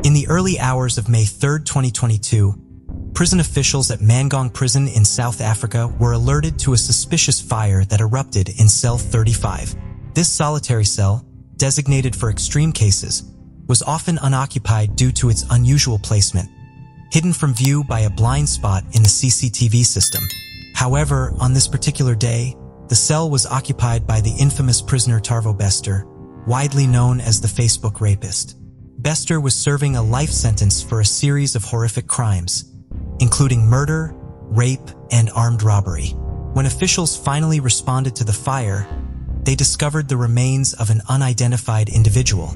In the early hours of May 3, 2022, prison officials at Mangong Prison in South Africa were alerted to a suspicious fire that erupted in cell 35. This solitary cell, designated for extreme cases, was often unoccupied due to its unusual placement, hidden from view by a blind spot in the CCTV system. However, on this particular day, the cell was occupied by the infamous prisoner Tarvo Bester, widely known as the Facebook rapist. Bester was serving a life sentence for a series of horrific crimes, including murder, rape, and armed robbery. When officials finally responded to the fire, they discovered the remains of an unidentified individual,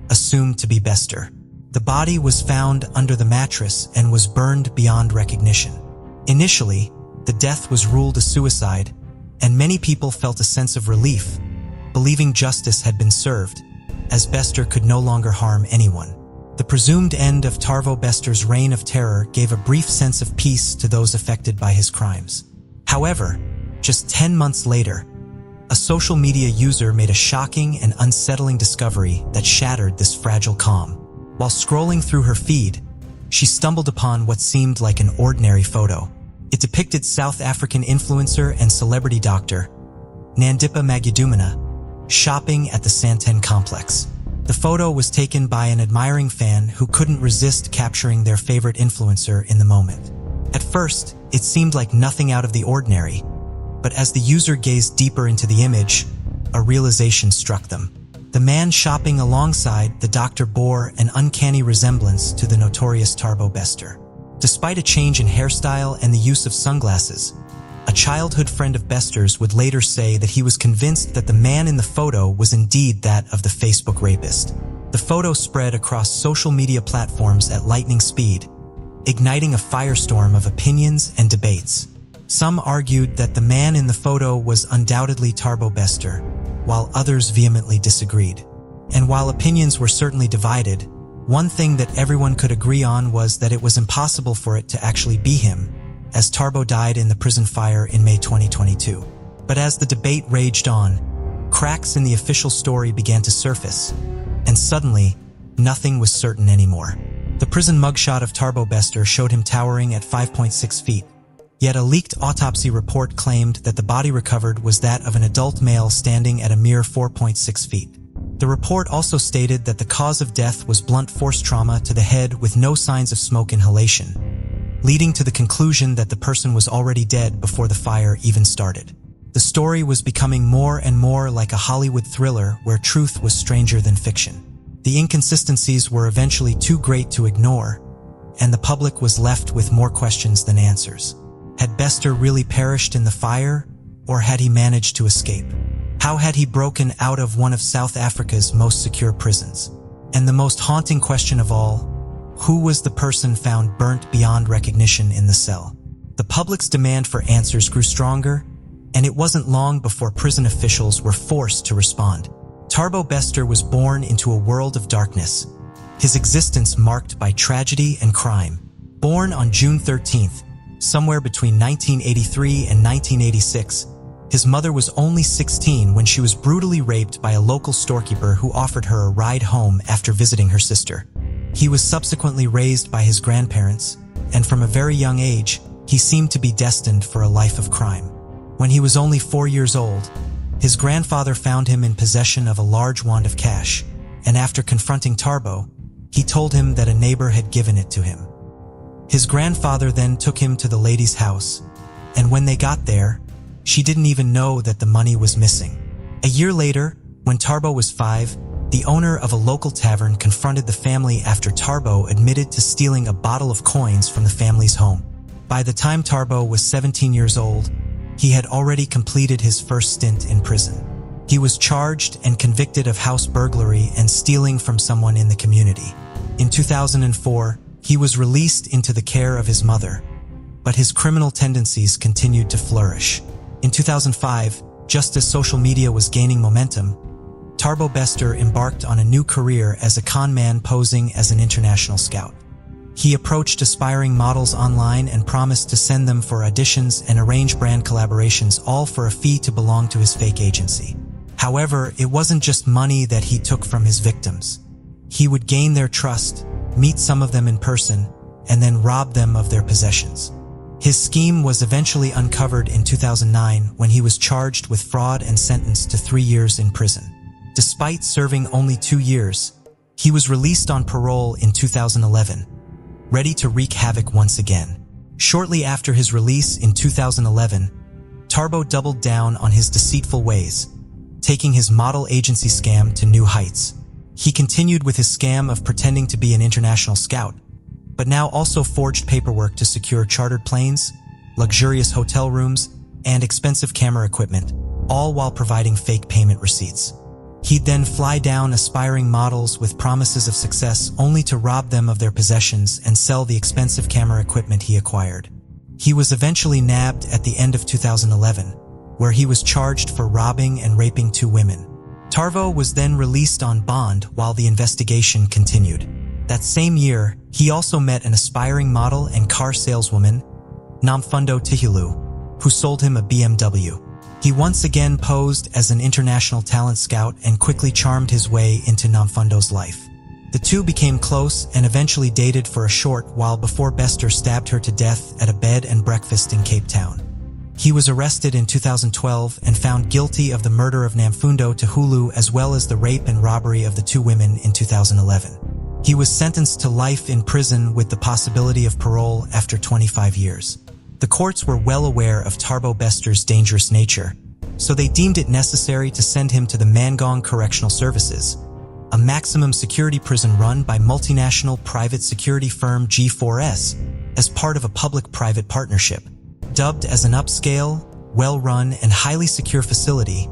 assumed to be Bester. The body was found under the mattress and was burned beyond recognition. Initially, the death was ruled a suicide, and many people felt a sense of relief, believing justice had been served, as Bester could no longer harm anyone. The presumed end of Tarvo Bester's reign of terror gave a brief sense of peace to those affected by his crimes. However, just 10 months later, a social media user made a shocking and unsettling discovery that shattered this fragile calm. While scrolling through her feed, she stumbled upon what seemed like an ordinary photo. It depicted South African influencer and celebrity doctor, Nandipha Magudumana, shopping at the Santen complex. The photo was taken by an admiring fan who couldn't resist capturing their favorite influencer in the moment. At first, it seemed like nothing out of the ordinary, but as the user gazed deeper into the image, a realization struck them. The man shopping alongside the doctor bore an uncanny resemblance to the notorious Tarvo Bester. Despite a change in hairstyle and the use of sunglasses, a childhood friend of Bester's would later say that he was convinced that the man in the photo was indeed that of the Facebook rapist. The photo spread across social media platforms at lightning speed, igniting a firestorm of opinions and debates. Some argued that the man in the photo was undoubtedly Tarvo Bester, while others vehemently disagreed. And while opinions were certainly divided, one thing that everyone could agree on was that it was impossible for it to actually be him, as Tarvo died in the prison fire in May 2022. But as the debate raged on, cracks in the official story began to surface, and suddenly, nothing was certain anymore. The prison mugshot of Tarvo Bester showed him towering at 5.6 feet, yet a leaked autopsy report claimed that the body recovered was that of an adult male standing at a mere 4.6 feet. The report also stated that the cause of death was blunt force trauma to the head with no signs of smoke inhalation, leading to the conclusion that the person was already dead before the fire even started. The story was becoming more and more like a Hollywood thriller where truth was stranger than fiction. The inconsistencies were eventually too great to ignore, and the public was left with more questions than answers. Had Bester really perished in the fire, or had he managed to escape? How had he broken out of one of South Africa's most secure prisons? And the most haunting question of all, who was the person found burnt beyond recognition in the cell? The public's demand for answers grew stronger, and it wasn't long before prison officials were forced to respond. Tarvo Bester was born into a world of darkness, his existence marked by tragedy and crime. Born on June 13th, somewhere between 1983 and 1986, his mother was only 16 when she was brutally raped by a local storekeeper who offered her a ride home after visiting her sister. He was subsequently raised by his grandparents, and from a very young age, he seemed to be destined for a life of crime. When he was only 4 years old, his grandfather found him in possession of a large wand of cash, and after confronting Tarvo, he told him that a neighbor had given it to him. His grandfather then took him to the lady's house, and when they got there, she didn't even know that the money was missing. A year later, when Tarvo was 5, the owner of a local tavern confronted the family after Tarvo admitted to stealing a bottle of coins from the family's home. By the time Tarvo was 17 years old, he had already completed his first stint in prison. He was charged and convicted of house burglary and stealing from someone in the community. In 2004, he was released into the care of his mother, but his criminal tendencies continued to flourish. In 2005, just as social media was gaining momentum, Tarvo Bester embarked on a new career as a con man posing as an international scout. He approached aspiring models online and promised to send them for auditions and arrange brand collaborations, all for a fee to belong to his fake agency. However, it wasn't just money that he took from his victims. He would gain their trust, meet some of them in person, and then rob them of their possessions. His scheme was eventually uncovered in 2009 when he was charged with fraud and sentenced to 3 years in prison. Despite serving only 2 years, he was released on parole in 2011, ready to wreak havoc once again. Shortly after his release in 2011, Tarbo doubled down on his deceitful ways, taking his model agency scam to new heights. He continued with his scam of pretending to be an international scout, but now also forged paperwork to secure chartered planes, luxurious hotel rooms, and expensive camera equipment, all while providing fake payment receipts. He'd then fly down aspiring models with promises of success only to rob them of their possessions and sell the expensive camera equipment he acquired. He was eventually nabbed at the end of 2011, where he was charged for robbing and raping 2 women. Tarbo was then released on bond while the investigation continued. That same year, he also met an aspiring model and car saleswoman, Namfundo Tihilu, who sold him a BMW. He once again posed as an international talent scout and quickly charmed his way into Namfundo's life. The two became close and eventually dated for a short while before Bester stabbed her to death at a bed and breakfast in Cape Town. He was arrested in 2012 and found guilty of the murder of Namfundo Tihilu as well as the rape and robbery of the 2 women in 2011. He was sentenced to life in prison with the possibility of parole after 25 years. The courts were well aware of Tarbo Bester's dangerous nature, so they deemed it necessary to send him to the Mangong Correctional Services, a maximum security prison run by multinational private security firm G4S as part of a public-private partnership. Dubbed as an upscale, well-run, and highly secure facility,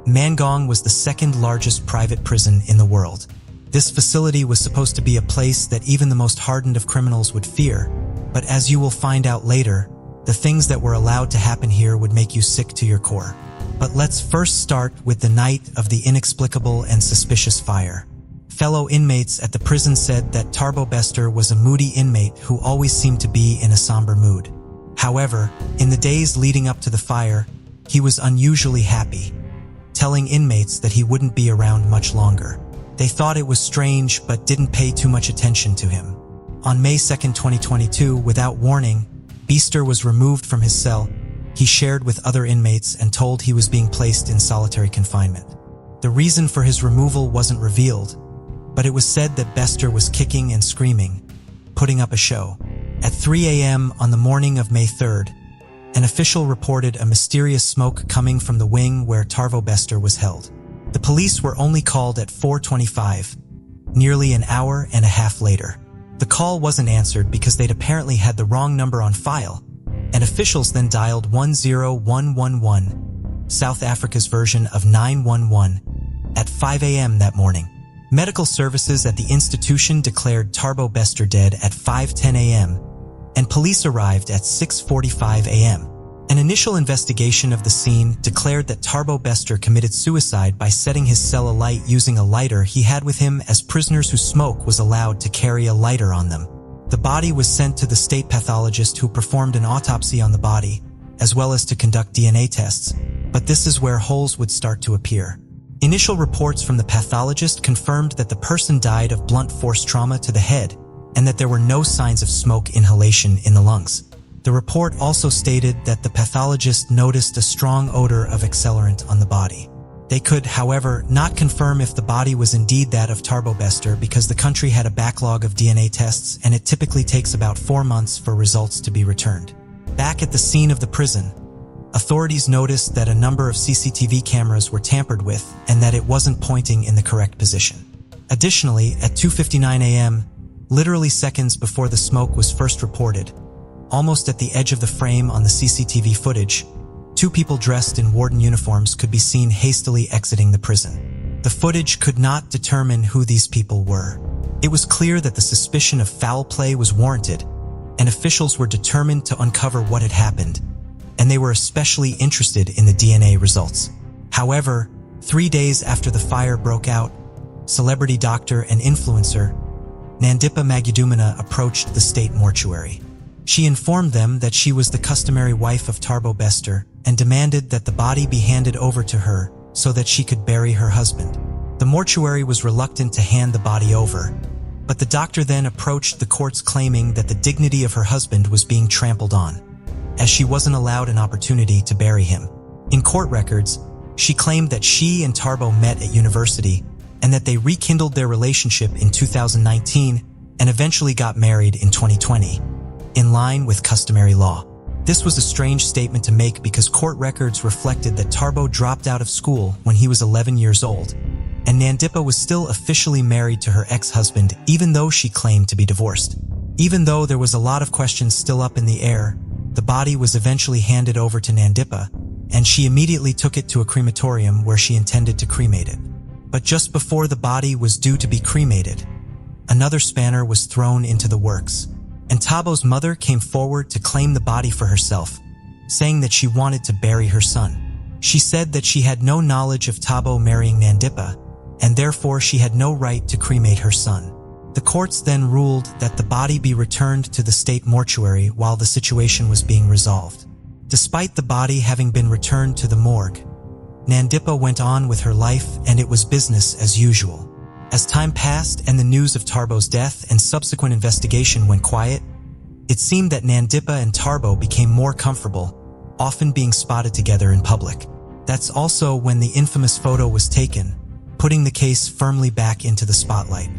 Mangong was the second largest private prison in the world. This facility was supposed to be a place that even the most hardened of criminals would fear, but as you will find out later, the things that were allowed to happen here would make you sick to your core. But let's first start with the night of the inexplicable and suspicious fire. Fellow inmates at the prison said that Tarbo Bester was a moody inmate who always seemed to be in a somber mood. However, in the days leading up to the fire, he was unusually happy, telling inmates that he wouldn't be around much longer. They thought it was strange but didn't pay too much attention to him. On May 2, 2022, without warning, Bester was removed from his cell. He shared with other inmates and told he was being placed in solitary confinement. The reason for his removal wasn't revealed, but it was said that Bester was kicking and screaming, putting up a show. At 3 a.m. on the morning of May 3rd, an official reported a mysterious smoke coming from the wing where Tarbo Bester was held. The police were only called at 4:25, nearly an hour and a half later. The call wasn't answered because they'd apparently had the wrong number on file, and officials then dialed 10111, South Africa's version of 911, at 5 a.m. that morning. Medical services at the institution declared Tarbo Bester dead at 5:10 a.m., and police arrived at 6:45 a.m. An initial investigation of the scene declared that Tarbo Bester committed suicide by setting his cell alight using a lighter he had with him, as prisoners who smoke was allowed to carry a lighter on them. The body was sent to the state pathologist who performed an autopsy on the body, as well as to conduct DNA tests, but this is where holes would start to appear. Initial reports from the pathologist confirmed that the person died of blunt force trauma to the head and that there were no signs of smoke inhalation in the lungs. The report also stated that the pathologist noticed a strong odor of accelerant on the body. They could, however, not confirm if the body was indeed that of Tarbo Bester because the country had a backlog of DNA tests and it typically takes about 4 months for results to be returned. Back at the scene of the prison, authorities noticed that a number of CCTV cameras were tampered with and that it wasn't pointing in the correct position. Additionally, at 2:59 a.m., literally seconds before the smoke was first reported, almost at the edge of the frame on the CCTV footage, 2 people dressed in warden uniforms could be seen hastily exiting the prison. The footage could not determine who these people were. It was clear that the suspicion of foul play was warranted, and officials were determined to uncover what had happened, and they were especially interested in the DNA results. However, 3 days after the fire broke out, celebrity doctor and influencer Nandipha Magudumana approached the state mortuary. She informed them that she was the customary wife of Tarbo Bester and demanded that the body be handed over to her so that she could bury her husband. The mortuary was reluctant to hand the body over, But the doctor then approached the courts claiming that the dignity of her husband was being trampled on, as she wasn't allowed an opportunity to bury him. In court records, she claimed that she and Tarbo met at university and that they rekindled their relationship in 2019 and eventually got married in 2020, in line with customary law. This was a strange statement to make because court records reflected that Tarbo dropped out of school when he was 11 years old, and Nandippa was still officially married to her ex-husband even though she claimed to be divorced. Even though there was a lot of questions still up in the air, the body was eventually handed over to Nandippa, and she immediately took it to a crematorium where she intended to cremate it. But just before the body was due to be cremated, another spanner was thrown into the works, and Tabo's mother came forward to claim the body for herself, saying that she wanted to bury her son. She said that she had no knowledge of Tabo marrying Nandippa, and therefore she had no right to cremate her son. The courts then ruled that the body be returned to the state mortuary while the situation was being resolved. Despite the body having been returned to the morgue, Nandippa went on with her life and it was business as usual. As time passed and the news of Tarbo's death and subsequent investigation went quiet, it seemed that Nandippa and Tarbo became more comfortable, often being spotted together in public. That's also when the infamous photo was taken, putting the case firmly back into the spotlight.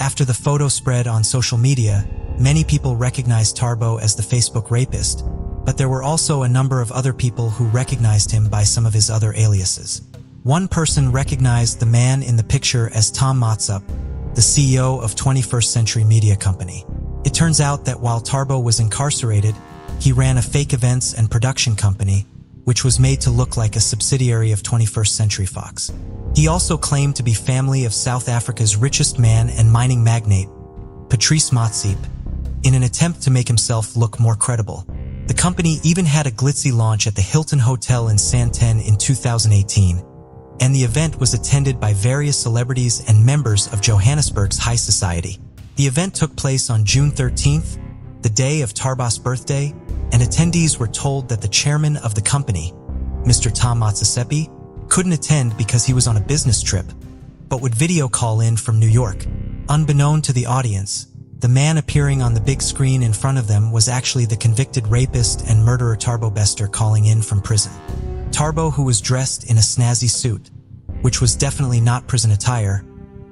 After the photo spread on social media, many people recognized Tarbo as the Facebook rapist, but there were also a number of other people who recognized him by some of his other aliases. One person recognized the man in the picture as Tom Matsup, the CEO of 21st Century Media Company. It turns out that while Tarbo was incarcerated, he ran a fake events and production company, which was made to look like a subsidiary of 21st Century Fox. He also claimed to be family of South Africa's richest man and mining magnate, Patrice Motsepe, in an attempt to make himself look more credible. The company even had a glitzy launch at the Hilton Hotel in Sandton in 2018, and the event was attended by various celebrities and members of Johannesburg's high society. The event took place on June 13th, the day of Tarbo's birthday, and attendees were told that the chairman of the company, Mr. Tom Motsepe, couldn't attend because he was on a business trip, but would video call in from New York. Unbeknown to the audience, the man appearing on the big screen in front of them was actually the convicted rapist and murderer Tarbo Bester calling in from prison. Tarbo, who was dressed in a snazzy suit, which was definitely not prison attire,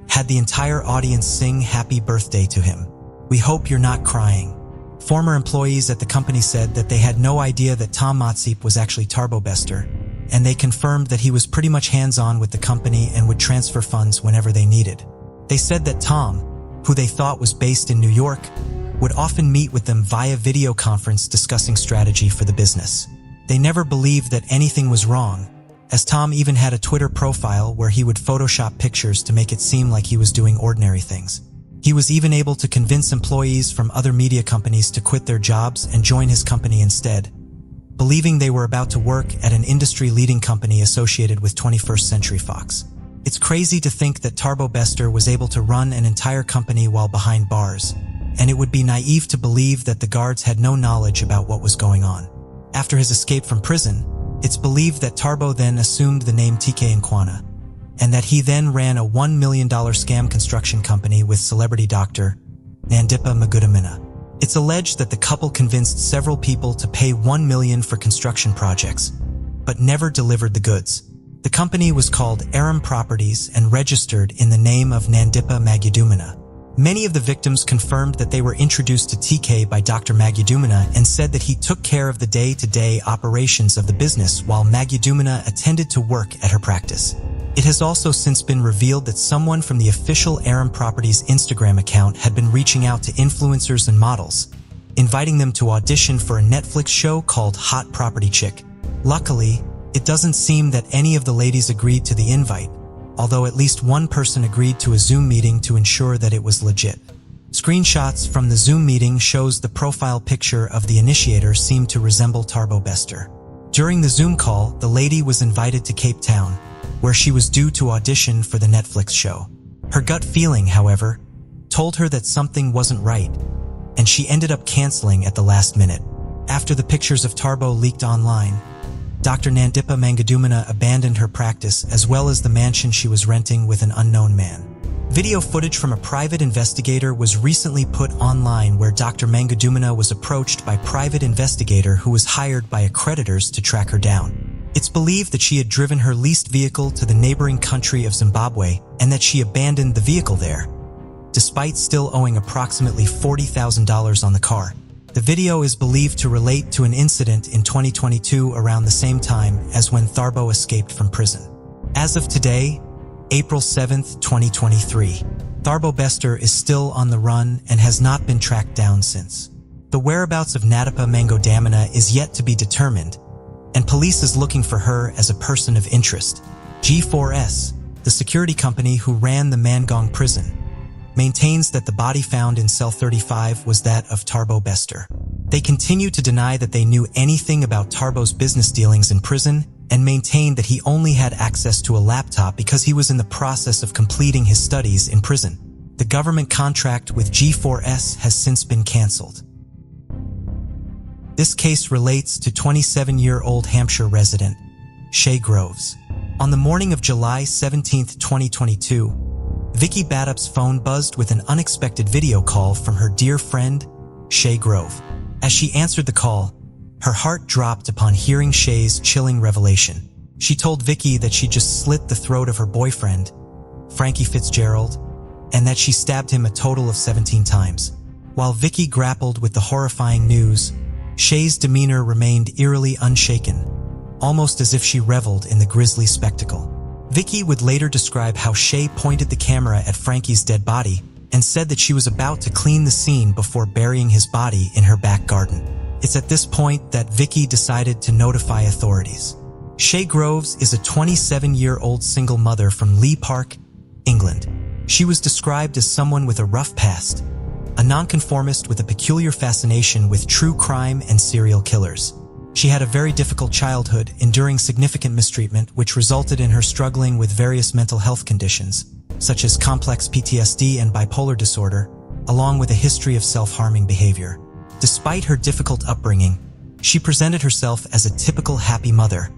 had the entire audience sing happy birthday to him. "We hope you're not crying." Former employees at the company said that they had no idea that Tom Motsepe was actually Tarbo Bester, and they confirmed that he was pretty much hands-on with the company and would transfer funds whenever they needed. They said that Tom, who they thought was based in New York, would often meet with them via video conference discussing strategy for the business. They never believed that anything was wrong, as Tom even had a Twitter profile where he would Photoshop pictures to make it seem like he was doing ordinary things. He was even able to convince employees from other media companies to quit their jobs and join his company instead, believing they were about to work at an industry-leading company associated with 21st Century Fox. It's crazy to think that Tarbo Bester was able to run an entire company while behind bars, and it would be naive to believe that the guards had no knowledge about what was going on. After his escape from prison, it's believed that Tarbo then assumed the name TK Nkwana, and that he then ran a $1 million scam construction company with celebrity doctor Nandippa Magudumina. It's alleged that the couple convinced several people to pay $1 million for construction projects, but never delivered the goods. The company was called Aram Properties and registered in the name of Nandippa Magudumina. Many of the victims confirmed that they were introduced to TK by Dr. Magudumina and said that he took care of the day-to-day operations of the business while Magudumina attended to work at her practice. It has also since been revealed that someone from the official Aram Properties Instagram account had been reaching out to influencers and models, inviting them to audition for a Netflix show called Hot Property Chick. Luckily, it doesn't seem that any of the ladies agreed to the invite, although at least one person agreed to a Zoom meeting to ensure that it was legit. Screenshots from the Zoom meeting shows the profile picture of the initiator seemed to resemble Tarbo Bester. During the Zoom call, the lady was invited to Cape Town, where she was due to audition for the Netflix show. Her gut feeling, however, told her that something wasn't right, and she ended up canceling at the last minute. After the pictures of Tarbo leaked online, Dr. Nandippa Magudumina abandoned her practice as well as the mansion she was renting with an unknown man. Video footage from a private investigator was recently put online where Dr. Mangadumina was approached by a private investigator who was hired by creditors to track her down. It's believed that she had driven her leased vehicle to the neighboring country of Zimbabwe and that she abandoned the vehicle there, despite still owing approximately $40,000 on the car. The video is believed to relate to an incident in 2022 around the same time as when Tharbo escaped from prison. As of today, April 7, 2023, Tharbo Bester is still on the run and has not been tracked down since. The whereabouts of Natapa Mangodamina is yet to be determined, and police is looking for her as a person of interest. G4S, the security company who ran the Mangong prison, maintains that the body found in cell 35 was that of Tharbo Bester. They continue to deny that they knew anything about Tharbo's business dealings in prison and maintain that he only had access to a laptop because he was in the process of completing his studies in prison. The government contract with G4S has since been cancelled. This case relates to 27-year-old Hampshire resident Shay Groves. On the morning of July 17, 2022, Vicky Badup's phone buzzed with an unexpected video call from her dear friend, Shay Grove. As she answered the call, her heart dropped upon hearing Shay's chilling revelation. She told Vicky that she just slit the throat of her boyfriend, Frankie Fitzgerald, and that she stabbed him a total of 17 times. While Vicky grappled with the horrifying news, Shay's demeanor remained eerily unshaken, almost as if she reveled in the grisly spectacle. Vicky would later describe how Shay pointed the camera at Frankie's dead body and said that she was about to clean the scene before burying his body in her back garden. It's at this point that Vicky decided to notify authorities. Shay Groves is a 27-year-old single mother from Lee Park, England. She was described as someone with a rough past, a nonconformist with a peculiar fascination with true crime and serial killers. She had a very difficult childhood, enduring significant mistreatment which resulted in her struggling with various mental health conditions, such as complex PTSD and bipolar disorder, along with a history of self-harming behavior. Despite her difficult upbringing, she presented herself as a typical happy mother,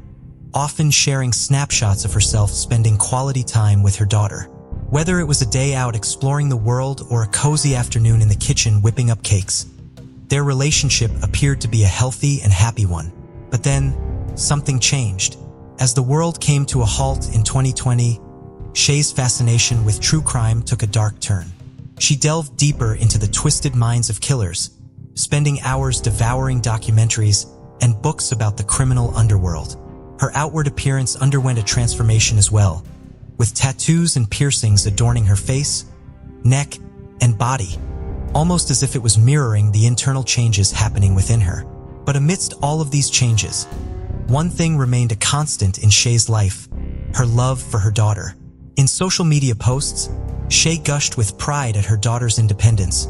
often sharing snapshots of herself spending quality time with her daughter. Whether it was a day out exploring the world or a cozy afternoon in the kitchen whipping up cakes, their relationship appeared to be a healthy and happy one. But then, something changed. As the world came to a halt in 2020, Shay's fascination with true crime took a dark turn. She delved deeper into the twisted minds of killers, spending hours devouring documentaries and books about the criminal underworld. Her outward appearance underwent a transformation as well, with tattoos and piercings adorning her face, neck, and body, almost as if it was mirroring the internal changes happening within her. But amidst all of these changes, one thing remained a constant in Shay's life: her love for her daughter. In social media posts, Shay gushed with pride at her daughter's independence,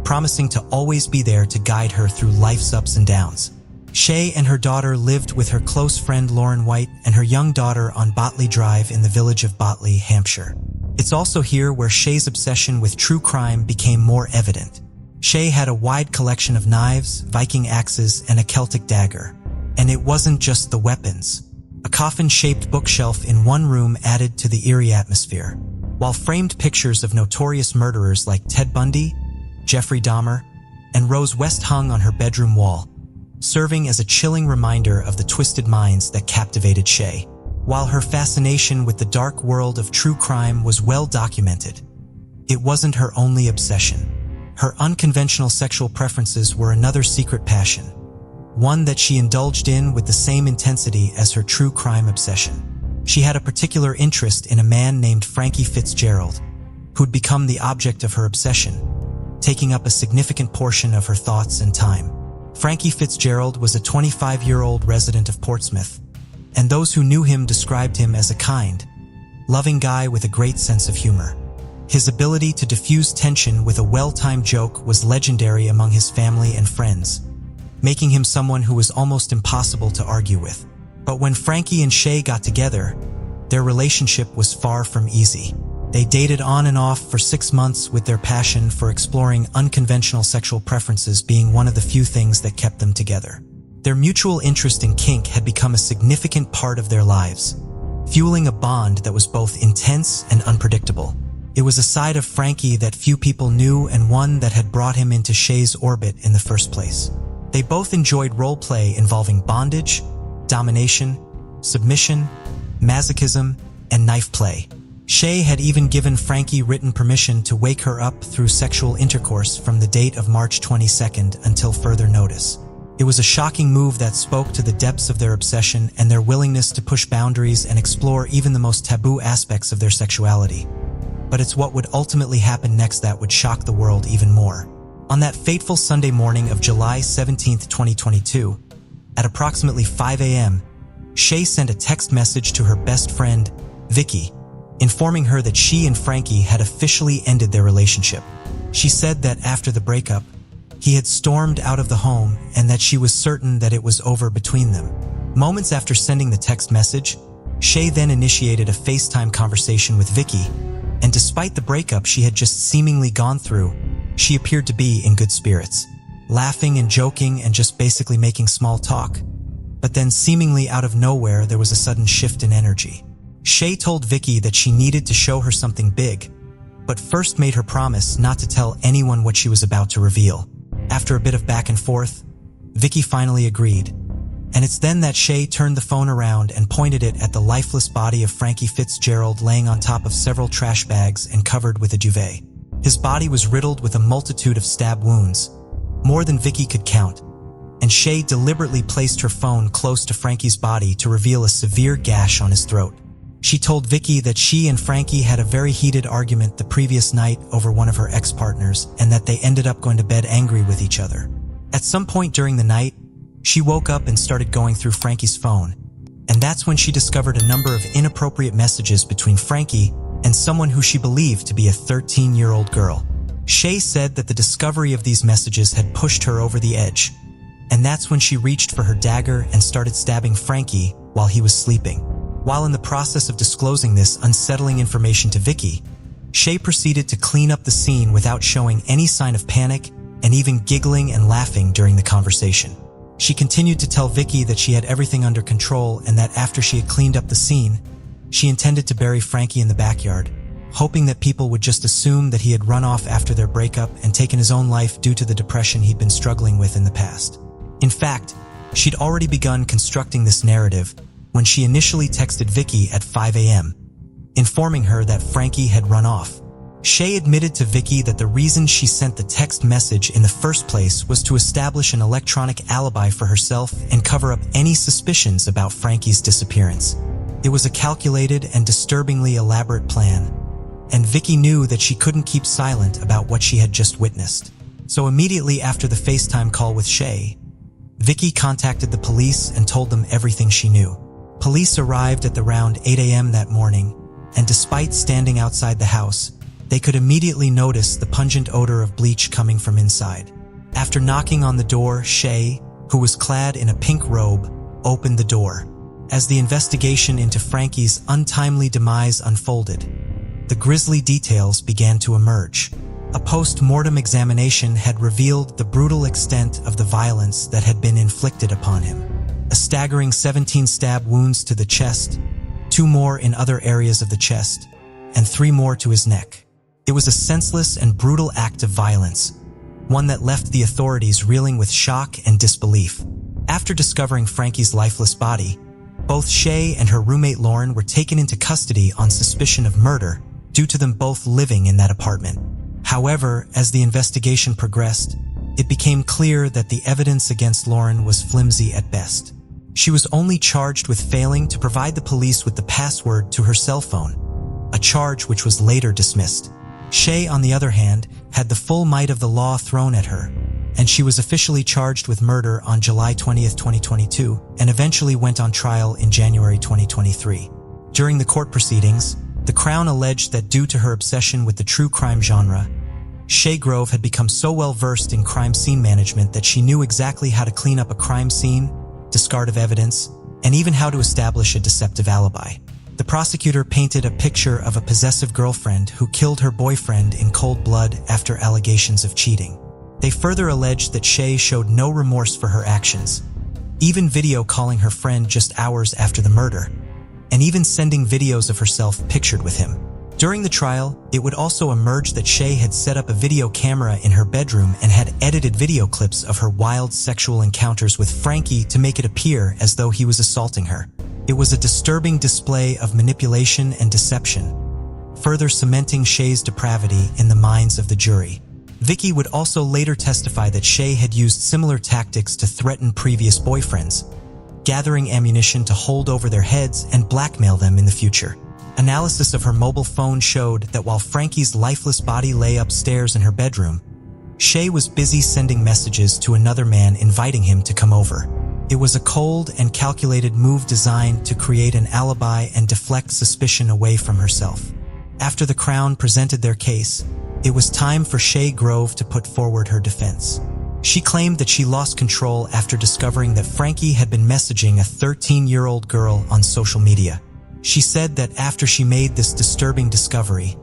promising to always be there to guide her through life's ups and downs. Shay and her daughter lived with her close friend Lauren White and her young daughter on Botley Drive in the village of Botley, Hampshire. It's also here where Shay's obsession with true crime became more evident. Shay had a wide collection of knives, Viking axes, and a Celtic dagger. And it wasn't just the weapons. A coffin-shaped bookshelf in one room added to the eerie atmosphere, while framed pictures of notorious murderers like Ted Bundy, Jeffrey Dahmer, and Rose West hung on her bedroom wall, serving as a chilling reminder of the twisted minds that captivated Shay. While her fascination with the dark world of true crime was well documented, it wasn't her only obsession. Her unconventional sexual preferences were another secret passion, one that she indulged in with the same intensity as her true crime obsession. She had a particular interest in a man named Frankie Fitzgerald, who'd become the object of her obsession, taking up a significant portion of her thoughts and time. Frankie Fitzgerald was a 25-year-old resident of Portsmouth, and those who knew him described him as a kind, loving guy with a great sense of humor. His ability to diffuse tension with a well-timed joke was legendary among his family and friends, making him someone who was almost impossible to argue with. But when Frankie and Shay got together, their relationship was far from easy. They dated on and off for 6 months, with their passion for exploring unconventional sexual preferences being one of the few things that kept them together. Their mutual interest in kink had become a significant part of their lives, fueling a bond that was both intense and unpredictable. It was a side of Frankie that few people knew and one that had brought him into Shay's orbit in the first place. They both enjoyed role play involving bondage, domination, submission, masochism, and knife play. Shay had even given Frankie written permission to wake her up through sexual intercourse from the date of March 22nd until further notice. It was a shocking move that spoke to the depths of their obsession and their willingness to push boundaries and explore even the most taboo aspects of their sexuality. But it's what would ultimately happen next that would shock the world even more. On that fateful Sunday morning of July 17, 2022, at approximately 5 a.m., Shay sent a text message to her best friend, Vicky, informing her that she and Frankie had officially ended their relationship. She said that after the breakup, he had stormed out of the home and that she was certain that it was over between them. Moments after sending the text message, Shay then initiated a FaceTime conversation with Vicky, and despite the breakup she had just seemingly gone through, she appeared to be in good spirits, laughing and joking and just basically making small talk. But then seemingly out of nowhere, there was a sudden shift in energy. Shay told Vicky that she needed to show her something big, but first made her promise not to tell anyone what she was about to reveal. After a bit of back and forth, Vicky finally agreed, and it's then that Shay turned the phone around and pointed it at the lifeless body of Frankie Fitzgerald laying on top of several trash bags and covered with a duvet. His body was riddled with a multitude of stab wounds, more than Vicky could count, and Shay deliberately placed her phone close to Frankie's body to reveal a severe gash on his throat. She told Vicky that she and Frankie had a very heated argument the previous night over one of her ex-partners and that they ended up going to bed angry with each other. At some point during the night, she woke up and started going through Frankie's phone, and that's when she discovered a number of inappropriate messages between Frankie and someone who she believed to be a 13-year-old girl. Shay said that the discovery of these messages had pushed her over the edge, and that's when she reached for her dagger and started stabbing Frankie while he was sleeping. While in the process of disclosing this unsettling information to Vicky, Shay proceeded to clean up the scene without showing any sign of panic and even giggling and laughing during the conversation. She continued to tell Vicky that she had everything under control and that after she had cleaned up the scene, she intended to bury Frankie in the backyard, hoping that people would just assume that he had run off after their breakup and taken his own life due to the depression he'd been struggling with in the past. In fact, she'd already begun constructing this narrative when she initially texted Vicky at 5 a.m., informing her that Frankie had run off. Shay admitted to Vicky that the reason she sent the text message in the first place was to establish an electronic alibi for herself and cover up any suspicions about Frankie's disappearance. It was a calculated and disturbingly elaborate plan, and Vicky knew that she couldn't keep silent about what she had just witnessed. So immediately after the FaceTime call with Shay, Vicky contacted the police and told them everything she knew. Police arrived at around 8 a.m. that morning, and despite standing outside the house, they could immediately notice the pungent odor of bleach coming from inside. After knocking on the door, Shay, who was clad in a pink robe, opened the door. As the investigation into Frankie's untimely demise unfolded, the grisly details began to emerge. A post-mortem examination had revealed the brutal extent of the violence that had been inflicted upon him. A staggering 17 stab wounds to the chest, 2 more in other areas of the chest, and 3 more to his neck. It was a senseless and brutal act of violence, one that left the authorities reeling with shock and disbelief. After discovering Frankie's lifeless body, both Shay and her roommate Lauren were taken into custody on suspicion of murder due to them both living in that apartment. However, as the investigation progressed, it became clear that the evidence against Lauren was flimsy at best. She was only charged with failing to provide the police with the password to her cell phone, a charge which was later dismissed. Shay, on the other hand, had the full might of the law thrown at her, and she was officially charged with murder on July 20, 2022, and eventually went on trial in January 2023. During the court proceedings, the Crown alleged that due to her obsession with the true crime genre, Shay Grove had become so well versed in crime scene management that she knew exactly how to clean up a crime scene, discard of evidence, and even how to establish a deceptive alibi. The prosecutor painted a picture of a possessive girlfriend who killed her boyfriend in cold blood after allegations of cheating. They further alleged that Shay showed no remorse for her actions, even video calling her friend just hours after the murder, and even sending videos of herself pictured with him. During the trial, it would also emerge that Shay had set up a video camera in her bedroom and had edited video clips of her wild sexual encounters with Frankie to make it appear as though he was assaulting her. It was a disturbing display of manipulation and deception, further cementing Shay's depravity in the minds of the jury. Vicky would also later testify that Shay had used similar tactics to threaten previous boyfriends, gathering ammunition to hold over their heads and blackmail them in the future. Analysis of her mobile phone showed that while Frankie's lifeless body lay upstairs in her bedroom, Shay was busy sending messages to another man inviting him to come over. It was a cold and calculated move designed to create an alibi and deflect suspicion away from herself. After the Crown presented their case, it was time for Shay Grove to put forward her defense. She claimed that she lost control after discovering that Frankie had been messaging a 13-year-old girl on social media. She said that after she made this disturbing discovery,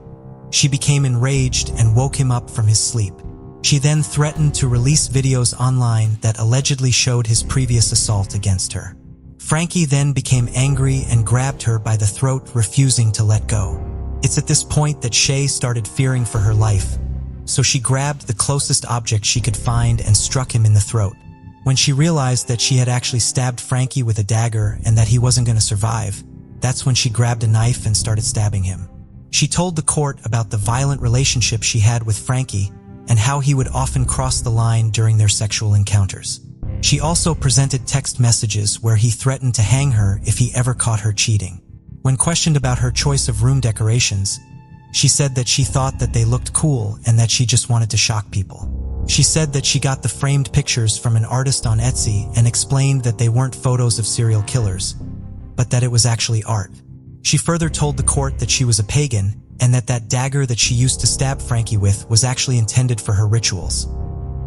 she became enraged and woke him up from his sleep. She then threatened to release videos online that allegedly showed his previous assault against her. Frankie then became angry and grabbed her by the throat, refusing to let go. It's at this point that Shay started fearing for her life, so she grabbed the closest object she could find and struck him in the throat. When she realized that she had actually stabbed Frankie with a dagger and that he wasn't going to survive, that's when she grabbed a knife and started stabbing him. She told the court about the violent relationship she had with Frankie and how he would often cross the line during their sexual encounters. She also presented text messages where he threatened to hang her if he ever caught her cheating. When questioned about her choice of room decorations, she said that she thought that they looked cool and that she just wanted to shock people. She said that she got the framed pictures from an artist on Etsy and explained that they weren't photos of serial killers, but that it was actually art. She further told the court that she was a pagan and that dagger that she used to stab Frankie with was actually intended for her rituals,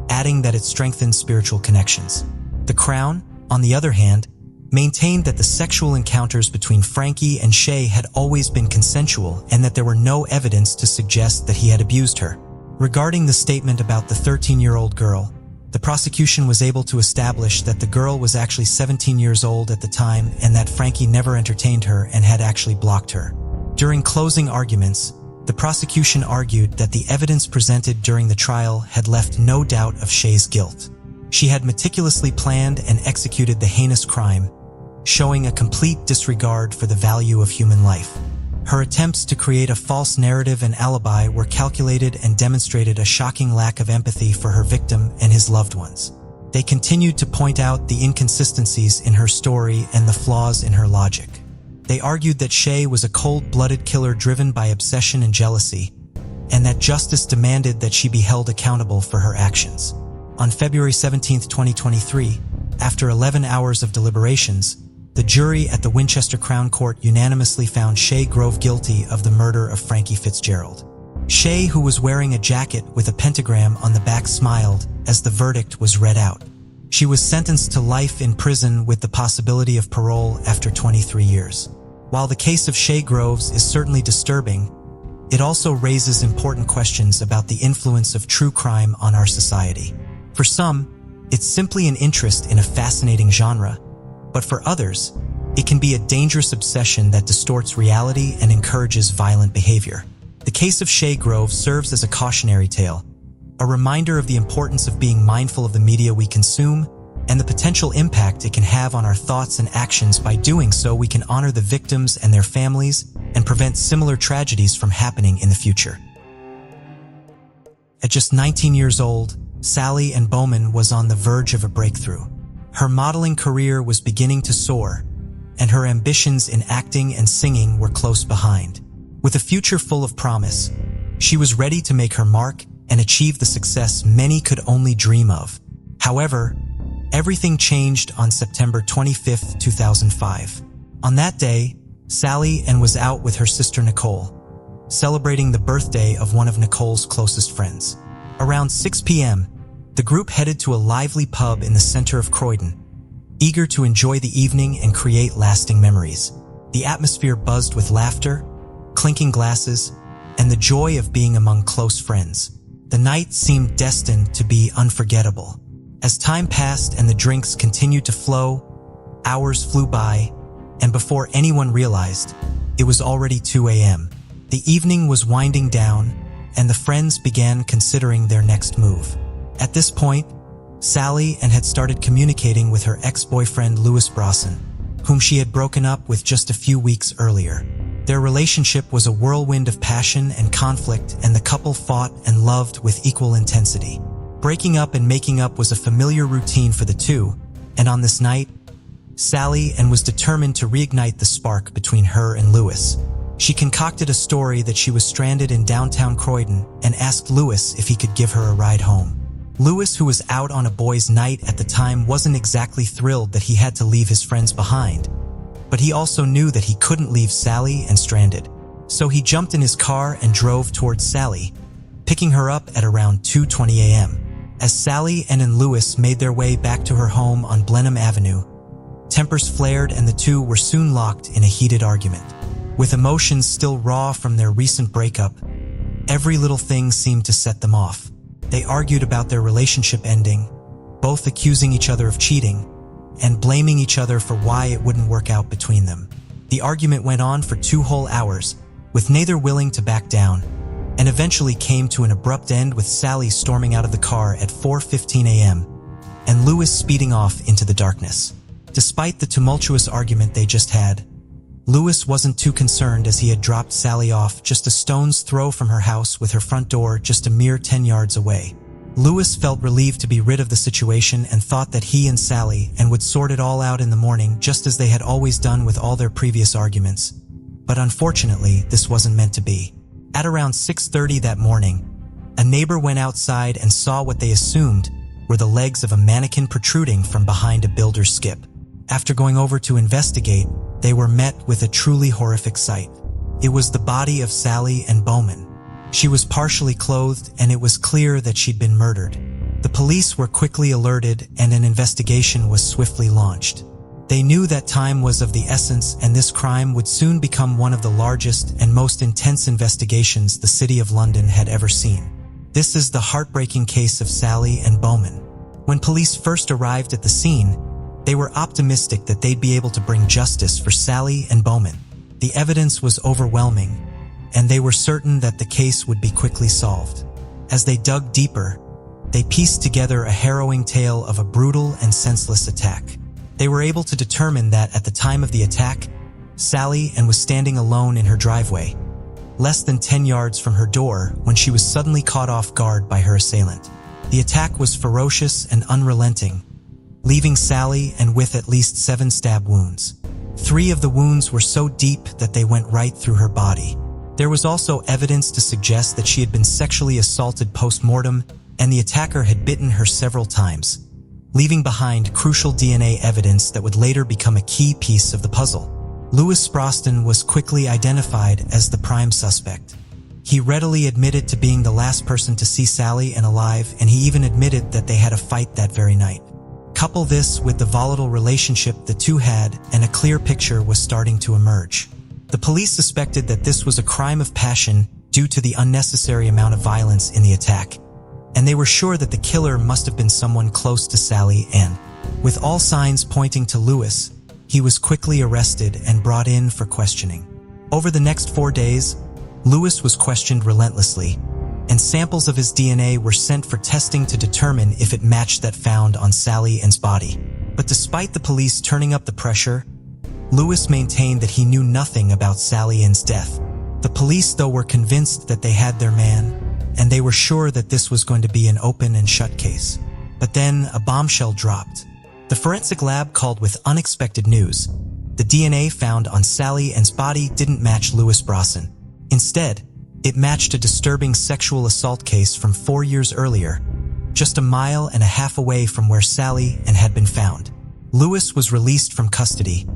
adding that it strengthened spiritual connections. The Crown, on the other hand, maintained that the sexual encounters between Frankie and Shay had always been consensual and that there were no evidence to suggest that he had abused her. Regarding the statement about the 13-year-old girl, the prosecution was able to establish that the girl was actually 17 years old at the time and that Frankie never entertained her and had actually blocked her. During closing arguments, the prosecution argued that the evidence presented during the trial had left no doubt of Shay's guilt. She had meticulously planned and executed the heinous crime, showing a complete disregard for the value of human life. Her attempts to create a false narrative and alibi were calculated and demonstrated a shocking lack of empathy for her victim and his loved ones. They continued to point out the inconsistencies in her story and the flaws in her logic. They argued that Shay was a cold-blooded killer driven by obsession and jealousy, and that justice demanded that she be held accountable for her actions. On February 17, 2023, after 11 hours of deliberations, the jury at the Winchester Crown Court unanimously found Shay Grove guilty of the murder of Frankie Fitzgerald. Shay, who was wearing a jacket with a pentagram on the back, smiled as the verdict was read out. She was sentenced to life in prison with the possibility of parole after 23 years. While the case of Shay Groves is certainly disturbing, it also raises important questions about the influence of true crime on our society. For some, it's simply an interest in a fascinating genre, but for others, it can be a dangerous obsession that distorts reality and encourages violent behavior. The case of Shay Grove serves as a cautionary tale, a reminder of the importance of being mindful of the media we consume and the potential impact it can have on our thoughts and actions. By doing so, we can honor the victims and their families and prevent similar tragedies from happening in the future. At just 19 years old, Sally Ann Bowman was on the verge of a breakthrough. Her modeling career was beginning to soar, and her ambitions in acting and singing were close behind. With a future full of promise, she was ready to make her mark and achieve the success many could only dream of. However, everything changed on September 25, 2005. On that day, Sally Ann was out with her sister Nicole, celebrating the birthday of one of Nicole's closest friends. Around 6 p.m., the group headed to a lively pub in the center of Croydon, eager to enjoy the evening and create lasting memories. The atmosphere buzzed with laughter, clinking glasses, and the joy of being among close friends. The night seemed destined to be unforgettable. As time passed and the drinks continued to flow, hours flew by, and before anyone realized, it was already 2 a.m. The evening was winding down, and the friends began considering their next move. At this point, Sally had started communicating with her ex-boyfriend Louis Brosson, whom she had broken up with just a few weeks earlier. Their relationship was a whirlwind of passion and conflict, and the couple fought and loved with equal intensity. Breaking up and making up was a familiar routine for the two, and on this night, Sally was determined to reignite the spark between her and Louis. She concocted a story that she was stranded in downtown Croydon and asked Louis if he could give her a ride home. Louis, who was out on a boys' night at the time, wasn't exactly thrilled that he had to leave his friends behind, but he also knew that he couldn't leave Sally stranded. So he jumped in his car and drove towards Sally, picking her up at around 2:20 a.m. As Sally and Louis made their way back to her home on Blenheim Avenue, tempers flared and the two were soon locked in a heated argument. With emotions still raw from their recent breakup, every little thing seemed to set them off. They argued about their relationship ending, both accusing each other of cheating and blaming each other for why it wouldn't work out between them. The argument went on for 2 whole hours, with neither willing to back down, and eventually came to an abrupt end with Sally storming out of the car at 4:15 a.m. and Louis speeding off into the darkness. Despite the tumultuous argument they just had, Louis wasn't too concerned, as he had dropped Sally off just a stone's throw from her house, with her front door just a mere 10 yards away. Louis felt relieved to be rid of the situation and thought that he and Sally would sort it all out in the morning, just as they had always done with all their previous arguments. But unfortunately, this wasn't meant to be. At around 6:30 that morning, a neighbor went outside and saw what they assumed were the legs of a mannequin protruding from behind a builder's skip. After going over to investigate, they were met with a truly horrific sight. It was the body of Sally Bowman. She was partially clothed, and it was clear that she'd been murdered. The police were quickly alerted, and an investigation was swiftly launched. They knew that time was of the essence, and this crime would soon become one of the largest and most intense investigations the City of London had ever seen. This is the heartbreaking case of Sally Bowman. When police first arrived at the scene, they were optimistic that they'd be able to bring justice for Sally Bowman. The evidence was overwhelming, and they were certain that the case would be quickly solved. As they dug deeper, they pieced together a harrowing tale of a brutal and senseless attack. They were able to determine that at the time of the attack, Sally was standing alone in her driveway, less than 10 yards from her door, when she was suddenly caught off guard by her assailant. The attack was ferocious and unrelenting, leaving Sally with at least 7 stab wounds. 3 of the wounds were so deep that they went right through her body. There was also evidence to suggest that she had been sexually assaulted post-mortem, and the attacker had bitten her several times, leaving behind crucial DNA evidence that would later become a key piece of the puzzle. Louis Brosson was quickly identified as the prime suspect. He readily admitted to being the last person to see Sally alive, and he even admitted that they had a fight that very night. Couple this with the volatile relationship the two had, and a clear picture was starting to emerge. The police suspected that this was a crime of passion due to the unnecessary amount of violence in the attack, and they were sure that the killer must have been someone close to Sally With all signs pointing to Louis, he was quickly arrested and brought in for questioning. Over the next 4 days, Louis was questioned relentlessly, and samples of his DNA were sent for testing to determine if it matched that found on Sally's body. But despite the police turning up the pressure, Louis maintained that he knew nothing about Sally's death. The police, though, were convinced that they had their man, and they were sure that this was going to be an open and shut case. But then a bombshell dropped. The forensic lab called with unexpected news. The DNA found on Sally's body didn't match Louis Brosson. Instead, it matched a disturbing sexual assault case from 4 years earlier, just 1.5 miles away from where Sally had been found. Louis was released from custody,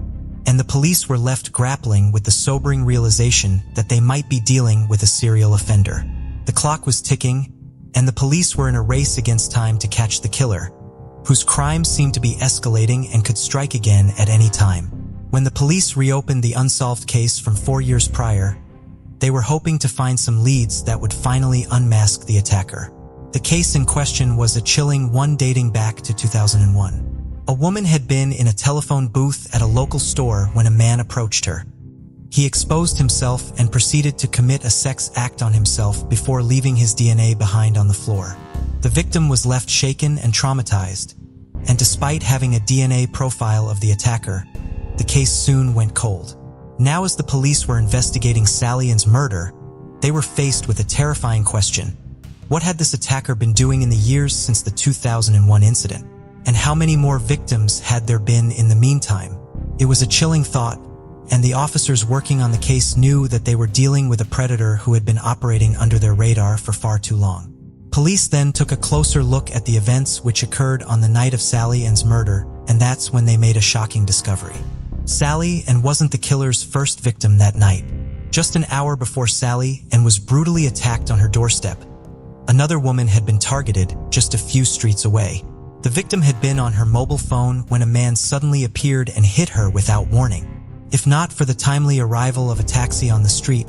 and the police were left grappling with the sobering realization that they might be dealing with a serial offender. The clock was ticking, and the police were in a race against time to catch the killer, whose crimes seemed to be escalating and could strike again at any time. When the police reopened the unsolved case from 4 years prior, they were hoping to find some leads that would finally unmask the attacker. The case in question was a chilling one dating back to 2001. A woman had been in a telephone booth at a local store when a man approached her. He exposed himself and proceeded to commit a sex act on himself before leaving his DNA behind on the floor. The victim was left shaken and traumatized, and despite having a DNA profile of the attacker, the case soon went cold. Now, as the police were investigating Sally Ann's murder, they were faced with a terrifying question. What had this attacker been doing in the years since the 2001 incident? And how many more victims had there been in the meantime? It was a chilling thought, and the officers working on the case knew that they were dealing with a predator who had been operating under their radar for far too long. Police then took a closer look at the events which occurred on the night of Sally Ann's murder, and that's when they made a shocking discovery. Sally Ann wasn't the killer's first victim that night. Just an hour before Sally Ann was brutally attacked on her doorstep, another woman had been targeted just a few streets away. The victim had been on her mobile phone when a man suddenly appeared and hit her without warning. If not for the timely arrival of a taxi on the street,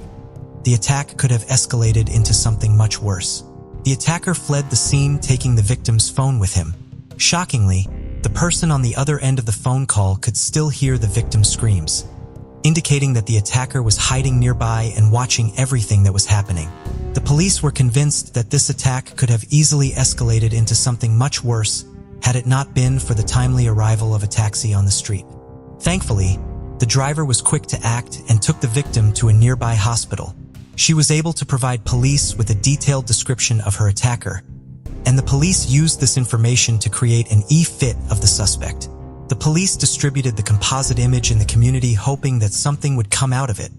the attack could have escalated into something much worse. The attacker fled the scene, taking the victim's phone with him. Shockingly, the person on the other end of the phone call could still hear the victim's screams, indicating that the attacker was hiding nearby and watching everything that was happening. The police were convinced that this attack could have easily escalated into something much worse had it not been for the timely arrival of a taxi on the street. Thankfully, the driver was quick to act and took the victim to a nearby hospital. She was able to provide police with a detailed description of her attacker, and the police used this information to create an e-fit of the suspect. The police distributed the composite image in the community, hoping that something would come out of it.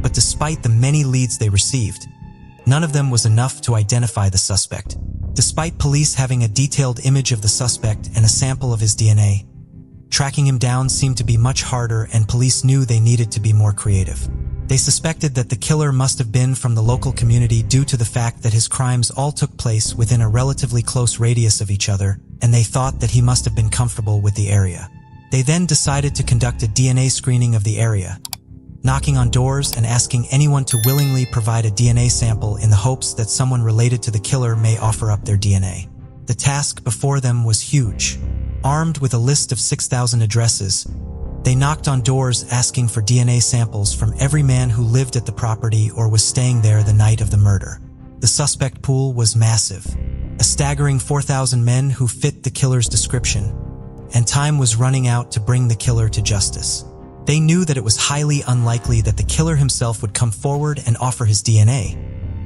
But despite the many leads they received, none of them was enough to identify the suspect. Despite police having a detailed image of the suspect and a sample of his DNA, tracking him down seemed to be much harder, and police knew they needed to be more creative. They suspected that the killer must have been from the local community due to the fact that his crimes all took place within a relatively close radius of each other, and they thought that he must have been comfortable with the area. They then decided to conduct a DNA screening of the area, knocking on doors and asking anyone to willingly provide a DNA sample in the hopes that someone related to the killer may offer up their DNA. The task before them was huge. Armed with a list of 6,000 addresses, they knocked on doors asking for DNA samples from every man who lived at the property or was staying there the night of the murder. The suspect pool was massive, a staggering 4,000 men who fit the killer's description, and time was running out to bring the killer to justice. They knew that it was highly unlikely that the killer himself would come forward and offer his DNA,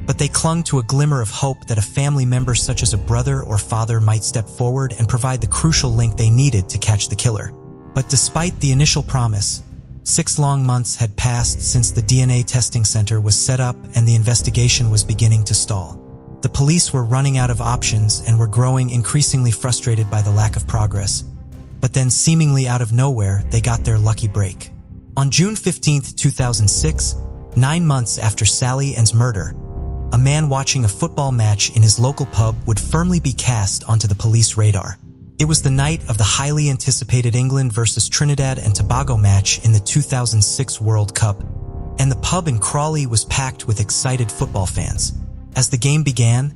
but they clung to a glimmer of hope that a family member such as a brother or father might step forward and provide the crucial link they needed to catch the killer. But despite the initial promise, 6 long months had passed since the DNA testing center was set up and the investigation was beginning to stall. The police were running out of options and were growing increasingly frustrated by the lack of progress. But then, seemingly out of nowhere, they got their lucky break. On June 15, 2006, 9 months after Sally Ann's murder, a man watching a football match in his local pub would firmly be cast onto the police radar. It was the night of the highly anticipated England versus Trinidad and Tobago match in the 2006 World Cup, and the pub in Crawley was packed with excited football fans. As the game began,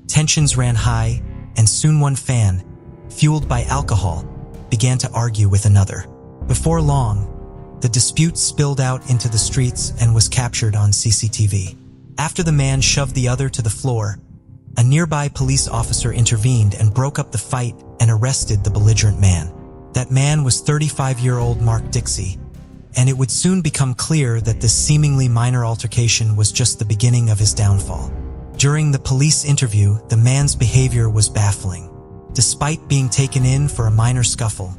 tensions ran high, and soon one fan, fueled by alcohol, began to argue with another. Before long, the dispute spilled out into the streets and was captured on CCTV. After the man shoved the other to the floor, a nearby police officer intervened and broke up the fight and arrested the belligerent man. That man was 35-year-old Mark Dixie, and it would soon become clear that this seemingly minor altercation was just the beginning of his downfall. During the police interview, the man's behavior was baffling. Despite being taken in for a minor scuffle,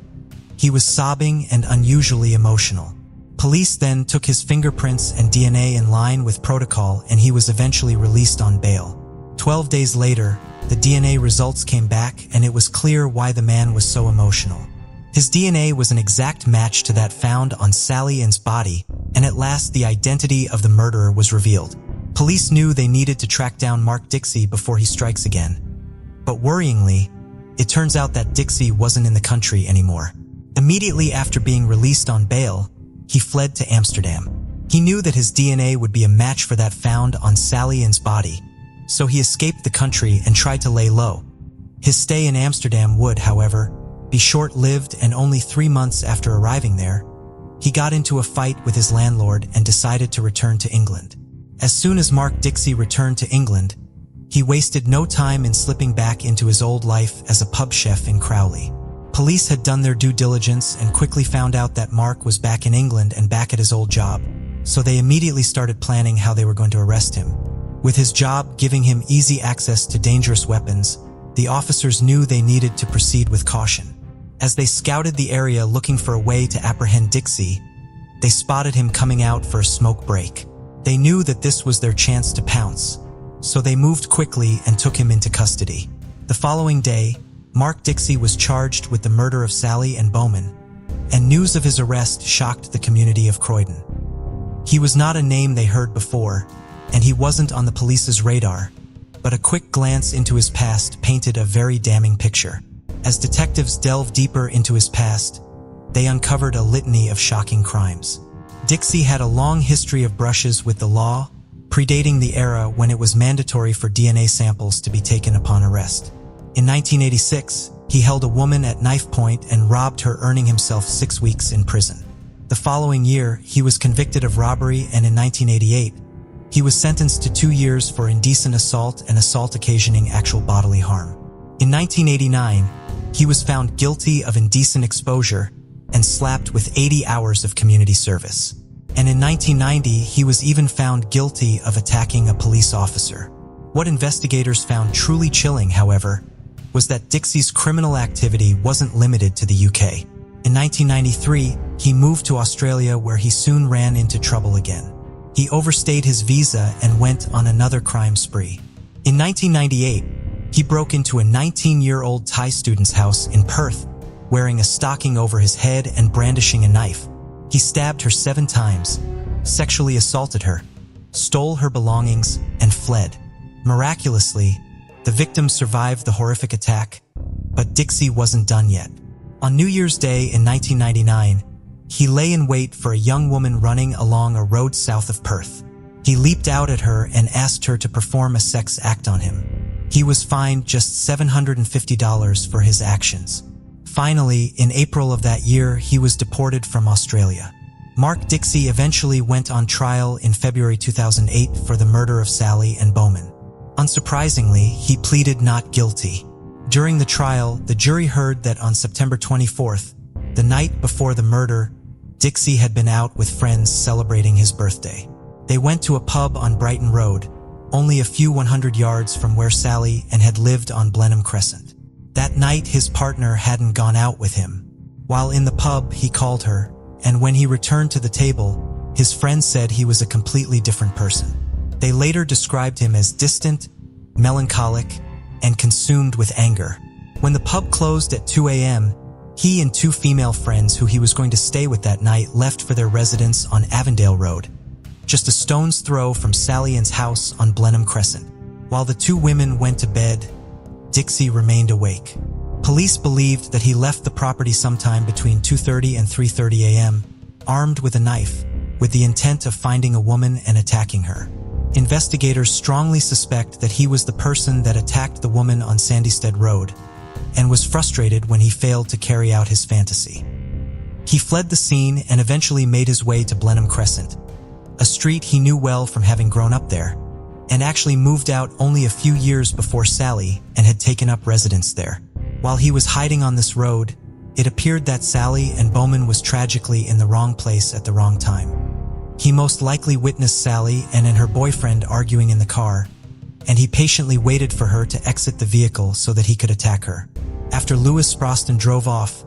he was sobbing and unusually emotional. Police then took his fingerprints and DNA in line with protocol, and he was eventually released on bail. 12 days later, the DNA results came back, and it was clear why the man was so emotional. His DNA was an exact match to that found on Sally Ann's body, and at last the identity of the murderer was revealed. Police knew they needed to track down Mark Dixie before he strikes again. But worryingly, it turns out that Dixie wasn't in the country anymore. Immediately after being released on bail, he fled to Amsterdam. He knew that his DNA would be a match for that found on Sally Ann's body, so he escaped the country and tried to lay low. His stay in Amsterdam would, however, be short-lived, and only 3 months after arriving there, He got into a fight with his landlord and decided to return to England. As soon as Mark Dixie returned to England, he wasted no time in slipping back into his old life as a pub chef in Crowley. Police had done their due diligence and quickly found out that Mark was back in England and back at his old job, so they immediately started planning how they were going to arrest him. With his job giving him easy access to dangerous weapons, the officers knew they needed to proceed with caution. As they scouted the area looking for a way to apprehend Dixie, they spotted him coming out for a smoke break. They knew that this was their chance to pounce, so they moved quickly and took him into custody. The following day, Mark Dixie was charged with the murder of Sally and Bowman, and news of his arrest shocked the community of Croydon. He was not a name they heard before, and he wasn't on the police's radar, but a quick glance into his past painted a very damning picture. As detectives delved deeper into his past, they uncovered a litany of shocking crimes. Dixie had a long history of brushes with the law, predating the era when it was mandatory for DNA samples to be taken upon arrest. In 1986, he held a woman at knife point and robbed her, earning himself 6 weeks in prison. The following year, he was convicted of robbery, and in 1988, he was sentenced to 2 years for indecent assault and assault occasioning actual bodily harm. In 1989, he was found guilty of indecent exposure and slapped with 80 hours of community service. And in 1990, he was even found guilty of attacking a police officer. What investigators found truly chilling, however, was that Dixie's criminal activity wasn't limited to the UK. In 1993, he moved to Australia, where he soon ran into trouble again. He overstayed his visa and went on another crime spree. In 1998, he broke into a 19-year-old Thai student's house in Perth, wearing a stocking over his head and brandishing a knife. He stabbed her 7 times, sexually assaulted her, stole her belongings, and fled. Miraculously, the victim survived the horrific attack, but Dixie wasn't done yet. On New Year's Day in 1999, he lay in wait for a young woman running along a road south of Perth. He leaped out at her and asked her to perform a sex act on him. He was fined just $750 for his actions. Finally, in April of that year, he was deported from Australia. Mark Dixie eventually went on trial in February 2008 for the murder of Sally and Bowman. Unsurprisingly, he pleaded not guilty. During the trial, the jury heard that on September 24th, the night before the murder, Dixie had been out with friends celebrating his birthday. They went to a pub on Brighton Road, only a few 100 yards from where Sally and had lived on Blenheim Crescent. That night, his partner hadn't gone out with him. While in the pub, he called her, and when he returned to the table, his friends said he was a completely different person. They later described him as distant, melancholic, and consumed with anger. When the pub closed at 2 a.m., he and 2 female friends who he was going to stay with that night left for their residence on Avondale Road, just a stone's throw from Sally Ann's house on Blenheim Crescent. While the 2 women went to bed, Dixie remained awake. Police believed that he left the property sometime between 2:30 and 3:30 a.m., armed with a knife, with the intent of finding a woman and attacking her. Investigators strongly suspect that he was the person that attacked the woman on Sandystead Road, and was frustrated when he failed to carry out his fantasy. He fled the scene and eventually made his way to Blenheim Crescent, a street he knew well from having grown up there, and actually moved out only a few years before Sally and had taken up residence there. While he was hiding on this road, it appeared that Sally and Bowman was tragically in the wrong place at the wrong time. He most likely witnessed Sally and her boyfriend arguing in the car, and he patiently waited for her to exit the vehicle so that he could attack her. After Lewis Sproston drove off,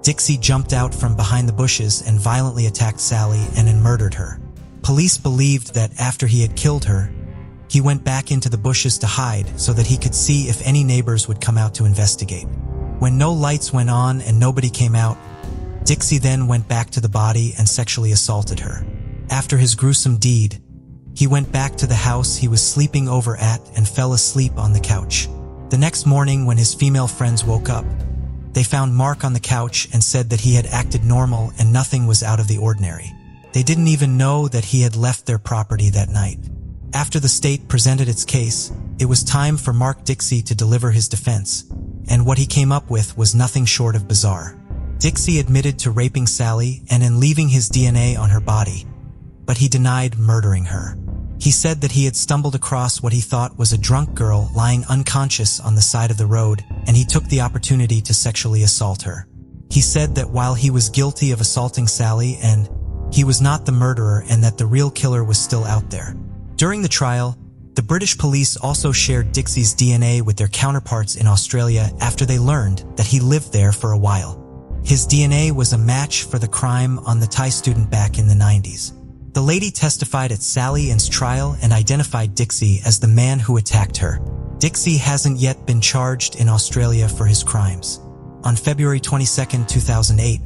Dixie jumped out from behind the bushes and violently attacked Sally and murdered her. Police believed that after he had killed her, he went back into the bushes to hide so that he could see if any neighbors would come out to investigate. When no lights went on and nobody came out, Dixie then went back to the body and sexually assaulted her. After his gruesome deed, he went back to the house he was sleeping over at and fell asleep on the couch. The next morning, when his female friends woke up, they found Mark on the couch and said that he had acted normal and nothing was out of the ordinary. They didn't even know that he had left their property that night. After the state presented its case, it was time for Mark Dixie to deliver his defense, and what he came up with was nothing short of bizarre. Dixie admitted to raping Sally and in leaving his DNA on her body, but he denied murdering her. He said that he had stumbled across what he thought was a drunk girl lying unconscious on the side of the road, and he took the opportunity to sexually assault her. He said that while he was guilty of assaulting Sally, and he was not the murderer and that the real killer was still out there. During the trial, the British police also shared Dixie's DNA with their counterparts in Australia after they learned that he lived there for a while. His DNA was a match for the crime on the Thai student back in the 90s. The lady testified at Sally Ann's trial and identified Dixie as the man who attacked her. Dixie hasn't yet been charged in Australia for his crimes. On February 22, 2008,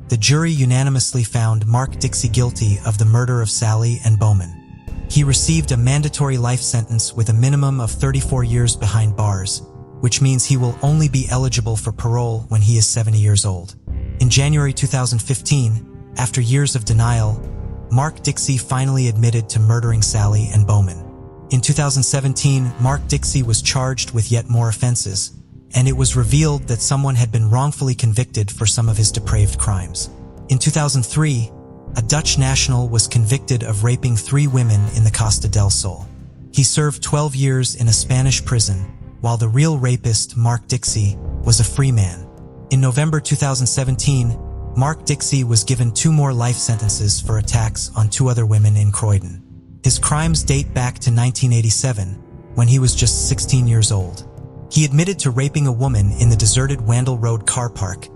the jury unanimously found Mark Dixie guilty of the murder of Sally and Bowman. He received a mandatory life sentence with a minimum of 34 years behind bars, which means he will only be eligible for parole when he is 70 years old. In January 2015, after years of denial, Mark Dixie finally admitted to murdering Sally and Bowman. In 2017, Mark Dixie was charged with yet more offenses, and it was revealed that someone had been wrongfully convicted for some of his depraved crimes. In 2003, a Dutch national was convicted of raping 3 women in the Costa del Sol. He served 12 years in a Spanish prison, while the real rapist, Mark Dixie, was a free man. In November 2017, Mark Dixie was given 2 more life sentences for attacks on 2 other women in Croydon. His crimes date back to 1987, when he was just 16 years old. He admitted to raping a woman in the deserted Wandle Road car park,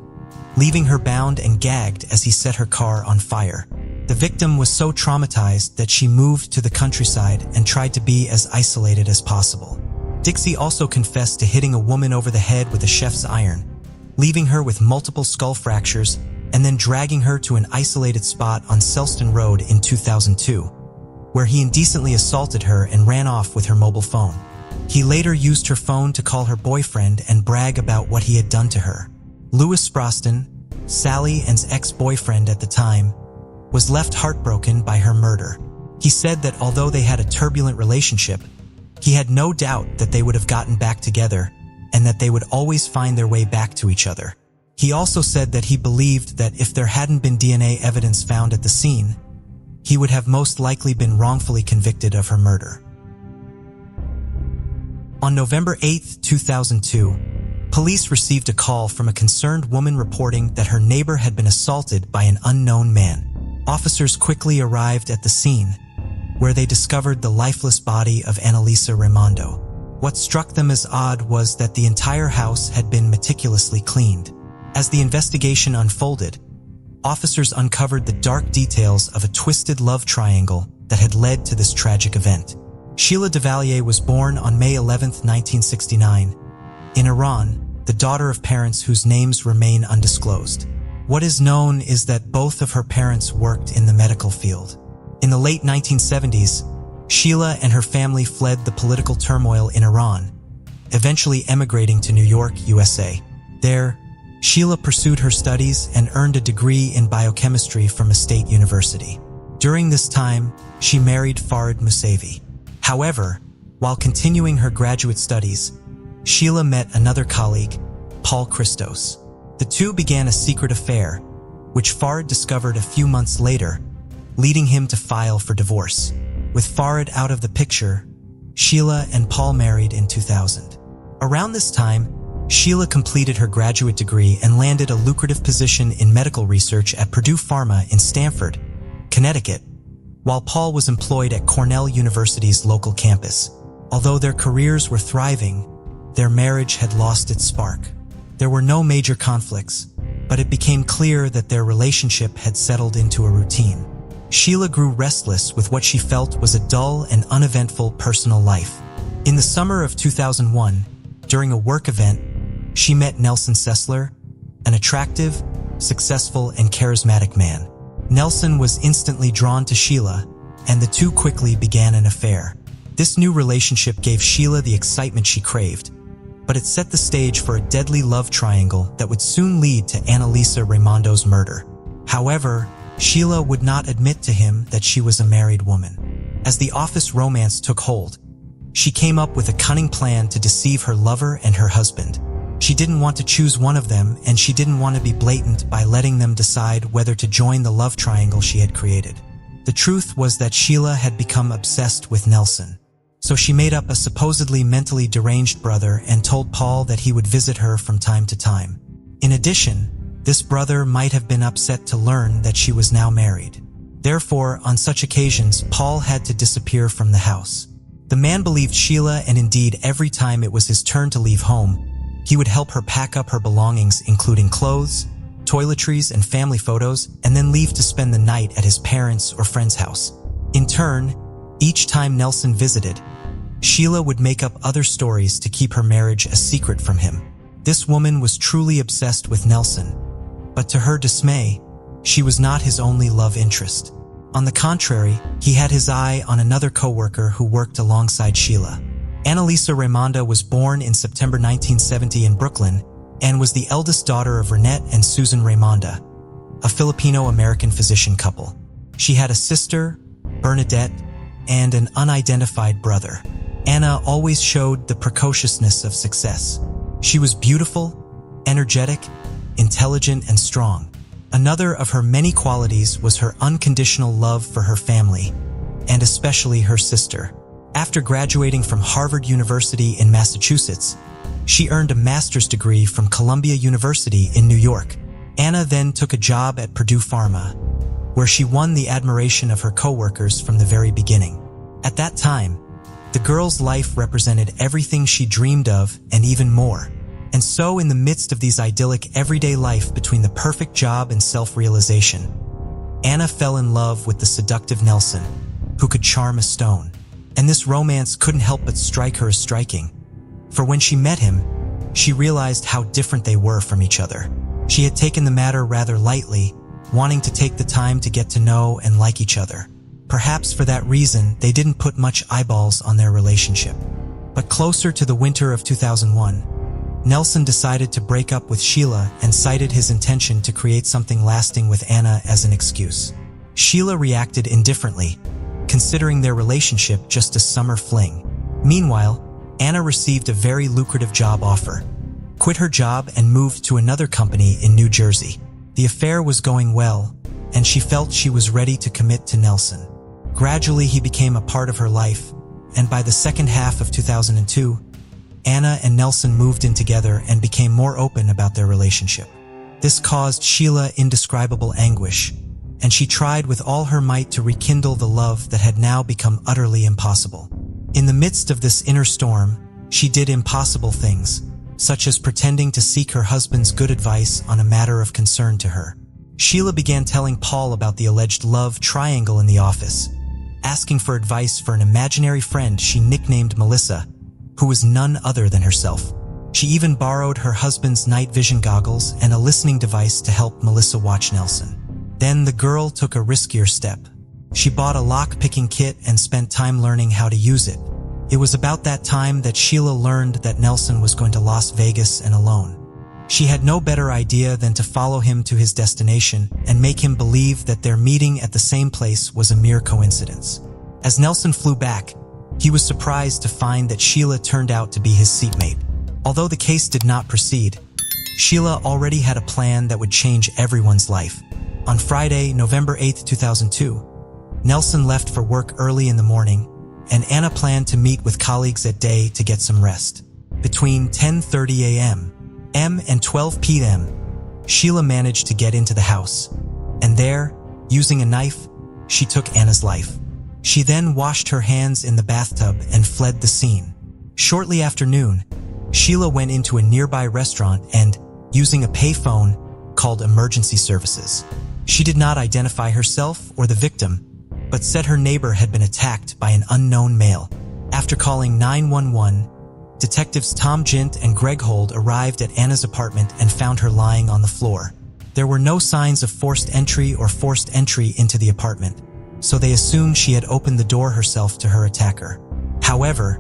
leaving her bound and gagged as he set her car on fire. The victim was so traumatized that she moved to the countryside and tried to be as isolated as possible. Dixie also confessed to hitting a woman over the head with a chef's iron, leaving her with multiple skull fractures, and then dragging her to an isolated spot on Selston Road in 2002, where he indecently assaulted her and ran off with her mobile phone. He later used her phone to call her boyfriend and brag about what he had done to her. Lewis Sproston, Sally Ann's ex-boyfriend at the time, was left heartbroken by her murder. He said that although they had a turbulent relationship, he had no doubt that they would have gotten back together and that they would always find their way back to each other. He also said that he believed that if there hadn't been DNA evidence found at the scene, he would have most likely been wrongfully convicted of her murder. On November 8, 2002, police received a call from a concerned woman reporting that her neighbor had been assaulted by an unknown man. Officers quickly arrived at the scene, where they discovered the lifeless body of Annalisa Raimondo. What struck them as odd was that the entire house had been meticulously cleaned. As the investigation unfolded, officers uncovered the dark details of a twisted love triangle that had led to this tragic event. Sheila Duvalier was born on May 11, 1969, in Iran, the daughter of parents whose names remain undisclosed. What is known is that both of her parents worked in the medical field. In the late 1970s, Sheila and her family fled the political turmoil in Iran, eventually emigrating to New York, USA. There, Sheila pursued her studies and earned a degree in biochemistry from a state university. During this time, she married Farid Musavi. However, while continuing her graduate studies, Sheila met another colleague, Paul Christos. The two began a secret affair, which Farid discovered a few months later, leading him to file for divorce. With Farid out of the picture, Sheila and Paul married in 2000. Around this time, Sheila completed her graduate degree and landed a lucrative position in medical research at Purdue Pharma in Stamford, Connecticut, while Paul was employed at Cornell University's local campus. Although their careers were thriving, their marriage had lost its spark. There were no major conflicts, but it became clear that their relationship had settled into a routine. Sheila grew restless with what she felt was a dull and uneventful personal life. In the summer of 2001, during a work event, she met Nelson Sessler, an attractive, successful, and charismatic man. Nelson was instantly drawn to Sheila, and the two quickly began an affair. This new relationship gave Sheila the excitement she craved, but it set the stage for a deadly love triangle that would soon lead to Annalisa Raimondo's murder. However, Sheila would not admit to him that she was a married woman. As the office romance took hold, she came up with a cunning plan to deceive her lover and her husband. She didn't want to choose one of them, and she didn't want to be blatant by letting them decide whether to join the love triangle she had created. The truth was that Sheila had become obsessed with Nelson. So she made up a supposedly mentally deranged brother and told Paul that he would visit her from time to time. In addition, this brother might have been upset to learn that she was now married. Therefore, on such occasions, Paul had to disappear from the house. The man believed Sheila, and indeed every time it was his turn to leave home, he would help her pack up her belongings, including clothes, toiletries, and family photos, and then leave to spend the night at his parents' or friend's house. In turn, each time Nelson visited, Sheila would make up other stories to keep her marriage a secret from him. This woman was truly obsessed with Nelson, but to her dismay, she was not his only love interest. On the contrary, he had his eye on another co-worker who worked alongside Sheila. Annalisa Raimonda was born in September 1970 in Brooklyn and was the eldest daughter of Renette and Susan Raimonda, a Filipino-American physician couple. She had a sister, Bernadette, and an unidentified brother. Anna always showed the precociousness of success. She was beautiful, energetic, intelligent, and strong. Another of her many qualities was her unconditional love for her family, and especially her sister. After graduating from Harvard University in Massachusetts, she earned a master's degree from Columbia University in New York. Anna then took a job at Purdue Pharma, where she won the admiration of her coworkers from the very beginning. At that time, the girl's life represented everything she dreamed of and even more. And so, in the midst of these idyllic everyday life between the perfect job and self-realization, Anna fell in love with the seductive Nelson, who could charm a stone. And this romance couldn't help but strike her as striking. For when she met him, she realized how different they were from each other. She had taken the matter rather lightly, wanting to take the time to get to know and like each other. Perhaps for that reason, they didn't put much eyeballs on their relationship. But closer to the winter of 2001, Nelson decided to break up with Sheila and cited his intention to create something lasting with Anna as an excuse. Sheila reacted indifferently, considering their relationship just a summer fling. Meanwhile, Anna received a very lucrative job offer, quit her job, and moved to another company in New Jersey. The affair was going well, and she felt she was ready to commit to Nelson. Gradually, he became a part of her life, and by the second half of 2002, Anna and Nelson moved in together and became more open about their relationship. This caused Sheila indescribable anguish, and she tried with all her might to rekindle the love that had now become utterly impossible. In the midst of this inner storm, she did impossible things, such as pretending to seek her husband's good advice on a matter of concern to her. Sheila began telling Paul about the alleged love triangle in the office, asking for advice for an imaginary friend she nicknamed Melissa, who was none other than herself. She even borrowed her husband's night vision goggles and a listening device to help Melissa watch Nelson. Then the girl took a riskier step. She bought a lock-picking kit and spent time learning how to use it. It was about that time that Sheila learned that Nelson was going to Las Vegas and alone. She had no better idea than to follow him to his destination and make him believe that their meeting at the same place was a mere coincidence. As Nelson flew back, he was surprised to find that Sheila turned out to be his seatmate. Although the case did not proceed, Sheila already had a plan that would change everyone's life. On Friday, November 8, 2002, Nelson left for work early in the morning, and Anna planned to meet with colleagues at day to get some rest. Between 10:30 a.m. and 12 p.m., Sheila managed to get into the house, and there, using a knife, she took Anna's life. She then washed her hands in the bathtub and fled the scene. Shortly after noon, Sheila went into a nearby restaurant and, using a payphone, called emergency services. She did not identify herself or the victim, but said her neighbor had been attacked by an unknown male. After calling 911, detectives Tom Gint and Greg Hold arrived at Anna's apartment and found her lying on the floor. There were no signs of forced entry into the apartment, so they assumed she had opened the door herself to her attacker. However,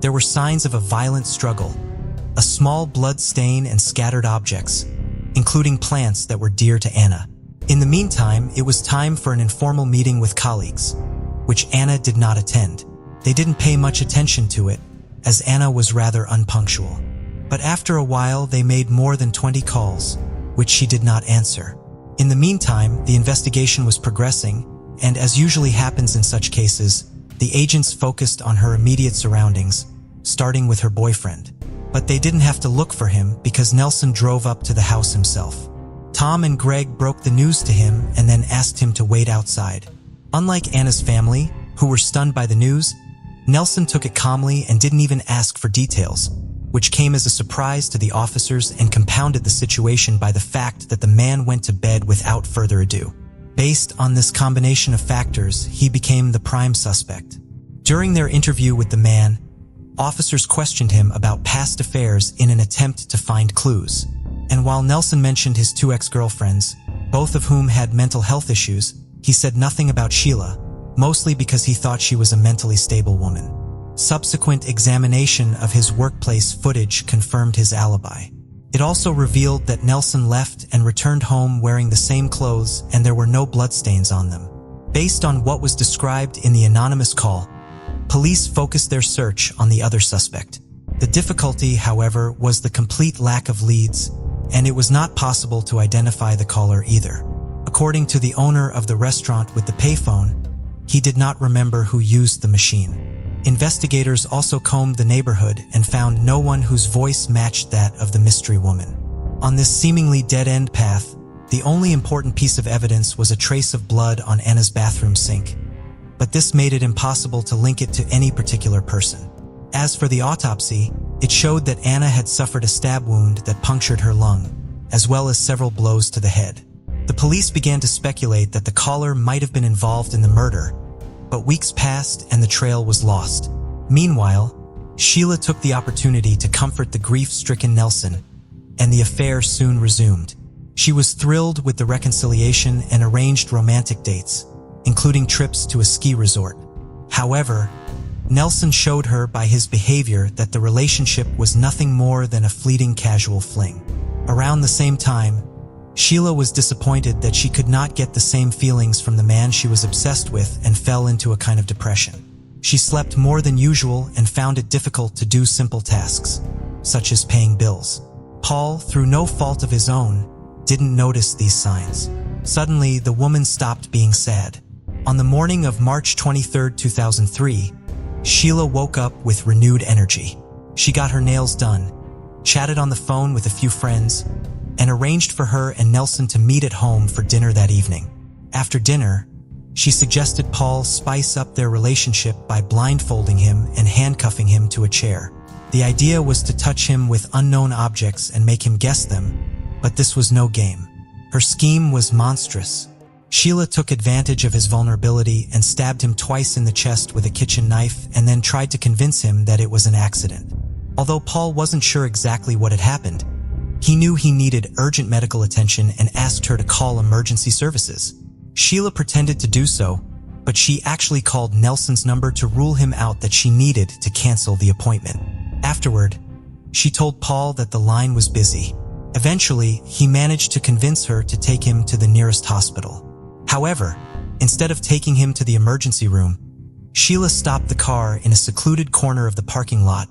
there were signs of a violent struggle, a small blood stain and scattered objects, including plants that were dear to Anna. In the meantime, it was time for an informal meeting with colleagues, which Anna did not attend. They didn't pay much attention to it, as Anna was rather unpunctual. But after a while, they made more than 20 calls, which she did not answer. In the meantime, the investigation was progressing, and as usually happens in such cases, the agents focused on her immediate surroundings, starting with her boyfriend. But they didn't have to look for him because Nelson drove up to the house himself. Tom and Greg broke the news to him and then asked him to wait outside. Unlike Anna's family, who were stunned by the news, Nelson took it calmly and didn't even ask for details, which came as a surprise to the officers and compounded the situation by the fact that the man went to bed without further ado. Based on this combination of factors, he became the prime suspect. During their interview with the man, officers questioned him about past affairs in an attempt to find clues. And while Nelson mentioned his 2 ex-girlfriends, both of whom had mental health issues, he said nothing about Sheila, mostly because he thought she was a mentally stable woman. Subsequent examination of his workplace footage confirmed his alibi. It also revealed that Nelson left and returned home wearing the same clothes and there were no bloodstains on them. Based on what was described in the anonymous call, police focused their search on the other suspect. The difficulty, however, was the complete lack of leads, and it was not possible to identify the caller either. According to the owner of the restaurant with the payphone, he did not remember who used the machine. Investigators also combed the neighborhood and found no one whose voice matched that of the mystery woman. On this seemingly dead-end path, the only important piece of evidence was a trace of blood on Anna's bathroom sink, but this made it impossible to link it to any particular person. As for the autopsy, it showed that Anna had suffered a stab wound that punctured her lung, as well as several blows to the head. The police began to speculate that the caller might have been involved in the murder, but weeks passed and the trail was lost. Meanwhile, Sheila took the opportunity to comfort the grief-stricken Nelson, and the affair soon resumed. She was thrilled with the reconciliation and arranged romantic dates, including trips to a ski resort. However, Nelson showed her by his behavior that the relationship was nothing more than a fleeting casual fling. Around the same time, Sheila was disappointed that she could not get the same feelings from the man she was obsessed with and fell into a kind of depression. She slept more than usual and found it difficult to do simple tasks, such as paying bills. Paul, through no fault of his own, didn't notice these signs. Suddenly, the woman stopped being sad. On the morning of March 23, 2003, Sheila woke up with renewed energy. She got her nails done, chatted on the phone with a few friends, and arranged for her and Nelson to meet at home for dinner that evening. After dinner, she suggested Paul spice up their relationship by blindfolding him and handcuffing him to a chair. The idea was to touch him with unknown objects and make him guess them, but this was no game. Her scheme was monstrous. Sheila took advantage of his vulnerability and stabbed him twice in the chest with a kitchen knife and then tried to convince him that it was an accident. Although Paul wasn't sure exactly what had happened, he knew he needed urgent medical attention and asked her to call emergency services. Sheila pretended to do so, but she actually called Nelson's number to rule him out that she needed to cancel the appointment. Afterward, she told Paul that the line was busy. Eventually, he managed to convince her to take him to the nearest hospital. However, instead of taking him to the emergency room, Sheila stopped the car in a secluded corner of the parking lot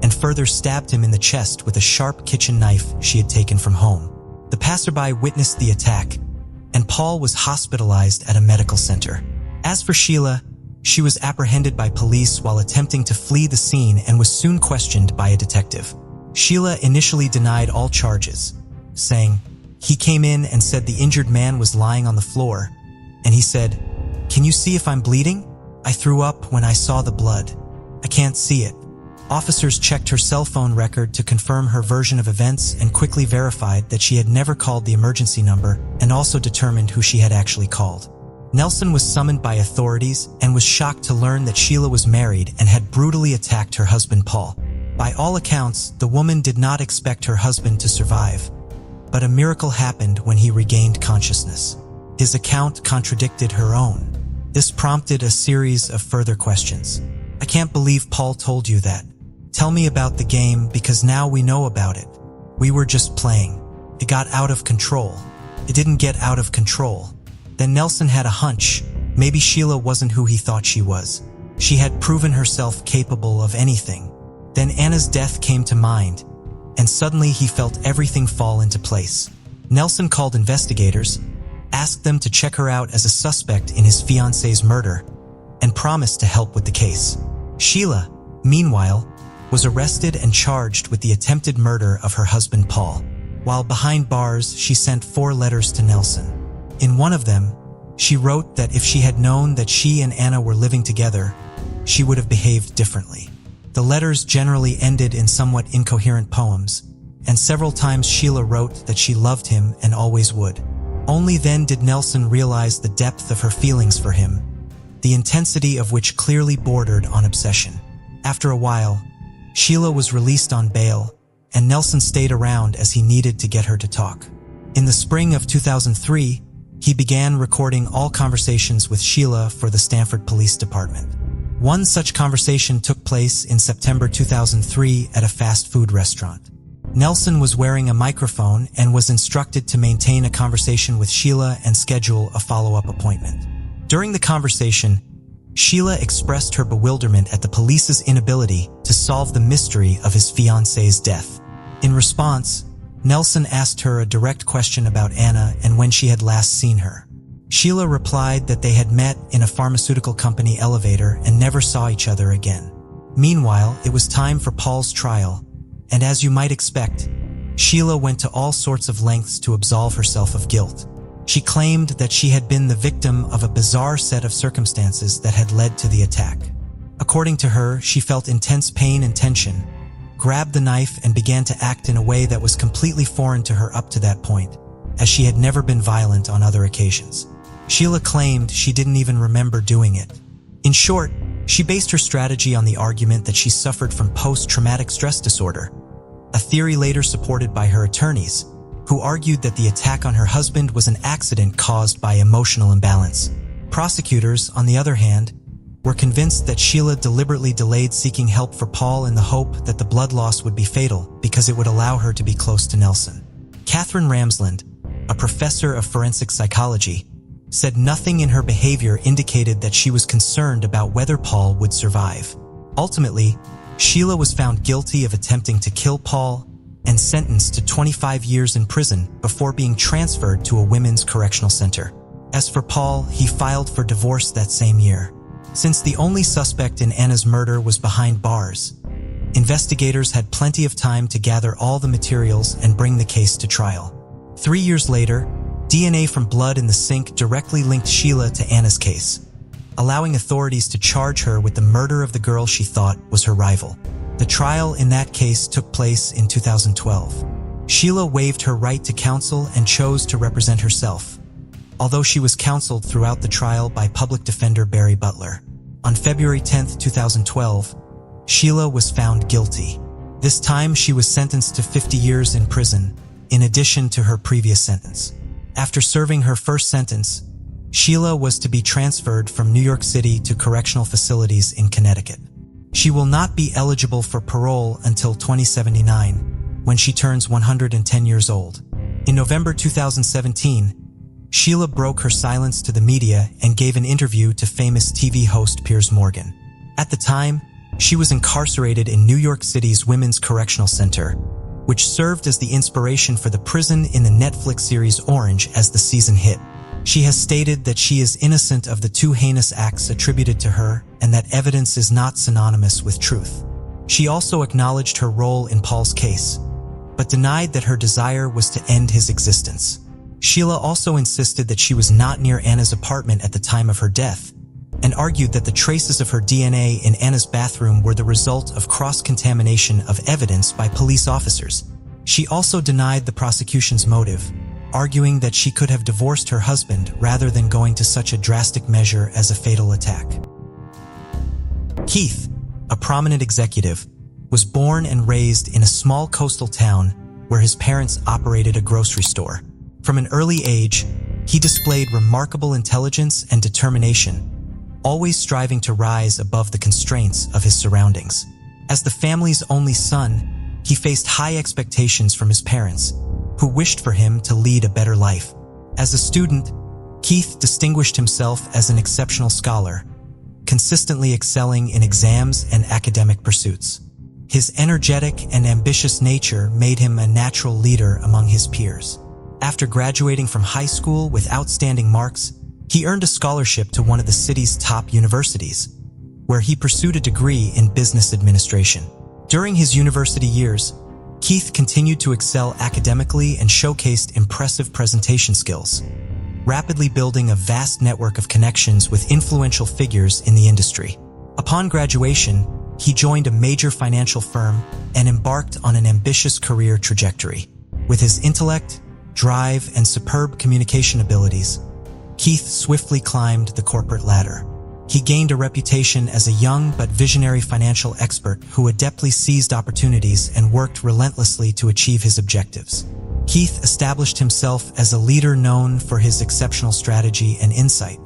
and further stabbed him in the chest with a sharp kitchen knife she had taken from home. The passerby witnessed the attack, and Paul was hospitalized at a medical center. As for Sheila, she was apprehended by police while attempting to flee the scene and was soon questioned by a detective. Sheila initially denied all charges, saying, "He came in and said the injured man was lying on the floor, and he said, 'Can you see if I'm bleeding? I threw up when I saw the blood. I can't see it.'" Officers checked her cell phone record to confirm her version of events and quickly verified that she had never called the emergency number and also determined who she had actually called. Nelson was summoned by authorities and was shocked to learn that Sheila was married and had brutally attacked her husband Paul. By all accounts, the woman did not expect her husband to survive, but a miracle happened when he regained consciousness. His account contradicted her own. This prompted a series of further questions. "I can't believe Paul told you that. Tell me about the game because now we know about it. We were just playing. It got out of control." It didn't get out of control. Then Nelson had a hunch. Maybe Sheila wasn't who he thought she was. She had proven herself capable of anything. Then Anna's death came to mind, and suddenly he felt everything fall into place. Nelson called investigators, asked them to check her out as a suspect in his fiancée's murder, and promised to help with the case. Sheila, meanwhile, was arrested and charged with the attempted murder of her husband Paul. While behind bars, she sent 4 letters to Nelson. In one of them, she wrote that if she had known that she and Anna were living together, she would have behaved differently. The letters generally ended in somewhat incoherent poems, and several times Sheila wrote that she loved him and always would. Only then did Nelson realize the depth of her feelings for him, the intensity of which clearly bordered on obsession. After a while, Sheila was released on bail, and Nelson stayed around as he needed to get her to talk. In the spring of 2003, he began recording all conversations with Sheila for the Stanford Police Department. One such conversation took place in September 2003 at a fast food restaurant. Nelson was wearing a microphone and was instructed to maintain a conversation with Sheila and schedule a follow-up appointment. During the conversation, Sheila expressed her bewilderment at the police's inability to solve the mystery of his fiancée's death. In response, Nelson asked her a direct question about Anna and when she had last seen her. Sheila replied that they had met in a pharmaceutical company elevator and never saw each other again. Meanwhile, it was time for Paul's trial, and as you might expect, Sheila went to all sorts of lengths to absolve herself of guilt. She claimed that she had been the victim of a bizarre set of circumstances that had led to the attack. According to her, she felt intense pain and tension, grabbed the knife and began to act in a way that was completely foreign to her up to that point, as she had never been violent on other occasions. Sheila claimed she didn't even remember doing it. In short, she based her strategy on the argument that she suffered from post-traumatic stress disorder, a theory later supported by her attorneys, who argued that the attack on her husband was an accident caused by emotional imbalance. Prosecutors, on the other hand, were convinced that Sheila deliberately delayed seeking help for Paul in the hope that the blood loss would be fatal because it would allow her to be close to Nelson. Catherine Ramsland, a professor of forensic psychology, said nothing in her behavior indicated that she was concerned about whether Paul would survive. Ultimately, Sheila was found guilty of attempting to kill Paul and sentenced to 25 years in prison before being transferred to a women's correctional center. As for Paul, he filed for divorce that same year. Since the only suspect in Anna's murder was behind bars, investigators had plenty of time to gather all the materials and bring the case to trial. 3 years later, DNA from blood in the sink directly linked Sheila to Anna's case, allowing authorities to charge her with the murder of the girl she thought was her rival. The trial in that case took place in 2012. Sheila waived her right to counsel and chose to represent herself, although she was counseled throughout the trial by public defender Barry Butler. On February 10, 2012, Sheila was found guilty. This time she was sentenced to 50 years in prison, in addition to her previous sentence. After serving her first sentence, Sheila was to be transferred from New York City to correctional facilities in Connecticut. She will not be eligible for parole until 2079, when she turns 110 years old. In November 2017, Sheila broke her silence to the media and gave an interview to famous TV host Piers Morgan. At the time, she was incarcerated in New York City's Women's Correctional Center, which served as the inspiration for the prison in the Netflix series Orange as the season hit. She has stated that she is innocent of the 2 heinous acts attributed to her and that evidence is not synonymous with truth. She also acknowledged her role in Paul's case, but denied that her desire was to end his existence. Sheila also insisted that she was not near Anna's apartment at the time of her death, and argued that the traces of her DNA in Anna's bathroom were the result of cross-contamination of evidence by police officers. She also denied the prosecution's motive, arguing that she could have divorced her husband rather than going to such a drastic measure as a fatal attack. Keith, a prominent executive, was born and raised in a small coastal town where his parents operated a grocery store. From an early age, he displayed remarkable intelligence and determination, always striving to rise above the constraints of his surroundings. As the family's only son, he faced high expectations from his parents, who wished for him to lead a better life. As a student, Keith distinguished himself as an exceptional scholar, consistently excelling in exams and academic pursuits. His energetic and ambitious nature made him a natural leader among his peers. After graduating from high school with outstanding marks, he earned a scholarship to one of the city's top universities, where he pursued a degree in business administration. During his university years, Keith continued to excel academically and showcased impressive presentation skills, rapidly building a vast network of connections with influential figures in the industry. Upon graduation, he joined a major financial firm and embarked on an ambitious career trajectory. With his intellect, drive, and superb communication abilities, Keith swiftly climbed the corporate ladder. He gained a reputation as a young but visionary financial expert who adeptly seized opportunities and worked relentlessly to achieve his objectives. Keith established himself as a leader known for his exceptional strategy and insight.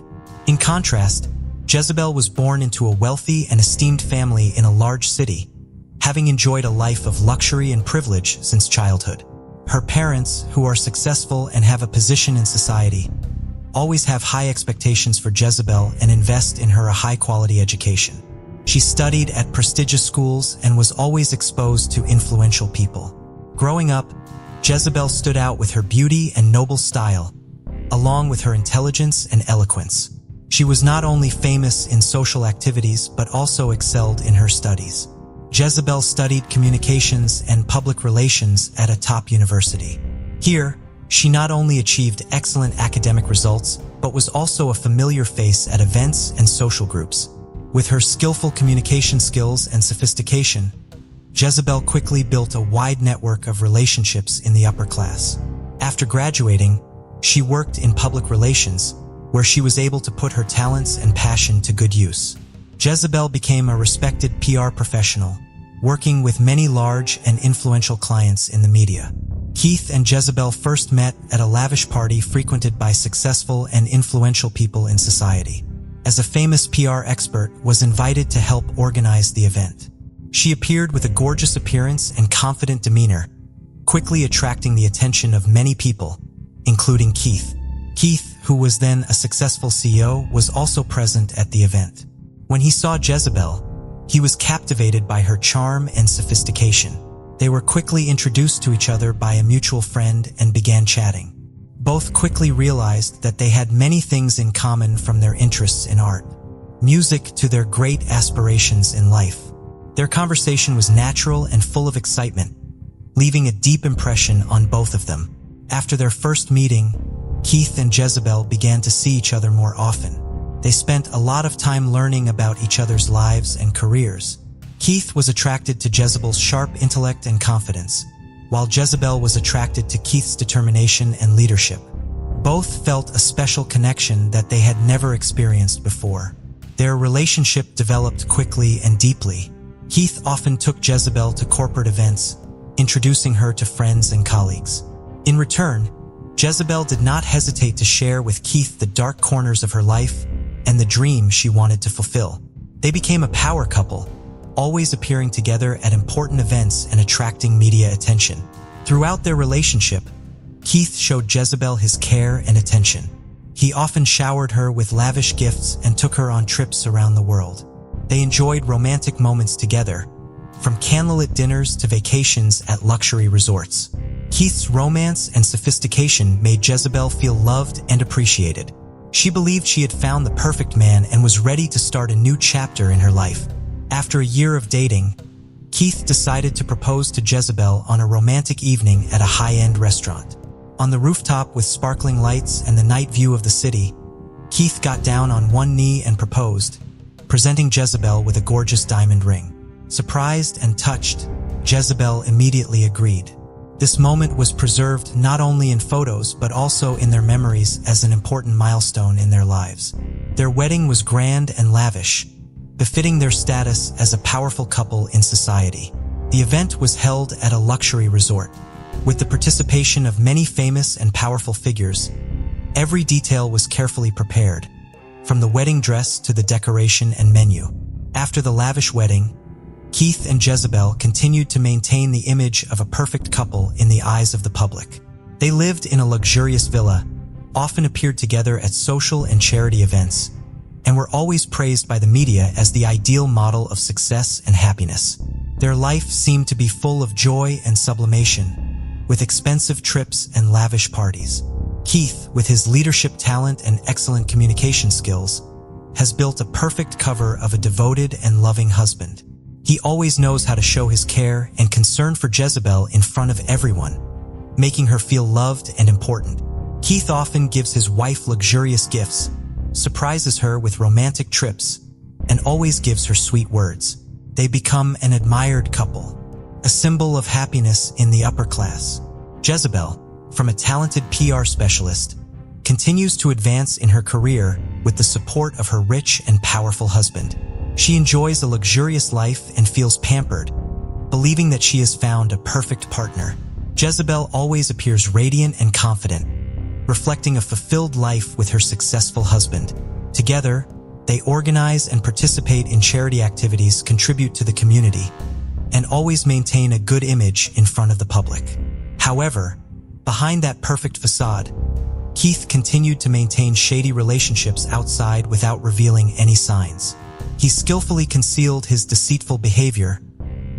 In contrast, Jezebel was born into a wealthy and esteemed family in a large city, having enjoyed a life of luxury and privilege since childhood. Her parents, who are successful and have a position in society, always have high expectations for Jezebel and invest in her a high-quality education. She studied at prestigious schools and was always exposed to influential people. Growing up, Jezebel stood out with her beauty and noble style, along with her intelligence and eloquence. She was not only famous in social activities but also excelled in her studies. Jezebel studied communications and public relations at a top university. Here, she not only achieved excellent academic results, but was also a familiar face at events and social groups. With her skillful communication skills and sophistication, Jezebel quickly built a wide network of relationships in the upper class. After graduating, she worked in public relations, where she was able to put her talents and passion to good use. Jezebel became a respected PR professional, working with many large and influential clients in the media. Keith and Jezebel first met at a lavish party frequented by successful and influential people in society. As a famous PR expert was invited to help organize the event. She appeared with a gorgeous appearance and confident demeanor, quickly attracting the attention of many people, including Keith. Keith, who was then a successful CEO, was also present at the event. When he saw Jezebel, he was captivated by her charm and sophistication. They were quickly introduced to each other by a mutual friend and began chatting. Both quickly realized that they had many things in common, from their interests in art, music to their great aspirations in life. Their conversation was natural and full of excitement, leaving a deep impression on both of them. After their first meeting, Keith and Jezebel began to see each other more often. They spent a lot of time learning about each other's lives and careers. Keith was attracted to Jezebel's sharp intellect and confidence, while Jezebel was attracted to Keith's determination and leadership. Both felt a special connection that they had never experienced before. Their relationship developed quickly and deeply. Keith often took Jezebel to corporate events, introducing her to friends and colleagues. In return, Jezebel did not hesitate to share with Keith the dark corners of her life and the dream she wanted to fulfill. They became a power couple, always appearing together at important events and attracting media attention. Throughout their relationship, Keith showed Jezebel his care and attention. He often showered her with lavish gifts and took her on trips around the world. They enjoyed romantic moments together, from candlelit dinners to vacations at luxury resorts. Keith's romance and sophistication made Jezebel feel loved and appreciated. She believed she had found the perfect man and was ready to start a new chapter in her life. After a year of dating, Keith decided to propose to Jezebel on a romantic evening at a high-end restaurant. On the rooftop with sparkling lights and the night view of the city, Keith got down on one knee and proposed, presenting Jezebel with a gorgeous diamond ring. Surprised and touched, Jezebel immediately agreed. This moment was preserved not only in photos but also in their memories as an important milestone in their lives. Their wedding was grand and lavish, befitting their status as a powerful couple in society. The event was held at a luxury resort, with the participation of many famous and powerful figures. Every detail was carefully prepared, from the wedding dress to the decoration and menu. After the lavish wedding, Keith and Jezebel continued to maintain the image of a perfect couple in the eyes of the public. They lived in a luxurious villa, often appeared together at social and charity events, and were always praised by the media as the ideal model of success and happiness. Their life seemed to be full of joy and sublimation, with expensive trips and lavish parties. Keith, with his leadership talent and excellent communication skills, has built a perfect cover of a devoted and loving husband. He always knows how to show his care and concern for Jezebel in front of everyone, making her feel loved and important. Keith often gives his wife luxurious gifts, surprises her with romantic trips, and always gives her sweet words. They become an admired couple, a symbol of happiness in the upper class. Jezebel, from a talented PR specialist, continues to advance in her career with the support of her rich and powerful husband. She enjoys a luxurious life and feels pampered, believing that she has found a perfect partner. Jezebel always appears radiant and confident, reflecting a fulfilled life with her successful husband. Together, they organize and participate in charity activities, contribute to the community, and always maintain a good image in front of the public. However, behind that perfect facade, Keith continued to maintain shady relationships outside without revealing any signs. He skillfully concealed his deceitful behavior,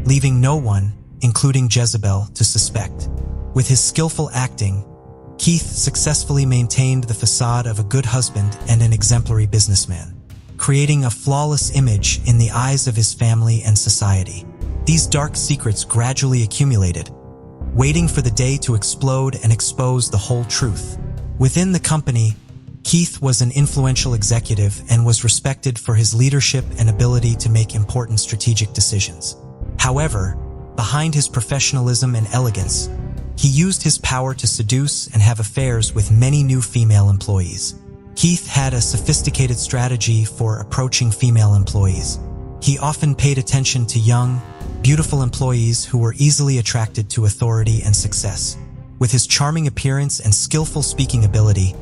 leaving no one, including Jezebel, to suspect. With his skillful acting, Keith successfully maintained the facade of a good husband and an exemplary businessman, creating a flawless image in the eyes of his family and society. These dark secrets gradually accumulated, waiting for the day to explode and expose the whole truth. Within the company, Keith was an influential executive and was respected for his leadership and ability to make important strategic decisions. However, behind his professionalism and elegance, he used his power to seduce and have affairs with many new female employees. Keith had a sophisticated strategy for approaching female employees. He often paid attention to young, beautiful employees who were easily attracted to authority and success. With his charming appearance and skillful speaking ability,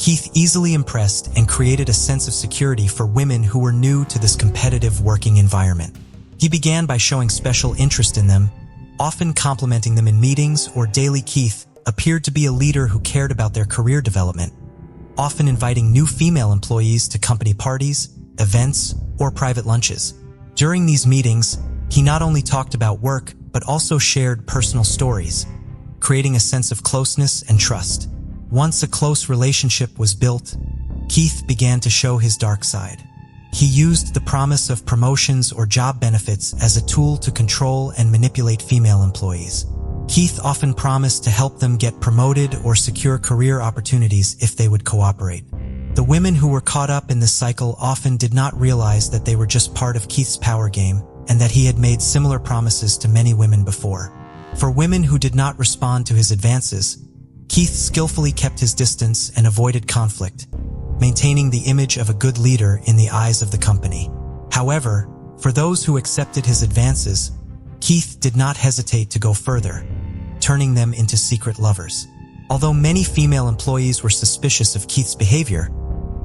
Keith easily impressed and created a sense of security for women who were new to this competitive working environment. He began by showing special interest in them, often complimenting them in meetings or daily. Keith appeared to be a leader who cared about their career development, often inviting new female employees to company parties, events, or private lunches. During these meetings, he not only talked about work, but also shared personal stories, creating a sense of closeness and trust. Once a close relationship was built, Keith began to show his dark side. He used the promise of promotions or job benefits as a tool to control and manipulate female employees. Keith often promised to help them get promoted or secure career opportunities if they would cooperate. The women who were caught up in this cycle often did not realize that they were just part of Keith's power game and that he had made similar promises to many women before. For women who did not respond to his advances, Keith skillfully kept his distance and avoided conflict, maintaining the image of a good leader in the eyes of the company. However, for those who accepted his advances, Keith did not hesitate to go further, turning them into secret lovers. Although many female employees were suspicious of Keith's behavior,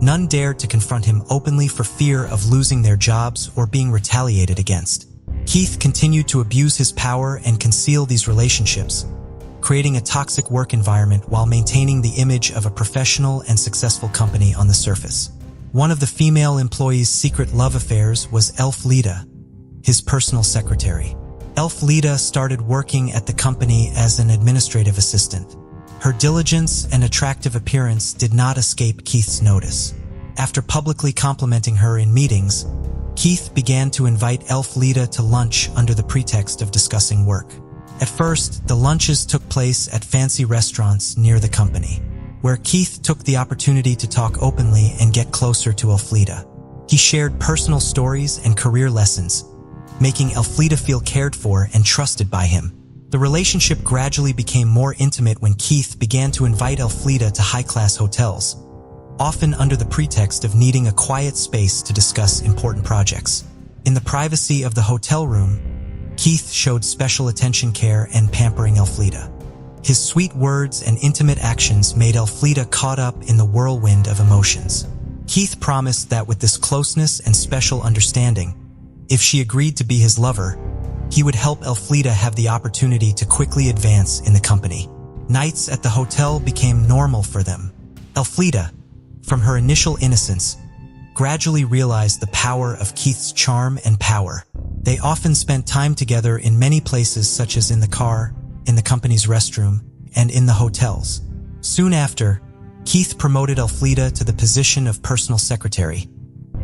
none dared to confront him openly for fear of losing their jobs or being retaliated against. Keith continued to abuse his power and conceal these relationships, creating a toxic work environment while maintaining the image of a professional and successful company on the surface. One of the female employees' secret love affairs was Elf Lita, his personal secretary. Elf Lita started working at the company as an administrative assistant. Her diligence and attractive appearance did not escape Keith's notice. After publicly complimenting her in meetings, Keith began to invite Elf Lita to lunch under the pretext of discussing work. At first, the lunches took place at fancy restaurants near the company, where Keith took the opportunity to talk openly and get closer to Elflida. He shared personal stories and career lessons, making Elflida feel cared for and trusted by him. The relationship gradually became more intimate when Keith began to invite Elflida to high-class hotels, often under the pretext of needing a quiet space to discuss important projects. In the privacy of the hotel room, Keith showed special attention, care, and pampering Elflida. His sweet words and intimate actions made Elflida caught up in the whirlwind of emotions. Keith promised that with this closeness and special understanding, if she agreed to be his lover, he would help Elflida have the opportunity to quickly advance in the company. Nights at the hotel became normal for them. Elflida, from her initial innocence, gradually realized the power of Keith's charm and power. They often spent time together in many places, such as in the car, in the company's restroom, and in the hotels. Soon after, Keith promoted Elfrida to the position of personal secretary,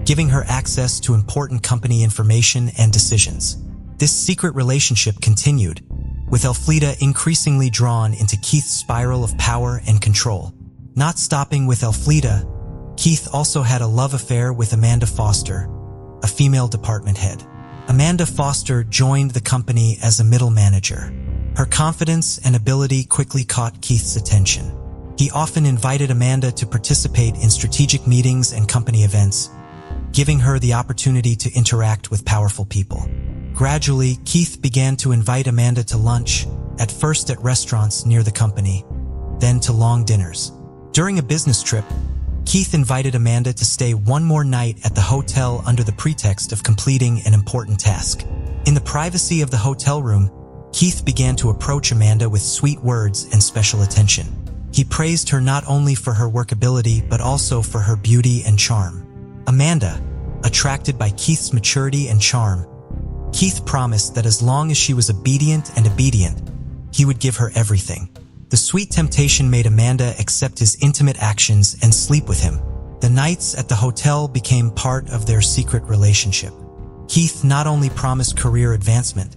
giving her access to important company information and decisions. This secret relationship continued, with Elfrida increasingly drawn into Keith's spiral of power and control. Not stopping with Elfrida, Keith also had a love affair with Amanda Foster, a female department head. Amanda Foster joined the company as a middle manager. Her confidence and ability quickly caught Keith's attention. He often invited Amanda to participate in strategic meetings and company events, giving her the opportunity to interact with powerful people. Gradually, Keith began to invite Amanda to lunch, at first at restaurants near the company, then to long dinners. During a business trip, Keith invited Amanda to stay one more night at the hotel under the pretext of completing an important task. In the privacy of the hotel room, Keith began to approach Amanda with sweet words and special attention. He praised her not only for her workability but also for her beauty and charm. Amanda, attracted by Keith's maturity and charm, Keith promised that as long as she was obedient, he would give her everything. The sweet temptation made Amanda accept his intimate actions and sleep with him. The nights at the hotel became part of their secret relationship. Keith not only promised career advancement,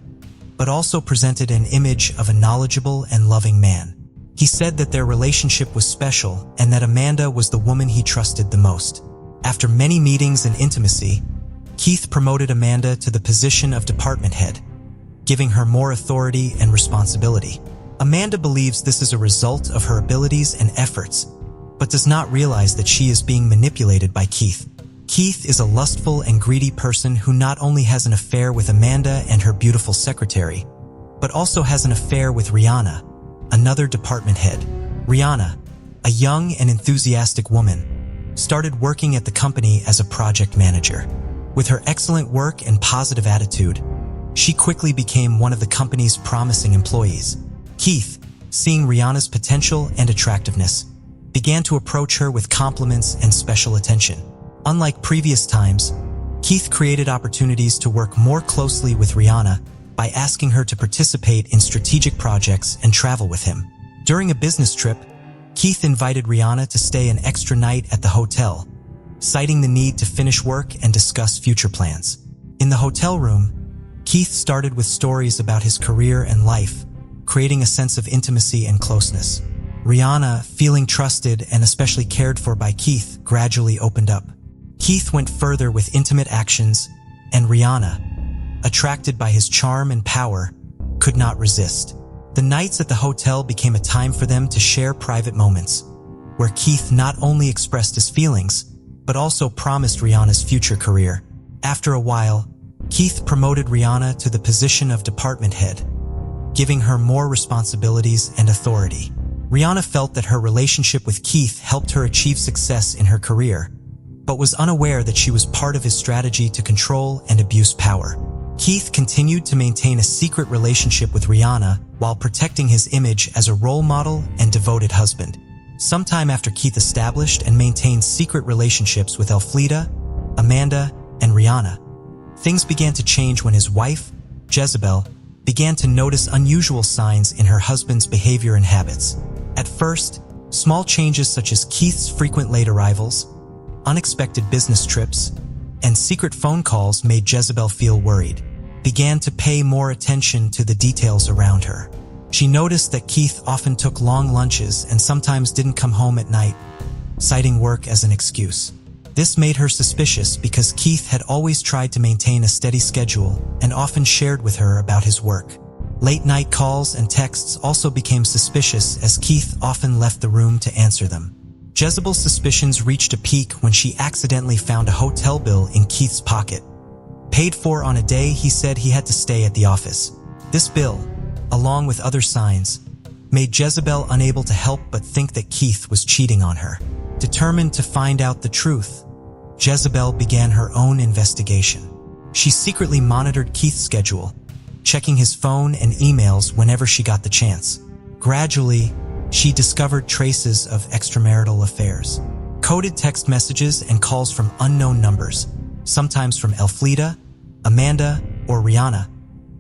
but also presented an image of a knowledgeable and loving man. He said that their relationship was special and that Amanda was the woman he trusted the most. After many meetings and intimacy, Keith promoted Amanda to the position of department head, giving her more authority and responsibility. Amanda believes this is a result of her abilities and efforts, but does not realize that she is being manipulated by Keith. Keith is a lustful and greedy person who not only has an affair with Amanda and her beautiful secretary, but also has an affair with Rihanna, another department head. Rihanna, a young and enthusiastic woman, started working at the company as a project manager. With her excellent work and positive attitude, she quickly became one of the company's promising employees. Keith, seeing Rihanna's potential and attractiveness, began to approach her with compliments and special attention. Unlike previous times, Keith created opportunities to work more closely with Rihanna by asking her to participate in strategic projects and travel with him. During a business trip, Keith invited Rihanna to stay an extra night at the hotel, citing the need to finish work and discuss future plans. In the hotel room, Keith started with stories about his career and life, creating a sense of intimacy and closeness. Rihanna, feeling trusted and especially cared for by Keith, gradually opened up. Keith went further with intimate actions, and Rihanna, attracted by his charm and power, could not resist. The nights at the hotel became a time for them to share private moments, where Keith not only expressed his feelings, but also promised Rihanna's future career. After a while, Keith promoted Rihanna to the position of department head, giving her more responsibilities and authority. Rihanna felt that her relationship with Keith helped her achieve success in her career, but was unaware that she was part of his strategy to control and abuse power. Keith continued to maintain a secret relationship with Rihanna while protecting his image as a role model and devoted husband. Sometime after Keith established and maintained secret relationships with Elfrida, Amanda, and Rihanna, things began to change when his wife, Jezebel, began to notice unusual signs in her husband's behavior and habits. At first, small changes such as Keith's frequent late arrivals, unexpected business trips, and secret phone calls made Jezebel feel worried, began to pay more attention to the details around her. She noticed that Keith often took long lunches and sometimes didn't come home at night, citing work as an excuse. This made her suspicious because Keith had always tried to maintain a steady schedule and often shared with her about his work. Late-night calls and texts also became suspicious as Keith often left the room to answer them. Jezebel's suspicions reached a peak when she accidentally found a hotel bill in Keith's pocket, paid for on a day he said he had to stay at the office. This bill, along with other signs, made Jezebel unable to help but think that Keith was cheating on her. Determined to find out the truth, Jezebel began her own investigation. She secretly monitored Keith's schedule, checking his phone and emails whenever she got the chance. Gradually, she discovered traces of extramarital affairs, coded text messages and calls from unknown numbers, sometimes from Elfrida, Amanda, or Rihanna,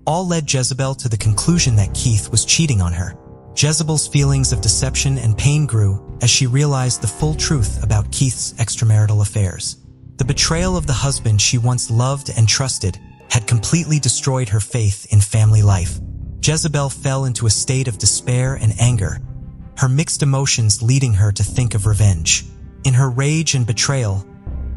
all led Jezebel to the conclusion that Keith was cheating on her. Jezebel's feelings of deception and pain grew as she realized the full truth about Keith's extramarital affairs. The betrayal of the husband she once loved and trusted had completely destroyed her faith in family life. Jezebel fell into a state of despair and anger, her mixed emotions leading her to think of revenge. In her rage and betrayal,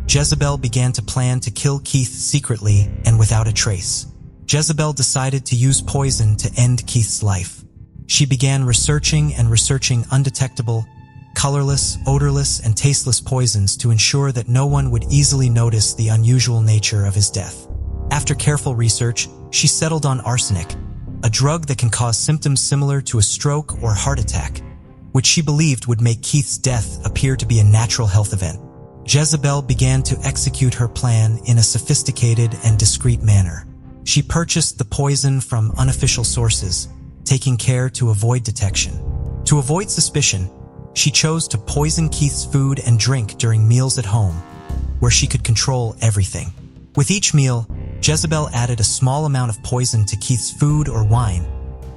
Jezebel began to plan to kill Keith secretly and without a trace. Jezebel decided to use poison to end Keith's life. She began researching undetectable, colorless, odorless, and tasteless poisons to ensure that no one would easily notice the unusual nature of his death. After careful research, she settled on arsenic, a drug that can cause symptoms similar to a stroke or heart attack, which she believed would make Keith's death appear to be a natural health event. Jezebel began to execute her plan in a sophisticated and discreet manner. She purchased the poison from unofficial sources, taking care to avoid detection. To avoid suspicion, she chose to poison Keith's food and drink during meals at home, where she could control everything. With each meal, Jezebel added a small amount of poison to Keith's food or wine,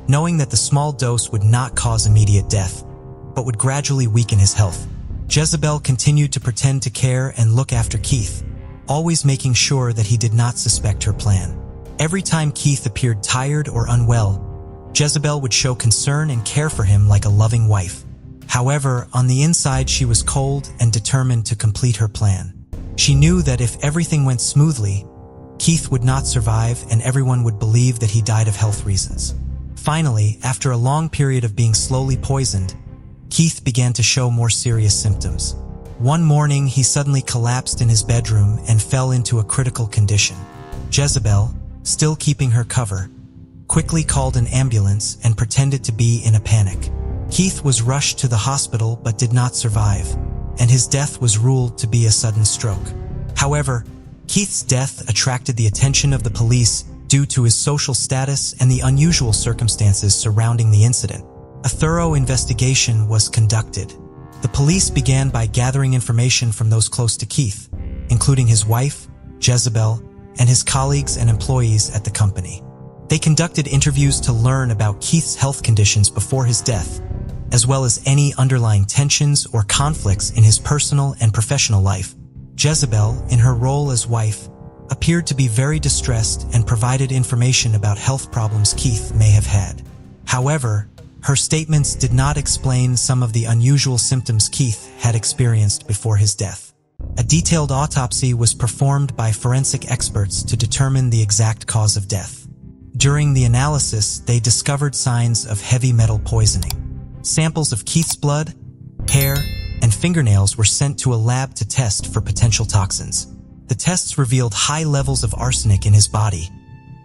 knowing that the small dose would not cause immediate death, but would gradually weaken his health. Jezebel continued to pretend to care and look after Keith, always making sure that he did not suspect her plan. Every time Keith appeared tired or unwell, Jezebel would show concern and care for him like a loving wife. However, on the inside she was cold and determined to complete her plan. She knew that if everything went smoothly, Keith would not survive and everyone would believe that he died of health reasons. Finally, after a long period of being slowly poisoned, Keith began to show more serious symptoms. One morning, he suddenly collapsed in his bedroom and fell into a critical condition. Jezebel, still keeping her cover, quickly called an ambulance and pretended to be in a panic. Keith was rushed to the hospital but did not survive, and his death was ruled to be a sudden stroke. However, Keith's death attracted the attention of the police due to his social status and the unusual circumstances surrounding the incident. A thorough investigation was conducted. The police began by gathering information from those close to Keith, including his wife, Jezebel, and his colleagues and employees at the company. They conducted interviews to learn about Keith's health conditions before his death, as well as any underlying tensions or conflicts in his personal and professional life. Jezebel, in her role as wife, appeared to be very distressed and provided information about health problems Keith may have had. However, her statements did not explain some of the unusual symptoms Keith had experienced before his death. A detailed autopsy was performed by forensic experts to determine the exact cause of death. During the analysis, they discovered signs of heavy metal poisoning. Samples of Keith's blood, hair, and fingernails were sent to a lab to test for potential toxins. The tests revealed high levels of arsenic in his body,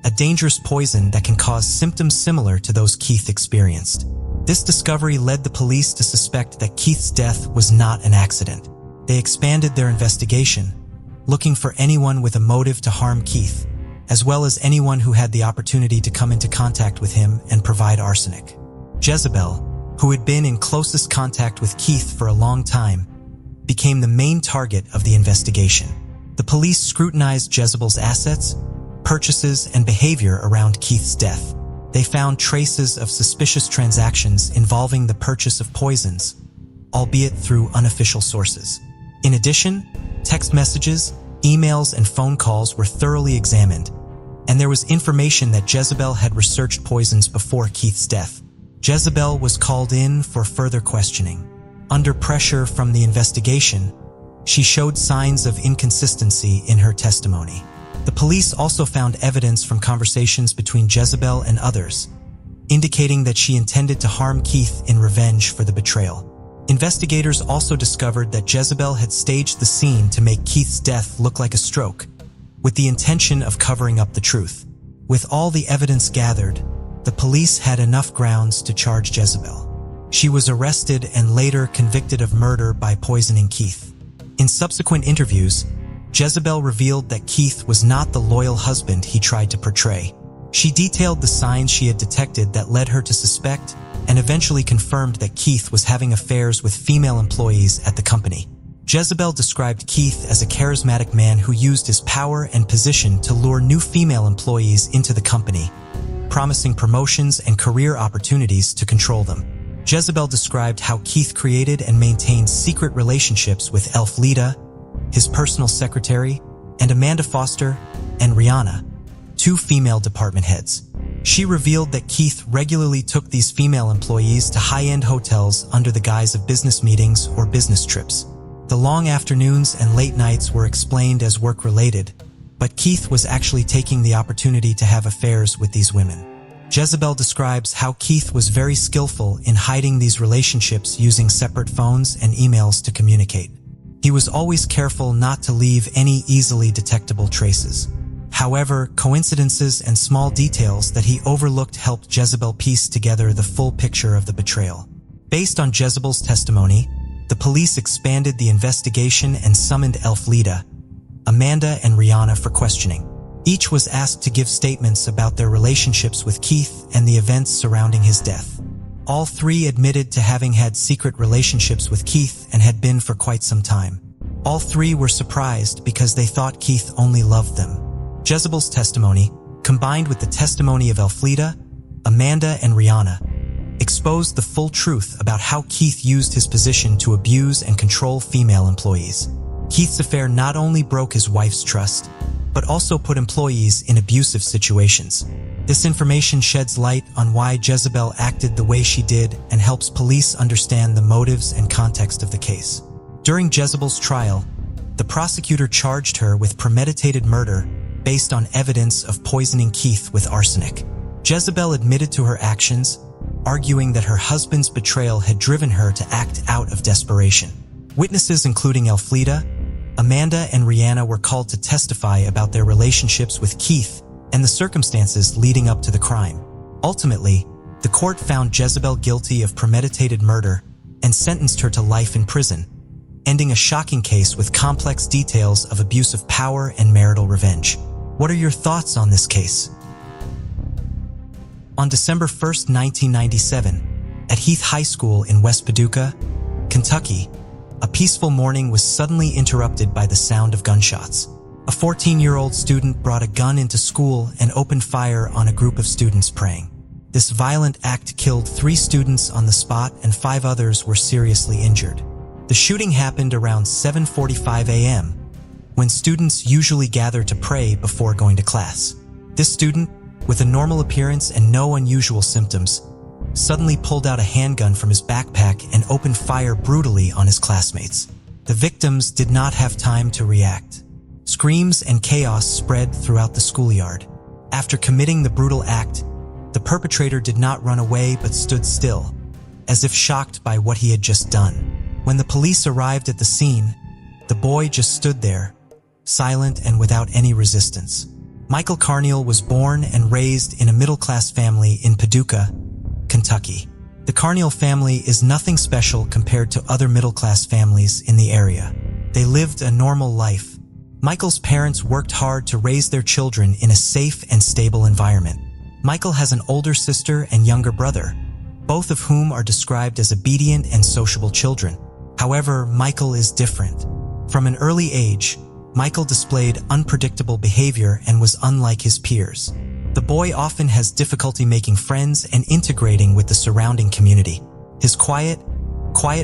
a dangerous poison that can cause symptoms similar to those Keith experienced. This discovery led the police to suspect that Keith's death was not an accident. They expanded their investigation, looking for anyone with a motive to harm Keith, as well as anyone who had the opportunity to come into contact with him and provide arsenic. Jezebel, who had been in closest contact with Keith for a long time, became the main target of the investigation. The police scrutinized Jezebel's assets, purchases, and behavior around Keith's death. They found traces of suspicious transactions involving the purchase of poisons, albeit through unofficial sources. In addition, text messages, emails, and phone calls were thoroughly examined, and there was information that Jezebel had researched poisons before Keith's death. Jezebel was called in for further questioning. Under pressure from the investigation, she showed signs of inconsistency in her testimony. The police also found evidence from conversations between Jezebel and others, indicating that she intended to harm Keith in revenge for the betrayal. Investigators also discovered that Jezebel had staged the scene to make Keith's death look like a stroke, with the intention of covering up the truth. With all the evidence gathered, the police had enough grounds to charge Jezebel. She was arrested and later convicted of murder by poisoning Keith. In subsequent interviews, Jezebel revealed that Keith was not the loyal husband he tried to portray. She detailed the signs she had detected that led her to suspect and eventually confirmed that Keith was having affairs with female employees at the company. Jezebel described Keith as a charismatic man who used his power and position to lure new female employees into the company, promising promotions and career opportunities to control them. Jezebel described how Keith created and maintained secret relationships with Elfleda, his personal secretary, and Amanda Foster and Rihanna, 2 female department heads. She revealed that Keith regularly took these female employees to high-end hotels under the guise of business meetings or business trips. The long afternoons and late nights were explained as work-related, but Keith was actually taking the opportunity to have affairs with these women. Jezebel describes how Keith was very skillful in hiding these relationships using separate phones and emails to communicate. He was always careful not to leave any easily detectable traces. However, coincidences and small details that he overlooked helped Jezebel piece together the full picture of the betrayal. Based on Jezebel's testimony, the police expanded the investigation and summoned Elfleda, Amanda, and Rihanna for questioning. Each was asked to give statements about their relationships with Keith and the events surrounding his death. All 3 admitted to having had secret relationships with Keith and had been for quite some time. All 3 were surprised because they thought Keith only loved them. Jezebel's testimony, combined with the testimony of Elfleda, Amanda, and Rihanna, exposed the full truth about how Keith used his position to abuse and control female employees. Keith's affair not only broke his wife's trust, but also put employees in abusive situations. This information sheds light on why Jezebel acted the way she did and helps police understand the motives and context of the case. During Jezebel's trial, the prosecutor charged her with premeditated murder based on evidence of poisoning Keith with arsenic. Jezebel admitted to her actions, arguing that her husband's betrayal had driven her to act out of desperation. Witnesses including Elfleda, Amanda, and Rihanna were called to testify about their relationships with Keith and the circumstances leading up to the crime. Ultimately, the court found Jezebel guilty of premeditated murder and sentenced her to life in prison, ending a shocking case with complex details of abuse of power and marital revenge. What are your thoughts on this case? On December 1, 1997, at Heath High School in West Paducah, Kentucky, a peaceful morning was suddenly interrupted by the sound of gunshots. A 14-year-old student brought a gun into school and opened fire on a group of students praying. This violent act killed 3 students on the spot and 5 others were seriously injured. The shooting happened around 7:45 a.m., when students usually gather to pray before going to class. This student, with a normal appearance and no unusual symptoms, suddenly pulled out a handgun from his backpack and opened fire brutally on his classmates. The victims did not have time to react. Screams and chaos spread throughout the schoolyard. After committing the brutal act, the perpetrator did not run away but stood still, as if shocked by what he had just done. When the police arrived at the scene, the boy just stood there, silent and without any resistance. Michael Carneal was born and raised in a middle-class family in Paducah, Kentucky. The Carneal family is nothing special compared to other middle-class families in the area. They lived a normal life. Michael's parents worked hard to raise their children in a safe and stable environment. Michael has an older sister and younger brother, both of whom are described as obedient and sociable children. However, Michael is different. From an early age, Michael displayed unpredictable behavior and was unlike his peers. The boy often has difficulty making friends and integrating with the surrounding community. His quiet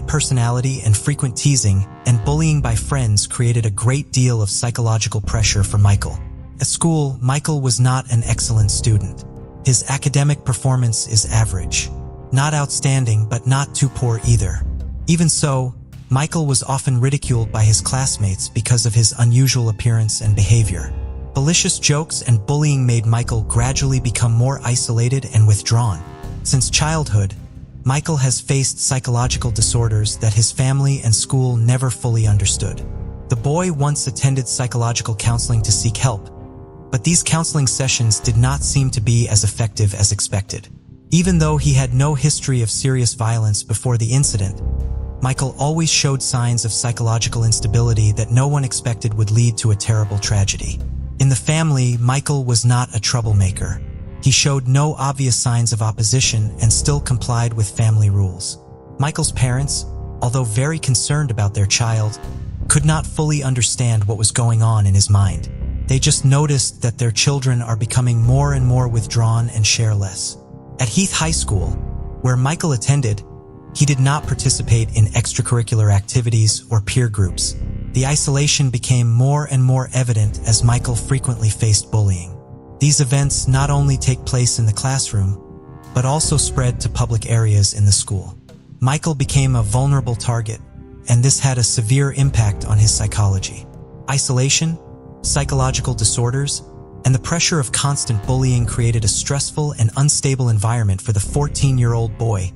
personality and frequent teasing and bullying by friends created a great deal of psychological pressure for Michael. At school, Michael was not an excellent student. His academic performance is average. Not outstanding, but not too poor either. Even so, Michael was often ridiculed by his classmates because of his unusual appearance and behavior. Malicious jokes and bullying made Michael gradually become more isolated and withdrawn. Since childhood, Michael has faced psychological disorders that his family and school never fully understood. The boy once attended psychological counseling to seek help, but these counseling sessions did not seem to be as effective as expected. Even though he had no history of serious violence before the incident, Michael always showed signs of psychological instability that no one expected would lead to a terrible tragedy. In the family, Michael was not a troublemaker. He showed no obvious signs of opposition and still complied with family rules. Michael's parents, although very concerned about their child, could not fully understand what was going on in his mind. They just noticed that their children are becoming more and more withdrawn and share less. At Heath High School, where Michael attended, he did not participate in extracurricular activities or peer groups. The isolation became more and more evident as Michael frequently faced bullying. These events not only take place in the classroom, but also spread to public areas in the school. Michael became a vulnerable target, and this had a severe impact on his psychology. Isolation, psychological disorders, and the pressure of constant bullying created a stressful and unstable environment for the 14-year-old boy,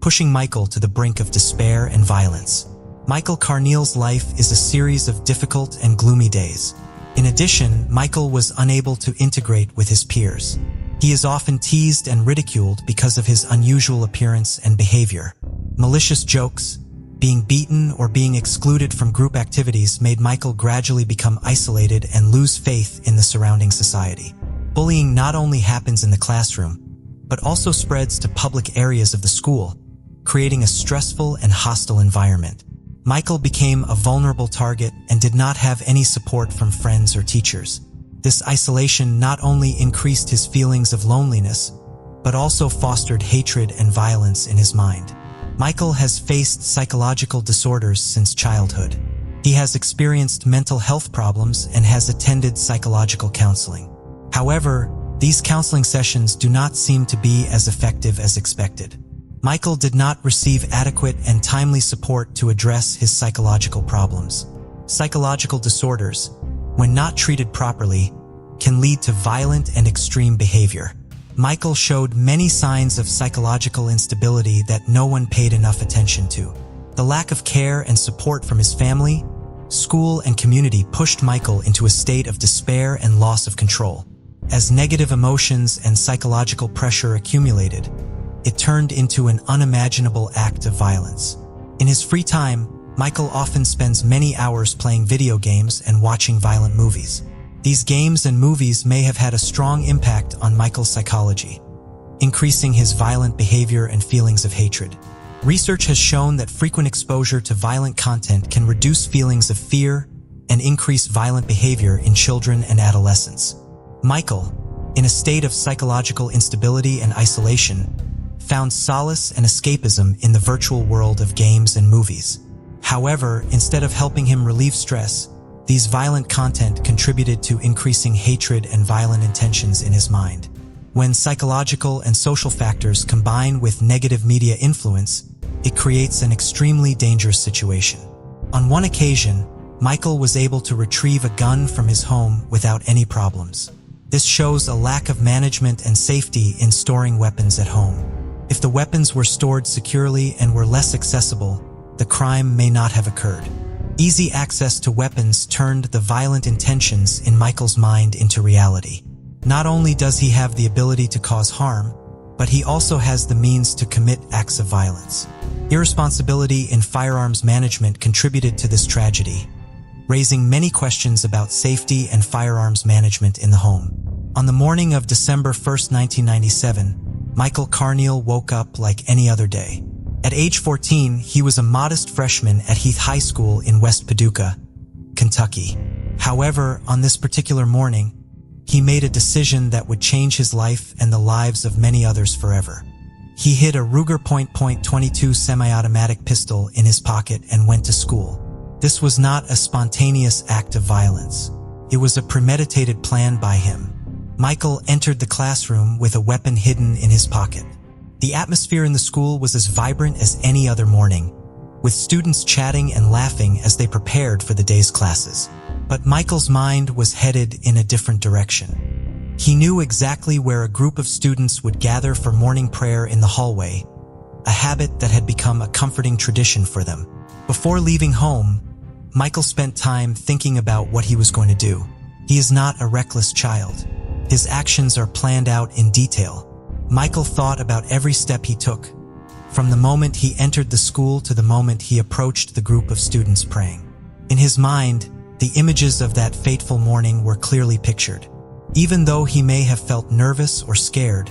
pushing Michael to the brink of despair and violence. Michael Carneal's life is a series of difficult and gloomy days. In addition, Michael was unable to integrate with his peers. He is often teased and ridiculed because of his unusual appearance and behavior. Malicious jokes, being beaten, or being excluded from group activities made Michael gradually become isolated and lose faith in the surrounding society. Bullying not only happens in the classroom, but also spreads to public areas of the school, creating a stressful and hostile environment. Michael became a vulnerable target and did not have any support from friends or teachers. This isolation not only increased his feelings of loneliness, but also fostered hatred and violence in his mind. Michael has faced psychological disorders since childhood. He has experienced mental health problems and has attended psychological counseling. However, these counseling sessions do not seem to be as effective as expected. Michael did not receive adequate and timely support to address his psychological problems. Psychological disorders, when not treated properly, can lead to violent and extreme behavior. Michael showed many signs of psychological instability that no one paid enough attention to. The lack of care and support from his family, school, and community pushed Michael into a state of despair and loss of control. As negative emotions and psychological pressure accumulated, it turned into an unimaginable act of violence. In his free time, Michael often spends many hours playing video games and watching violent movies. These games and movies may have had a strong impact on Michael's psychology, increasing his violent behavior and feelings of hatred. Research has shown that frequent exposure to violent content can reduce feelings of fear and increase violent behavior in children and adolescents. Michael, in a state of psychological instability and isolation, found solace and escapism in the virtual world of games and movies. However, instead of helping him relieve stress, these violent content contributed to increasing hatred and violent intentions in his mind. When psychological and social factors combine with negative media influence, it creates an extremely dangerous situation. On one occasion, Michael was able to retrieve a gun from his home without any problems. This shows a lack of management and safety in storing weapons at home. If the weapons were stored securely and were less accessible, the crime may not have occurred. Easy access to weapons turned the violent intentions in Michael's mind into reality. Not only does he have the ability to cause harm, but he also has the means to commit acts of violence. Irresponsibility in firearms management contributed to this tragedy, raising many questions about safety and firearms management in the home. On the morning of December 1st, 1997, Michael Carneal woke up like any other day. At age 14, he was a modest freshman at Heath High School in West Paducah, Kentucky. However, on this particular morning, he made a decision that would change his life and the lives of many others forever. He hid a Ruger .22 semi-automatic pistol in his pocket and went to school. This was not a spontaneous act of violence. It was a premeditated plan by him. Michael entered the classroom with a weapon hidden in his pocket. The atmosphere in the school was as vibrant as any other morning, with students chatting and laughing as they prepared for the day's classes. But Michael's mind was headed in a different direction. He knew exactly where a group of students would gather for morning prayer in the hallway, a habit that had become a comforting tradition for them. Before leaving home, Michael spent time thinking about what he was going to do. He is not a reckless child. His actions are planned out in detail. Michael thought about every step he took, from the moment he entered the school to the moment he approached the group of students praying. In his mind, the images of that fateful morning were clearly pictured. Even though he may have felt nervous or scared,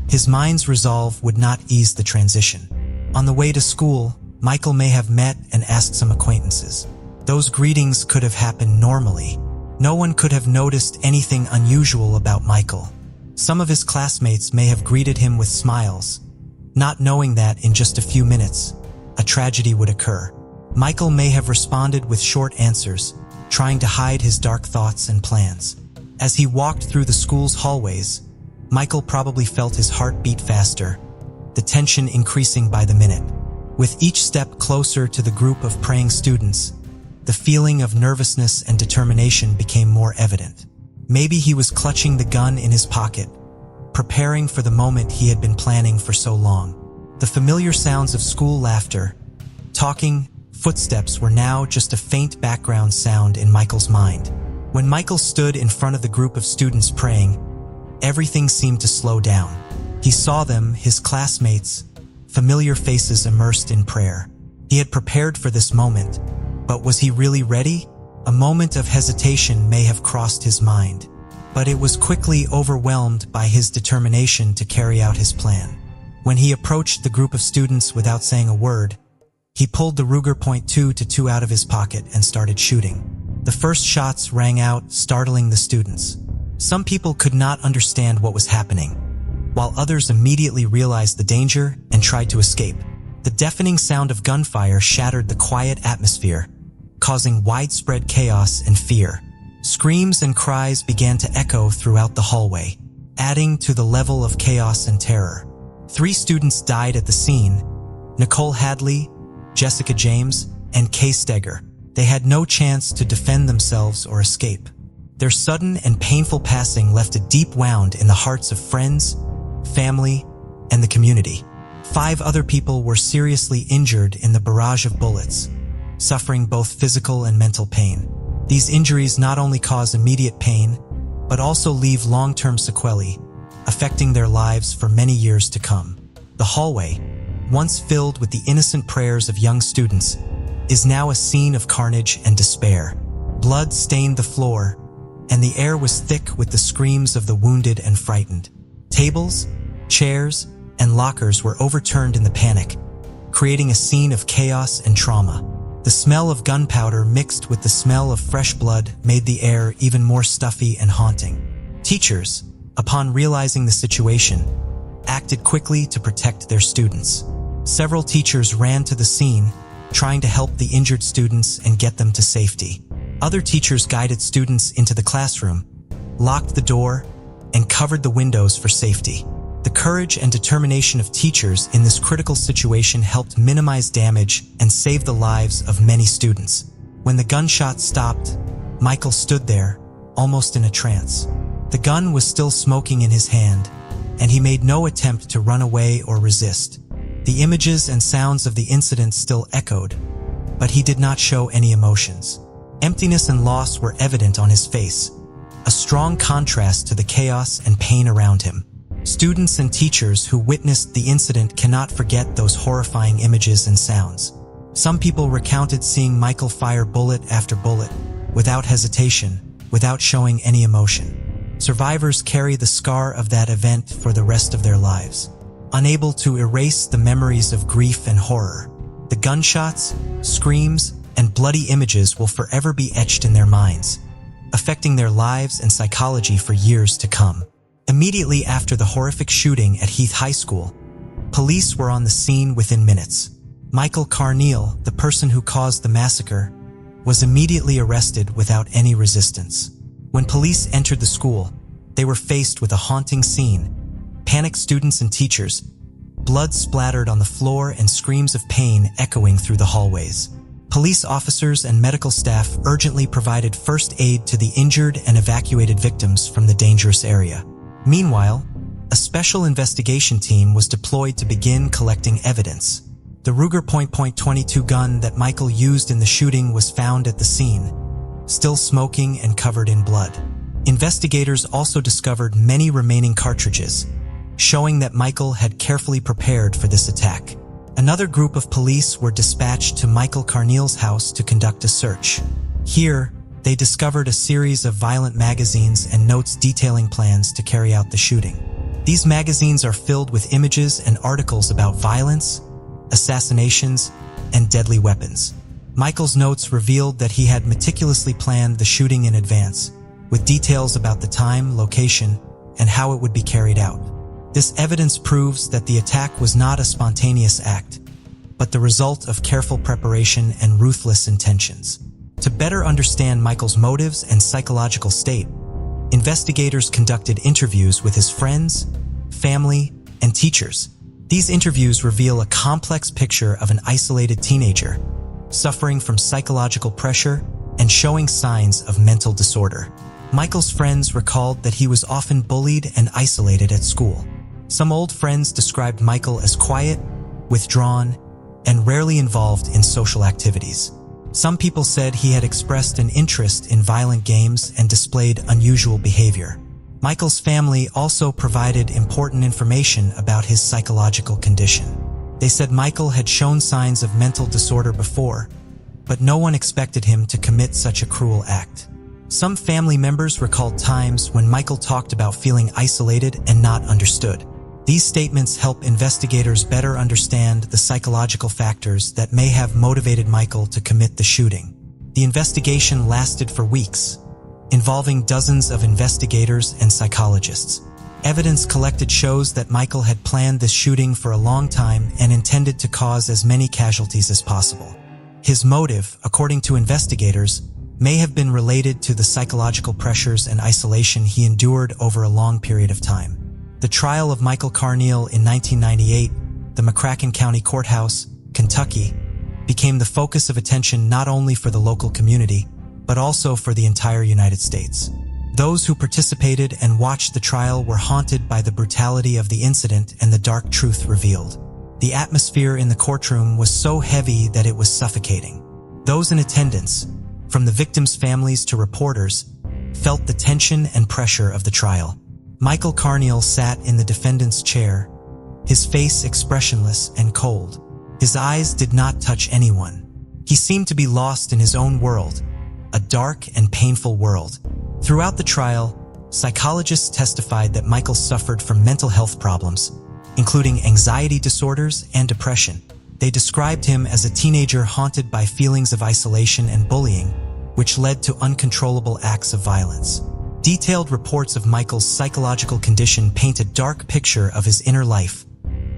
his mind's resolve would not ease the transition. On the way to school, Michael may have met and asked some acquaintances. Those greetings could have happened normally. No one could have noticed anything unusual about Michael. Some of his classmates may have greeted him with smiles, not knowing that in just a few minutes, a tragedy would occur. Michael may have responded with short answers, trying to hide his dark thoughts and plans. As he walked through the school's hallways, Michael probably felt his heart beat faster, the tension increasing by the minute. With each step closer to the group of praying students, the feeling of nervousness and determination became more evident. Maybe he was clutching the gun in his pocket, preparing for the moment he had been planning for so long. The familiar sounds of school laughter, talking, footsteps were now just a faint background sound in Michael's mind. When Michael stood in front of the group of students praying, everything seemed to slow down. He saw them, his classmates, familiar faces immersed in prayer. He had prepared for this moment, but was he really ready? A moment of hesitation may have crossed his mind, but it was quickly overwhelmed by his determination to carry out his plan. When he approached the group of students without saying a word, he pulled the Ruger .222 out of his pocket and started shooting. The first shots rang out, startling the students. Some people could not understand what was happening, while others immediately realized the danger and tried to escape. The deafening sound of gunfire shattered the quiet atmosphere, causing widespread chaos and fear. Screams and cries began to echo throughout the hallway, adding to the level of chaos and terror. 3 students died at the scene: Nicole Hadley, Jessica James, and Kay Steger. They had no chance to defend themselves or escape. Their sudden and painful passing left a deep wound in the hearts of friends, family, and the community. 5 other people were seriously injured in the barrage of bullets, suffering both physical and mental pain. These injuries not only cause immediate pain, but also leave long-term sequelae, affecting their lives for many years to come. The hallway, once filled with the innocent prayers of young students, is now a scene of carnage and despair. Blood stained the floor, and the air was thick with the screams of the wounded and frightened. Tables, chairs, and lockers were overturned in the panic, creating a scene of chaos and trauma. The smell of gunpowder mixed with the smell of fresh blood made the air even more stuffy and haunting. Teachers, upon realizing the situation, acted quickly to protect their students. Several teachers ran to the scene, trying to help the injured students and get them to safety. Other teachers guided students into the classroom, locked the door, and covered the windows for safety. The courage and determination of teachers in this critical situation helped minimize damage and save the lives of many students. When the gunshot stopped, Michael stood there, almost in a trance. The gun was still smoking in his hand, and he made no attempt to run away or resist. The images and sounds of the incident still echoed, but he did not show any emotions. Emptiness and loss were evident on his face, a strong contrast to the chaos and pain around him. Students and teachers who witnessed the incident cannot forget those horrifying images and sounds. Some people recounted seeing Michael fire bullet after bullet, without hesitation, without showing any emotion. Survivors carry the scar of that event for the rest of their lives, unable to erase the memories of grief and horror. The gunshots, screams, and bloody images will forever be etched in their minds, affecting their lives and psychology for years to come. Immediately after the horrific shooting at Heath High School, police were on the scene within minutes. Michael Carneal, the person who caused the massacre, was immediately arrested without any resistance. When police entered the school, they were faced with a haunting scene. Panicked students and teachers, blood splattered on the floor and screams of pain echoing through the hallways. Police officers and medical staff urgently provided first aid to the injured and evacuated victims from the dangerous area. Meanwhile, a special investigation team was deployed to begin collecting evidence. The Ruger .22 gun that Michael used in the shooting was found at the scene, still smoking and covered in blood. Investigators also discovered many remaining cartridges, showing that Michael had carefully prepared for this attack. Another group of police were dispatched to Michael Carneal's house to conduct a search. Here, they discovered a series of violent magazines and notes detailing plans to carry out the shooting. These magazines are filled with images and articles about violence, assassinations, and deadly weapons. Michael's notes revealed that he had meticulously planned the shooting in advance, with details about the time, location, and how it would be carried out. This evidence proves that the attack was not a spontaneous act, but the result of careful preparation and ruthless intentions. To better understand Michael's motives and psychological state, investigators conducted interviews with his friends, family, and teachers. These interviews reveal a complex picture of an isolated teenager, suffering from psychological pressure and showing signs of mental disorder. Michael's friends recalled that he was often bullied and isolated at school. Some old friends described Michael as quiet, withdrawn, and rarely involved in social activities. Some people said he had expressed an interest in violent games and displayed unusual behavior. Michael's family also provided important information about his psychological condition. They said Michael had shown signs of mental disorder before, but no one expected him to commit such a cruel act. Some family members recalled times when Michael talked about feeling isolated and not understood. These statements help investigators better understand the psychological factors that may have motivated Michael to commit the shooting. The investigation lasted for weeks, involving dozens of investigators and psychologists. Evidence collected shows that Michael had planned this shooting for a long time and intended to cause as many casualties as possible. His motive, according to investigators, may have been related to the psychological pressures and isolation he endured over a long period of time. The trial of Michael Carneal in 1998, the McCracken County Courthouse, Kentucky, became the focus of attention not only for the local community, but also for the entire United States. Those who participated and watched the trial were haunted by the brutality of the incident and the dark truth revealed. The atmosphere in the courtroom was so heavy that it was suffocating. Those in attendance, from the victims' families to reporters, felt the tension and pressure of the trial. Michael Carneal sat in the defendant's chair, his face expressionless and cold. His eyes did not touch anyone. He seemed to be lost in his own world, a dark and painful world. Throughout the trial, psychologists testified that Michael suffered from mental health problems, including anxiety disorders and depression. They described him as a teenager haunted by feelings of isolation and bullying, which led to uncontrollable acts of violence. Detailed reports of Michael's psychological condition paint a dark picture of his inner life,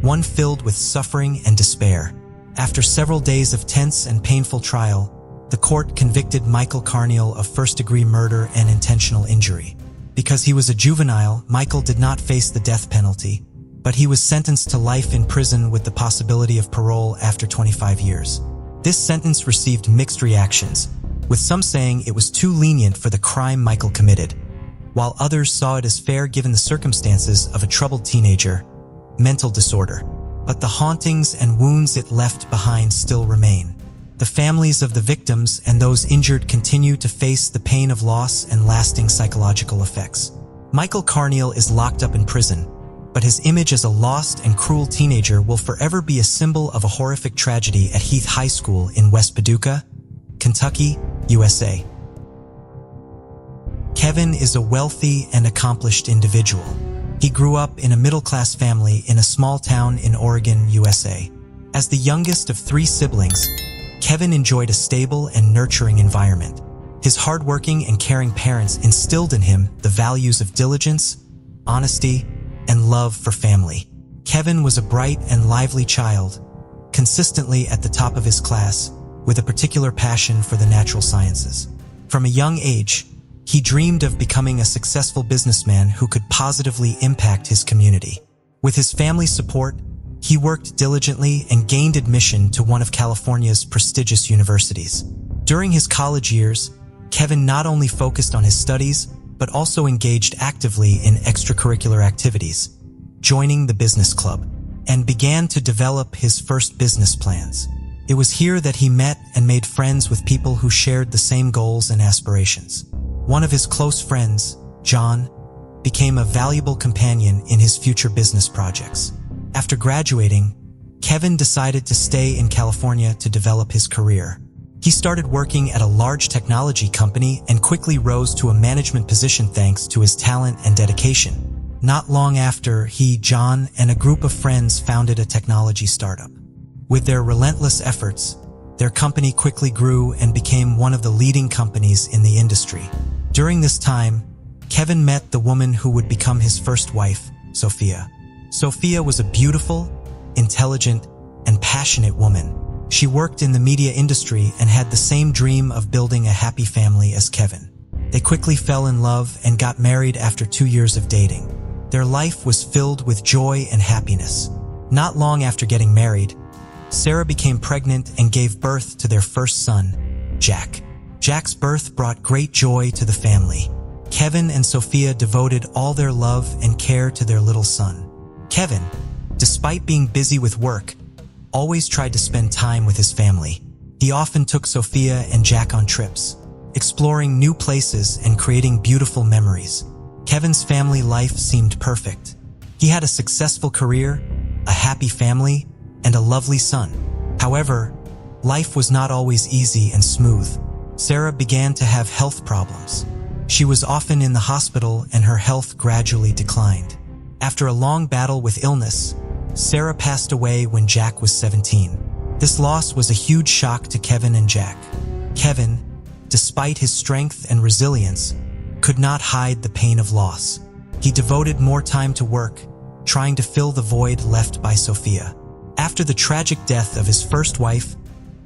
one filled with suffering and despair. After several days of tense and painful trial, the court convicted Michael Carneal of first-degree murder and intentional injury. Because he was a juvenile, Michael did not face the death penalty, but he was sentenced to life in prison with the possibility of parole after 25 years. This sentence received mixed reactions, with some saying it was too lenient for the crime Michael committed, while others saw it as fair given the circumstances of a troubled teenager, mental disorder. But the hauntings and wounds it left behind still remain. The families of the victims and those injured continue to face the pain of loss and lasting psychological effects. Michael Carneal is locked up in prison, but his image as a lost and cruel teenager will forever be a symbol of a horrific tragedy at Heath High School in West Paducah, Kentucky, USA. Kevin is a wealthy and accomplished individual. He grew up in a middle-class family in a small town in Oregon, USA. As the youngest of 3 siblings, Kevin enjoyed a stable and nurturing environment. His hardworking and caring parents instilled in him the values of diligence, honesty, and love for family. Kevin was a bright and lively child, consistently at the top of his class, with a particular passion for the natural sciences. From a young age, he dreamed of becoming a successful businessman who could positively impact his community. With his family's support, he worked diligently and gained admission to one of California's prestigious universities. During his college years, Kevin not only focused on his studies, but also engaged actively in extracurricular activities, joining the business club, and began to develop his first business plans. It was here that he met and made friends with people who shared the same goals and aspirations. One of his close friends, John, became a valuable companion in his future business projects. After graduating, Kevin decided to stay in California to develop his career. He started working at a large technology company and quickly rose to a management position thanks to his talent and dedication. Not long after, he, John, and a group of friends founded a technology startup. With their relentless efforts, Their company quickly grew and became one of the leading companies in the industry. During this time, Kevin met the woman who would become his first wife, Sophia. Sophia was a beautiful, intelligent, and passionate woman. She worked in the media industry and had the same dream of building a happy family as Kevin. They quickly fell in love and got married after 2 years of dating. Their life was filled with joy and happiness. Not long after getting married, Sarah became pregnant and gave birth to their first son, Jack. Jack's birth brought great joy to the family. Kevin and Sophia devoted all their love and care to their little son. Kevin, despite being busy with work, always tried to spend time with his family. He often took Sophia and Jack on trips, exploring new places and creating beautiful memories. Kevin's family life seemed perfect. He had a successful career, a happy family, and a lovely son. However, life was not always easy and smooth. Sarah began to have health problems. She was often in the hospital and her health gradually declined. After a long battle with illness, Sarah passed away when Jack was 17. This loss was a huge shock to Kevin and Jack. Kevin, despite his strength and resilience, could not hide the pain of loss. He devoted more time to work, trying to fill the void left by Sophia. After the tragic death of his first wife,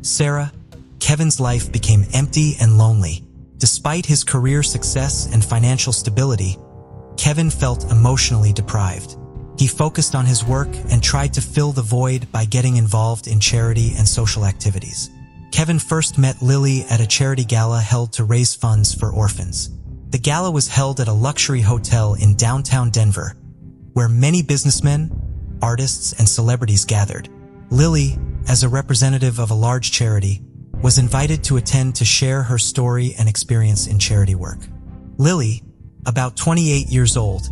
Sarah, Kevin's life became empty and lonely. Despite his career success and financial stability, Kevin felt emotionally deprived. He focused on his work and tried to fill the void by getting involved in charity and social activities. Kevin first met Lily at a charity gala held to raise funds for orphans. The gala was held at a luxury hotel in downtown Denver, where many businessmen, artists, and celebrities gathered. Lily, as a representative of a large charity, was invited to attend to share her story and experience in charity work. Lily, about 28 years old,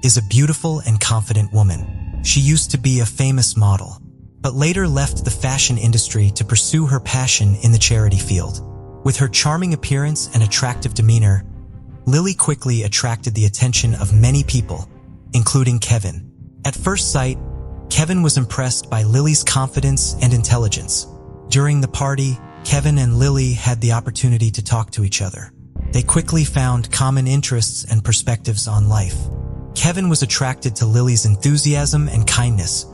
is a beautiful and confident woman. She used to be a famous model, but later left the fashion industry to pursue her passion in the charity field. With her charming appearance and attractive demeanor, Lily quickly attracted the attention of many people, including Kevin. At first sight, Kevin was impressed by Lily's confidence and intelligence. During the party, Kevin and Lily had the opportunity to talk to each other. They quickly found common interests and perspectives on life. Kevin was attracted to Lily's enthusiasm and kindness,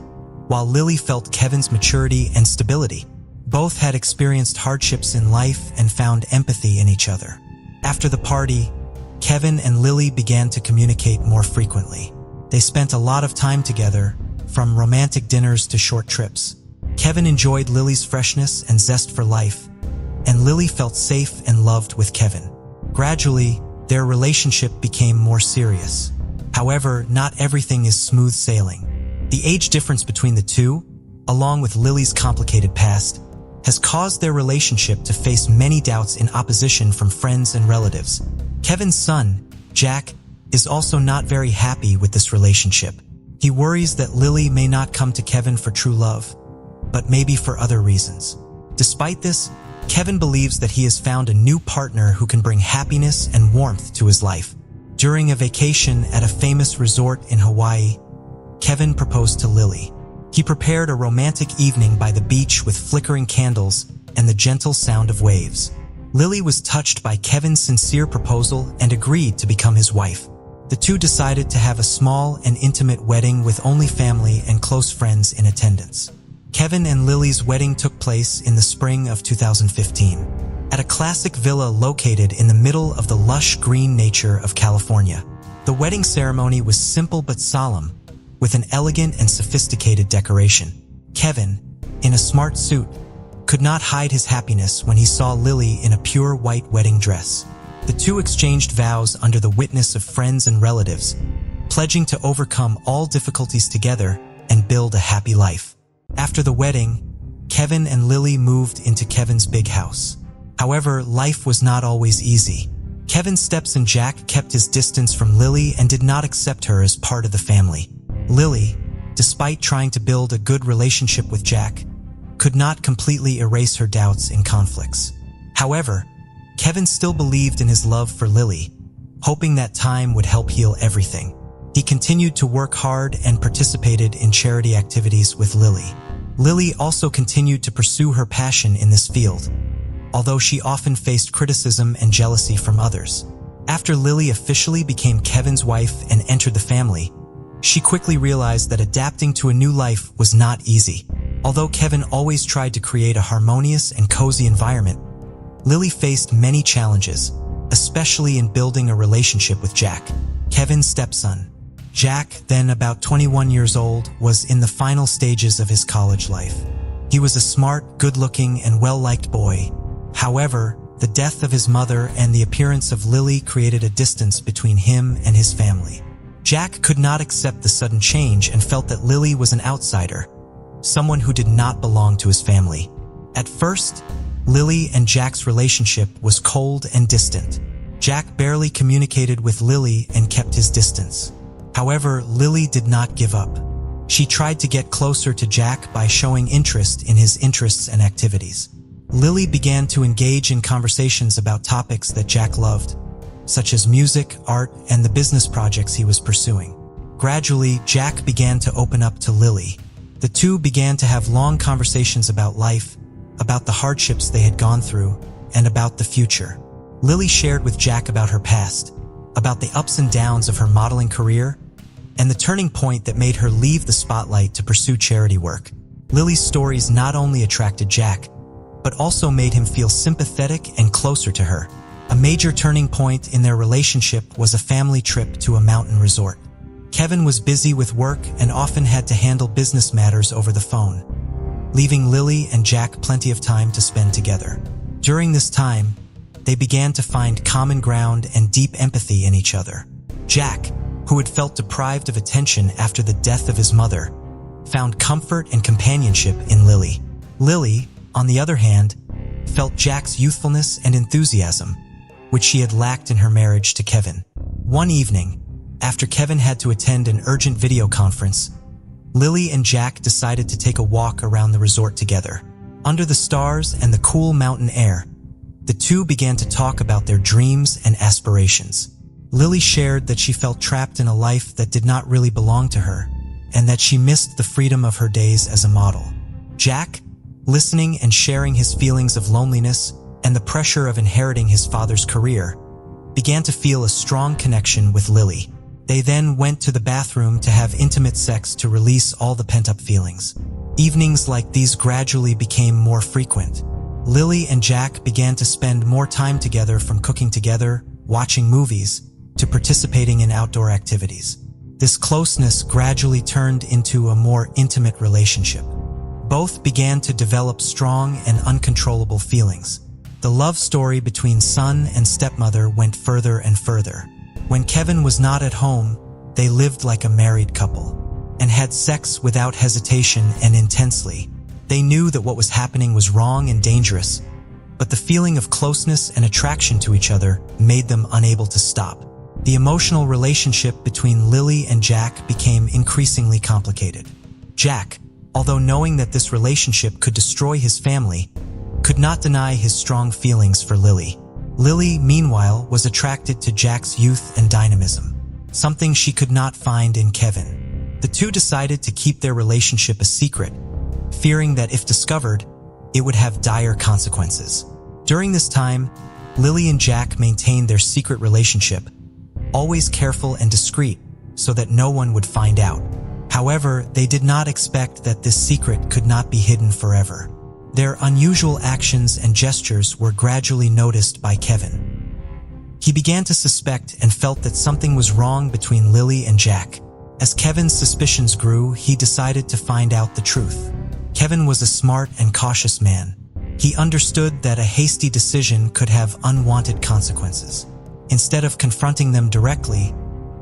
while Lily felt Kevin's maturity and stability. Both had experienced hardships in life and found empathy in each other. After the party, Kevin and Lily began to communicate more frequently. They spent a lot of time together, from romantic dinners to short trips. Kevin enjoyed Lily's freshness and zest for life, and Lily felt safe and loved with Kevin. Gradually, their relationship became more serious. However, not everything is smooth sailing. The age difference between the two, along with Lily's complicated past, has caused their relationship to face many doubts and opposition from friends and relatives. Kevin's son, Jack, is also not very happy with this relationship. He worries that Lily may not come to Kevin for true love, but maybe for other reasons. Despite this, Kevin believes that he has found a new partner who can bring happiness and warmth to his life. During a vacation at a famous resort in Hawaii, Kevin proposed to Lily. He prepared a romantic evening by the beach with flickering candles and the gentle sound of waves. Lily was touched by Kevin's sincere proposal and agreed to become his wife. The two decided to have a small and intimate wedding with only family and close friends in attendance. Kevin and Lily's wedding took place in the spring of 2015, at a classic villa located in the middle of the lush green nature of California. The wedding ceremony was simple but solemn, with an elegant and sophisticated decoration. Kevin, in a smart suit, could not hide his happiness when he saw Lily in a pure white wedding dress. The two exchanged vows under the witness of friends and relatives, pledging to overcome all difficulties together and build a happy life. After the wedding, Kevin and Lily moved into Kevin's big house. However, life was not always easy. Kevin's stepson and Jack kept his distance from Lily and did not accept her as part of the family. Lily, despite trying to build a good relationship with Jack, could not completely erase her doubts and conflicts. However, Kevin still believed in his love for Lily, hoping that time would help heal everything. He continued to work hard and participated in charity activities with Lily. Lily also continued to pursue her passion in this field, although she often faced criticism and jealousy from others. After Lily officially became Kevin's wife and entered the family, she quickly realized that adapting to a new life was not easy. Although Kevin always tried to create a harmonious and cozy environment, Lily faced many challenges, especially in building a relationship with Jack, Kevin's stepson. Jack, then about 21 years old, was in the final stages of his college life. He was a smart, good-looking, and well-liked boy. However, the death of his mother and the appearance of Lily created a distance between him and his family. Jack could not accept the sudden change and felt that Lily was an outsider, someone who did not belong to his family. At first, Lily and Jack's relationship was cold and distant. Jack barely communicated with Lily and kept his distance. However, Lily did not give up. She tried to get closer to Jack by showing interest in his interests and activities. Lily began to engage in conversations about topics that Jack loved, such as music, art, and the business projects he was pursuing. Gradually, Jack began to open up to Lily. The two began to have long conversations about life, about the hardships they had gone through, and about the future. Lily shared with Jack about her past, about the ups and downs of her modeling career, and the turning point that made her leave the spotlight to pursue charity work. Lily's stories not only attracted Jack, but also made him feel sympathetic and closer to her. A major turning point in their relationship was a family trip to a mountain resort. Kevin was busy with work and often had to handle business matters over the phone, leaving Lily and Jack plenty of time to spend together. During this time, they began to find common ground and deep empathy in each other. Jack, who had felt deprived of attention after the death of his mother, found comfort and companionship in Lily. Lily, on the other hand, felt Jack's youthfulness and enthusiasm, which she had lacked in her marriage to Kevin. One evening, after Kevin had to attend an urgent video conference, Lily and Jack decided to take a walk around the resort together. Under the stars and the cool mountain air, the two began to talk about their dreams and aspirations. Lily shared that she felt trapped in a life that did not really belong to her, and that she missed the freedom of her days as a model. Jack, listening and sharing his feelings of loneliness and the pressure of inheriting his father's career, began to feel a strong connection with Lily. They then went to the bathroom to have intimate sex to release all the pent-up feelings. Evenings like these gradually became more frequent. Lily and Jack began to spend more time together, from cooking together, watching movies, to participating in outdoor activities. This closeness gradually turned into a more intimate relationship. Both began to develop strong and uncontrollable feelings. The love story between son and stepmother went further and further. When Kevin was not at home, they lived like a married couple and had sex without hesitation and intensely. They knew that what was happening was wrong and dangerous, but the feeling of closeness and attraction to each other made them unable to stop. The emotional relationship between Lily and Jack became increasingly complicated. Jack, although knowing that this relationship could destroy his family, could not deny his strong feelings for Lily. Lily, meanwhile, was attracted to Jack's youth and dynamism, something she could not find in Kevin. The two decided to keep their relationship a secret, fearing that if discovered, it would have dire consequences. During this time, Lily and Jack maintained their secret relationship, always careful and discreet so that no one would find out. However, they did not expect that this secret could not be hidden forever. Their unusual actions and gestures were gradually noticed by Kevin. He began to suspect and felt that something was wrong between Lily and Jack. As Kevin's suspicions grew, he decided to find out the truth. Kevin was a smart and cautious man. He understood that a hasty decision could have unwanted consequences. Instead of confronting them directly,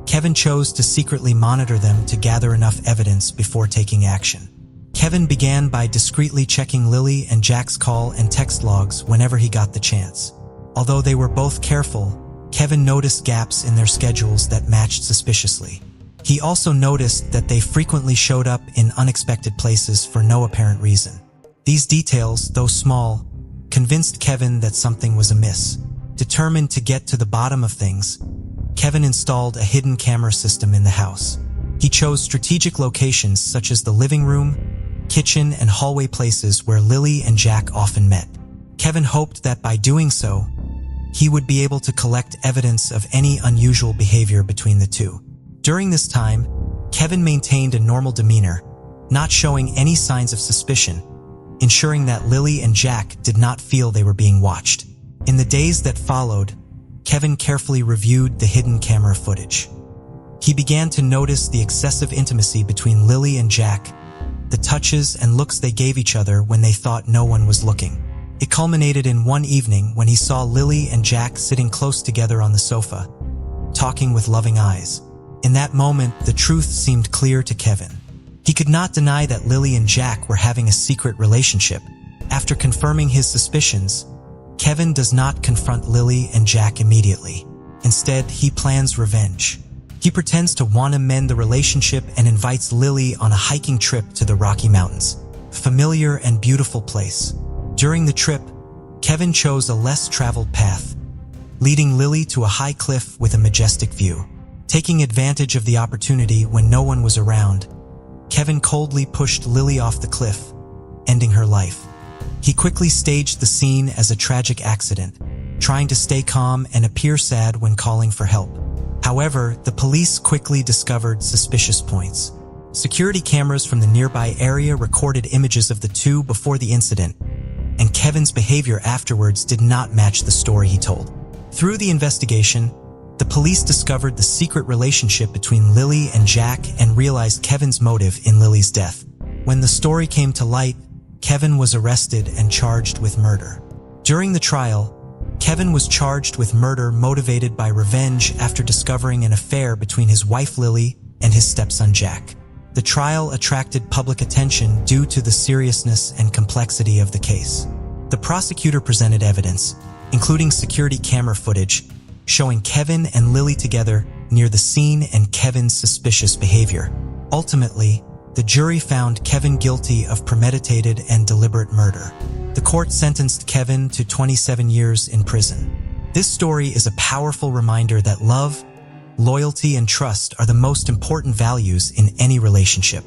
Kevin chose to secretly monitor them to gather enough evidence before taking action. Kevin began by discreetly checking Lily and Jack's call and text logs whenever he got the chance. Although they were both careful, Kevin noticed gaps in their schedules that matched suspiciously. He also noticed that they frequently showed up in unexpected places for no apparent reason. These details, though small, convinced Kevin that something was amiss. Determined to get to the bottom of things, Kevin installed a hidden camera system in the house. He chose strategic locations such as the living room, kitchen, and hallway places where Lily and Jack often met. Kevin hoped that by doing so, he would be able to collect evidence of any unusual behavior between the two. During this time, Kevin maintained a normal demeanor, not showing any signs of suspicion, ensuring that Lily and Jack did not feel they were being watched. In the days that followed, Kevin carefully reviewed the hidden camera footage. He began to notice the excessive intimacy between Lily and Jack, the touches and looks they gave each other when they thought no one was looking. It culminated in one evening when he saw Lily and Jack sitting close together on the sofa, talking with loving eyes. In that moment, the truth seemed clear to Kevin. He could not deny that Lily and Jack were having a secret relationship. After confirming his suspicions, Kevin does not confront Lily and Jack immediately. Instead, he plans revenge. He pretends to want to mend the relationship and invites Lily on a hiking trip to the Rocky Mountains, a familiar and beautiful place. During the trip, Kevin chose a less traveled path, leading Lily to a high cliff with a majestic view. Taking advantage of the opportunity when no one was around, Kevin coldly pushed Lily off the cliff, ending her life. He quickly staged the scene as a tragic accident, trying to stay calm and appear sad when calling for help. However, the police quickly discovered suspicious points. Security cameras from the nearby area recorded images of the two before the incident, and Kevin's behavior afterwards did not match the story he told. Through the investigation, the police discovered the secret relationship between Lily and Jack and realized Kevin's motive in Lily's death. When the story came to light, Kevin was arrested and charged with murder. During the trial, Kevin was charged with murder motivated by revenge after discovering an affair between his wife Lily and his stepson Jack. The trial attracted public attention due to the seriousness and complexity of the case. The prosecutor presented evidence, including security camera footage, showing Kevin and Lily together near the scene and Kevin's suspicious behavior. Ultimately, the jury found Kevin guilty of premeditated and deliberate murder. The court sentenced Kevin to 27 years in prison. This story is a powerful reminder that love, loyalty, and trust are the most important values in any relationship.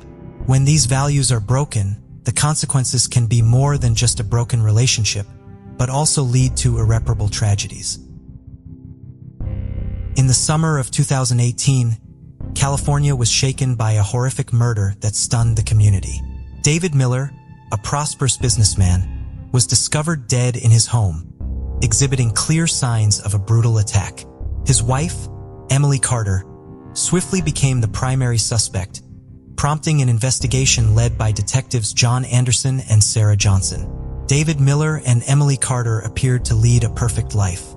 When these values are broken, the consequences can be more than just a broken relationship, but also lead to irreparable tragedies. In the summer of 2018, California was shaken by a horrific murder that stunned the community. David Miller, a prosperous businessman, was discovered dead in his home, exhibiting clear signs of a brutal attack. His wife, Emily Carter, swiftly became the primary suspect, prompting an investigation led by detectives John Anderson and Sarah Johnson. David Miller and Emily Carter appeared to lead a perfect life.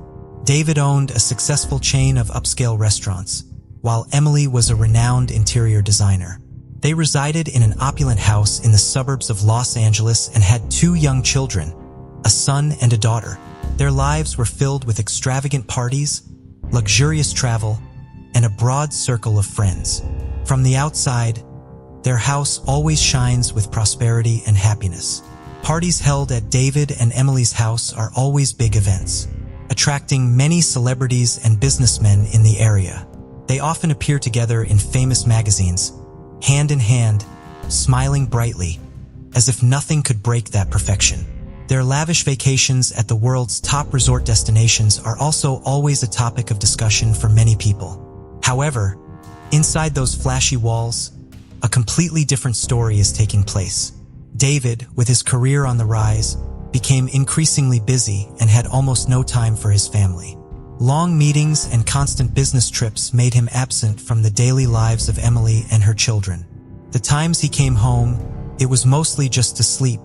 David owned a successful chain of upscale restaurants, while Emily was a renowned interior designer. They resided in an opulent house in the suburbs of Los Angeles and had 2 young children, a son and a daughter. Their lives were filled with extravagant parties, luxurious travel, and a broad circle of friends. From the outside, their house always shines with prosperity and happiness. Parties held at David and Emily's house are always big events, attracting many celebrities and businessmen in the area. They often appear together in famous magazines, hand in hand, smiling brightly, as if nothing could break that perfection. Their lavish vacations at the world's top resort destinations are also always a topic of discussion for many people. However, inside those flashy walls, a completely different story is taking place. David, with his career on the rise, became increasingly busy and had almost no time for his family. Long meetings and constant business trips made him absent from the daily lives of Emily and her children. The times he came home, it was mostly just to sleep,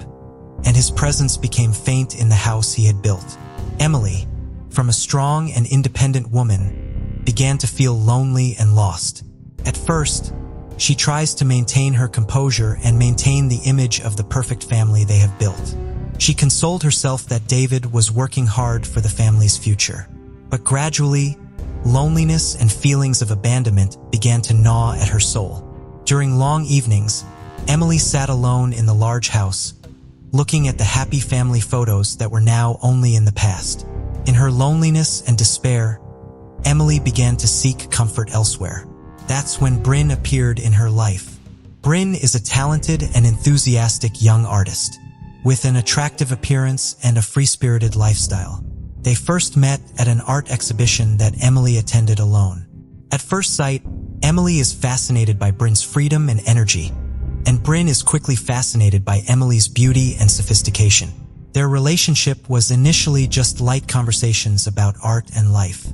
and his presence became faint in the house he had built. Emily, from a strong and independent woman, began to feel lonely and lost. At first, she tries to maintain her composure and maintain the image of the perfect family they have built. She consoled herself that David was working hard for the family's future. But gradually, loneliness and feelings of abandonment began to gnaw at her soul. During long evenings, Emily sat alone in the large house, looking at the happy family photos that were now only in the past. In her loneliness and despair, Emily began to seek comfort elsewhere. That's when Bryn appeared in her life. Bryn is a talented and enthusiastic young artist, with an attractive appearance and a free-spirited lifestyle. They first met at an art exhibition that Emily attended alone. At first sight, Emily is fascinated by Bryn's freedom and energy, and Bryn is quickly fascinated by Emily's beauty and sophistication. Their relationship was initially just light conversations about art and life.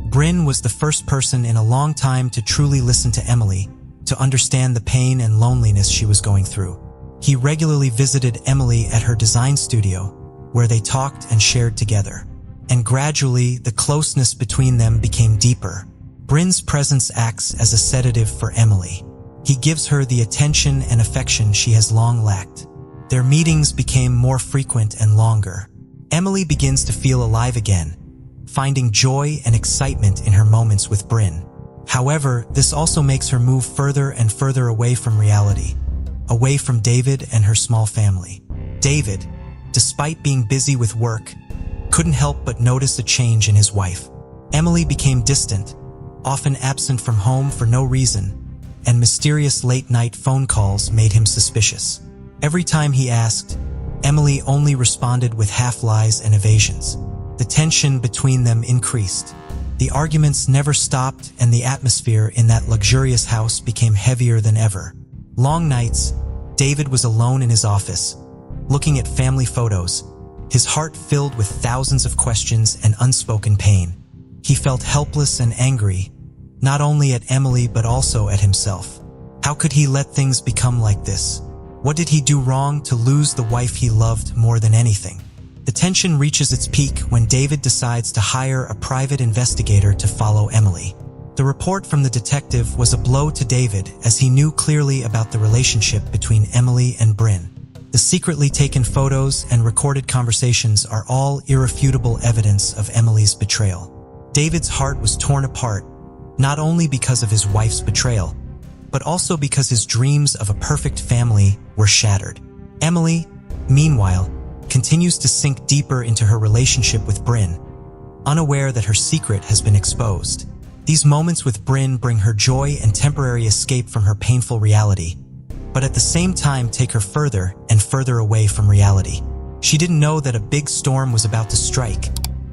Bryn was the first person in a long time to truly listen to Emily, to understand the pain and loneliness she was going through. He regularly visited Emily at her design studio, where they talked and shared together. And gradually, the closeness between them became deeper. Bryn's presence acts as a sedative for Emily. He gives her the attention and affection she has long lacked. Their meetings became more frequent and longer. Emily begins to feel alive again, finding joy and excitement in her moments with Bryn. However, this also makes her move further and further away from reality, away from David and her small family. David, despite being busy with work, couldn't help but notice a change in his wife. Emily became distant, often absent from home for no reason, and mysterious late-night phone calls made him suspicious. Every time he asked, Emily only responded with half-lies and evasions. The tension between them increased. The arguments never stopped, and the atmosphere in that luxurious house became heavier than ever. Long nights, David was alone in his office, looking at family photos, his heart filled with thousands of questions and unspoken pain. He felt helpless and angry, not only at Emily but also at himself. How could he let things become like this? What did he do wrong to lose the wife he loved more than anything? The tension reaches its peak when David decides to hire a private investigator to follow Emily. The report from the detective was a blow to David, as he knew clearly about the relationship between Emily and Bryn. The secretly taken photos and recorded conversations are all irrefutable evidence of Emily's betrayal. David's heart was torn apart, not only because of his wife's betrayal, but also because his dreams of a perfect family were shattered. Emily, meanwhile, continues to sink deeper into her relationship with Bryn, unaware that her secret has been exposed. These moments with Bryn bring her joy and temporary escape from her painful reality, but at the same time take her further and further away from reality. She didn't know that a big storm was about to strike,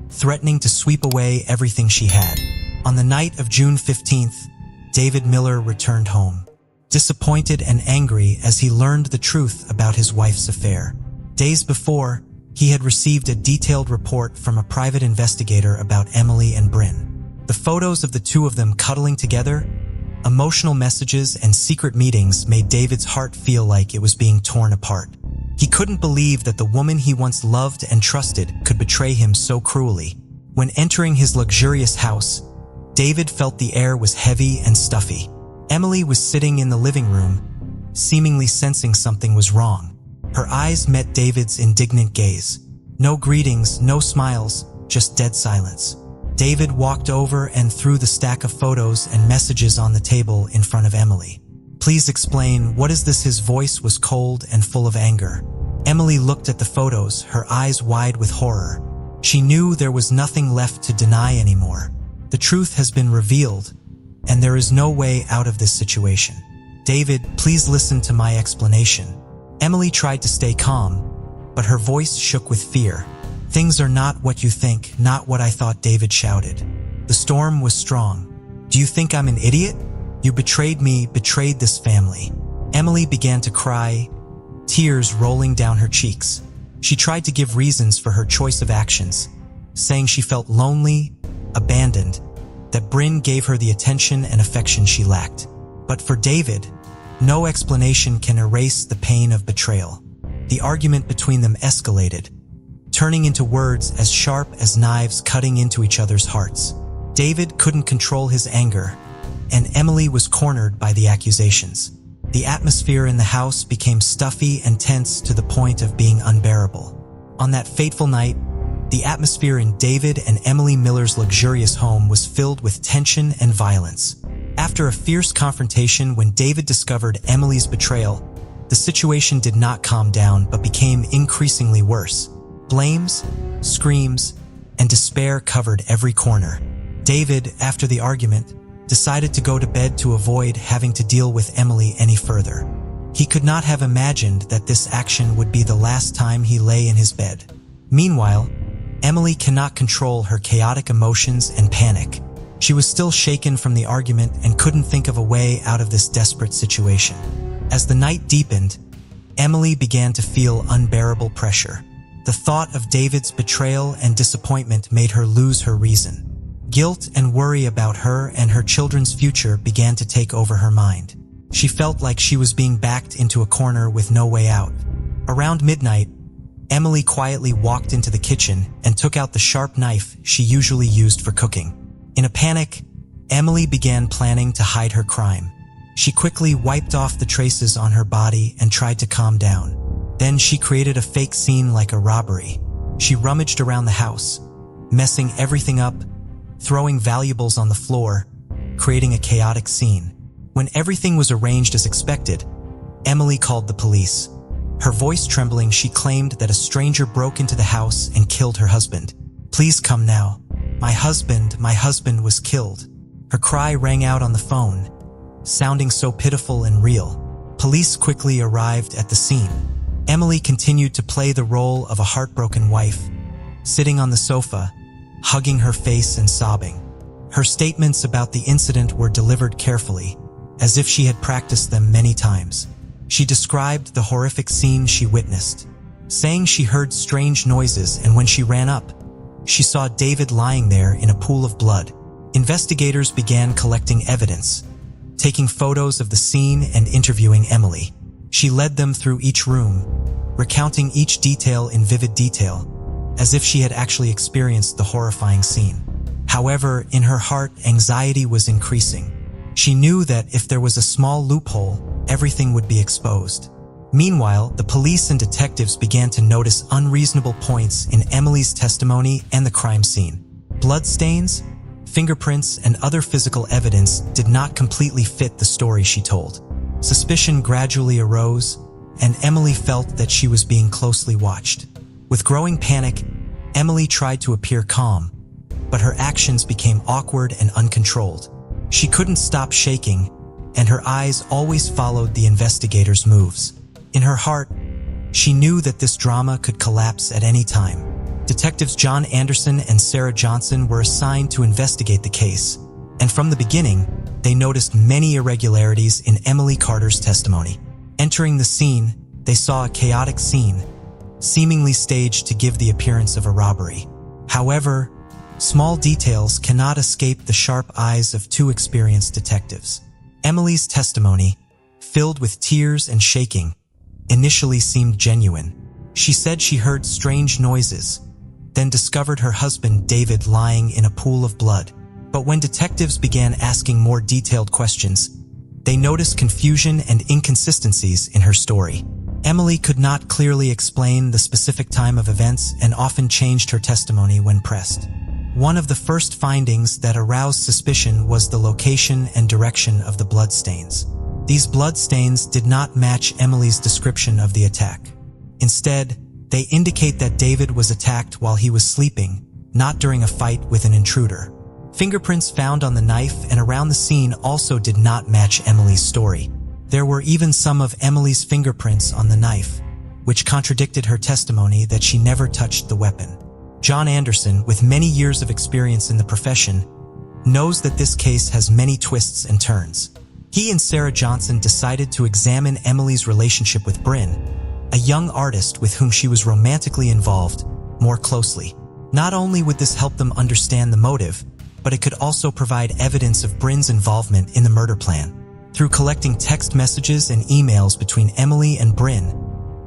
threatening to sweep away everything she had. On the night of June 15th, David Miller returned home, disappointed and angry as he learned the truth about his wife's affair. Days before, he had received a detailed report from a private investigator about Emily and Bryn. The photos of the two of them cuddling together, emotional messages, and secret meetings made David's heart feel like it was being torn apart. He couldn't believe that the woman he once loved and trusted could betray him so cruelly. When entering his luxurious house, David felt the air was heavy and stuffy. Emily was sitting in the living room, seemingly sensing something was wrong. Her eyes met David's indignant gaze. No greetings, no smiles, just dead silence. David walked over and threw the stack of photos and messages on the table in front of Emily. "Please explain, what is this?" His voice was cold and full of anger. Emily looked at the photos, her eyes wide with horror. She knew there was nothing left to deny anymore. The truth has been revealed, and there is no way out of this situation. "David, please listen to my explanation." Emily tried to stay calm, but her voice shook with fear. "Things are not what you think, not what I thought," David shouted. "The storm was strong. Do you think I'm an idiot? You betrayed me, betrayed this family." Emily began to cry, tears rolling down her cheeks. She tried to give reasons for her choice of actions, saying she felt lonely, abandoned, that Bryn gave her the attention and affection she lacked. But for David, no explanation can erase the pain of betrayal. The argument between them escalated, turning into words as sharp as knives cutting into each other's hearts. David couldn't control his anger, and Emily was cornered by the accusations. The atmosphere in the house became stuffy and tense to the point of being unbearable. On that fateful night, the atmosphere in David and Emily Miller's luxurious home was filled with tension and violence. After a fierce confrontation when David discovered Emily's betrayal, the situation did not calm down but became increasingly worse. Blames, screams, and despair covered every corner. David, after the argument, decided to go to bed to avoid having to deal with Emily any further. He could not have imagined that this action would be the last time he lay in his bed. Meanwhile, Emily cannot control her chaotic emotions and panic. She was still shaken from the argument and couldn't think of a way out of this desperate situation. As the night deepened, Emily began to feel unbearable pressure. The thought of David's betrayal and disappointment made her lose her reason. Guilt and worry about her and her children's future began to take over her mind. She felt like she was being backed into a corner with no way out. Around midnight, Emily quietly walked into the kitchen and took out the sharp knife she usually used for cooking. In a panic, Emily began planning to hide her crime. She quickly wiped off the traces on her body and tried to calm down. Then she created a fake scene like a robbery. She rummaged around the house, messing everything up, throwing valuables on the floor, creating a chaotic scene. When everything was arranged as expected, Emily called the police. Her voice trembling, she claimed that a stranger broke into the house and killed her husband. "Please come now. My husband was killed." Her cry rang out on the phone, sounding so pitiful and real. Police quickly arrived at the scene. Emily continued to play the role of a heartbroken wife, sitting on the sofa, hugging her face and sobbing. Her statements about the incident were delivered carefully, as if she had practiced them many times. She described the horrific scene she witnessed, saying she heard strange noises, and when she ran up, she saw David lying there in a pool of blood. Investigators began collecting evidence, taking photos of the scene and interviewing Emily. She led them through each room, recounting each detail in vivid detail, as if she had actually experienced the horrifying scene. However, in her heart, anxiety was increasing. She knew that if there was a small loophole, everything would be exposed. Meanwhile, the police and detectives began to notice unreasonable points in Emily's testimony and the crime scene. Bloodstains, fingerprints, and other physical evidence did not completely fit the story she told. Suspicion gradually arose, and Emily felt that she was being closely watched. With growing panic, Emily tried to appear calm, but her actions became awkward and uncontrolled. She couldn't stop shaking, and her eyes always followed the investigators' moves. In her heart, she knew that this drama could collapse at any time. Detectives John Anderson and Sarah Johnson were assigned to investigate the case, and from the beginning, they noticed many irregularities in Emily Carter's testimony. Entering the scene, they saw a chaotic scene, seemingly staged to give the appearance of a robbery. However, small details cannot escape the sharp eyes of two experienced detectives. Emily's testimony, filled with tears and shaking, initially seemed genuine. She said she heard strange noises, then discovered her husband David lying in a pool of blood. But when detectives began asking more detailed questions, they noticed confusion and inconsistencies in her story. Emily could not clearly explain the specific time of events and often changed her testimony when pressed. One of the first findings that aroused suspicion was the location and direction of the bloodstains. These bloodstains did not match Emily's description of the attack. Instead, they indicate that David was attacked while he was sleeping, not during a fight with an intruder. Fingerprints found on the knife and around the scene also did not match Emily's story. There were even some of Emily's fingerprints on the knife, which contradicted her testimony that she never touched the weapon. John Anderson, with many years of experience in the profession, knows that this case has many twists and turns. He and Sarah Johnson decided to examine Emily's relationship with Bryn, a young artist with whom she was romantically involved, more closely. Not only would this help them understand the motive, but it could also provide evidence of Bryn's involvement in the murder plan. Through collecting text messages and emails between Emily and Bryn,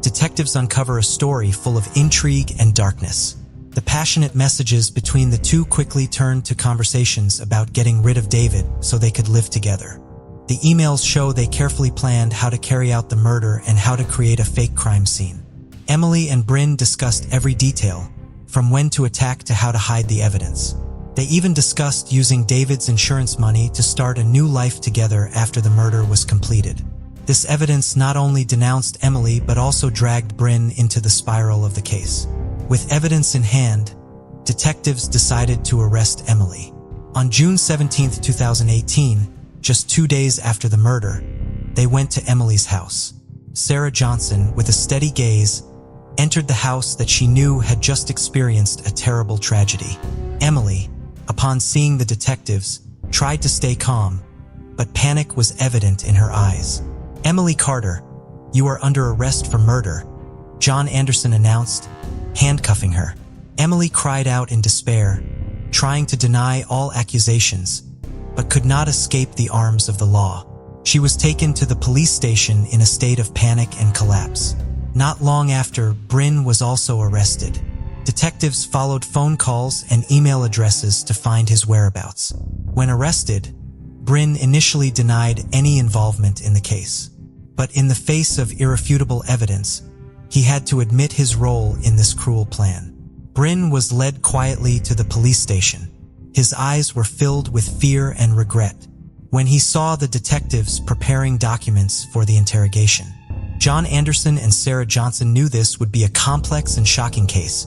detectives uncover a story full of intrigue and darkness. The passionate messages between the two quickly turned to conversations about getting rid of David so they could live together. The emails show they carefully planned how to carry out the murder and how to create a fake crime scene. Emily and Bryn discussed every detail, from when to attack to how to hide the evidence. They even discussed using David's insurance money to start a new life together after the murder was completed. This evidence not only denounced Emily but also dragged Bryn into the spiral of the case. With evidence in hand, detectives decided to arrest Emily. On June 17, 2018, just 2 days after the murder, they went to Emily's house. Sarah Johnson, with a steady gaze, entered the house that she knew had just experienced a terrible tragedy. Emily, upon seeing the detectives, tried to stay calm, but panic was evident in her eyes. "Emily Carter, you are under arrest for murder," John Anderson announced, handcuffing her. Emily cried out in despair, trying to deny all accusations, but could not escape the arms of the law. She was taken to the police station in a state of panic and collapse. Not long after, Bryn was also arrested. Detectives followed phone calls and email addresses to find his whereabouts. When arrested, Bryn initially denied any involvement in the case. But in the face of irrefutable evidence, he had to admit his role in this cruel plan. Bryn was led quietly to the police station. His eyes were filled with fear and regret when he saw the detectives preparing documents for the interrogation. John Anderson and Sarah Johnson knew this would be a complex and shocking case,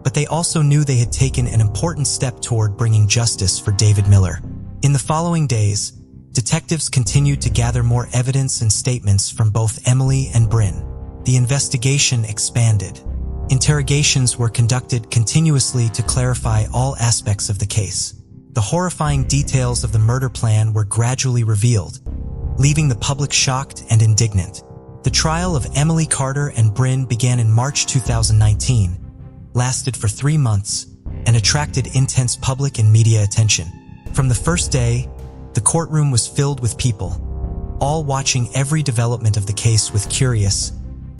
but they also knew they had taken an important step toward bringing justice for David Miller. In the following days, detectives continued to gather more evidence and statements from both Emily and Bryn. The investigation expanded. Interrogations were conducted continuously to clarify all aspects of the case. The horrifying details of the murder plan were gradually revealed, leaving the public shocked and indignant. The trial of Emily Carter and Bryn began in March 2019, lasted for 3 months, and attracted intense public and media attention. From the first day, the courtroom was filled with people, all watching every development of the case with curious,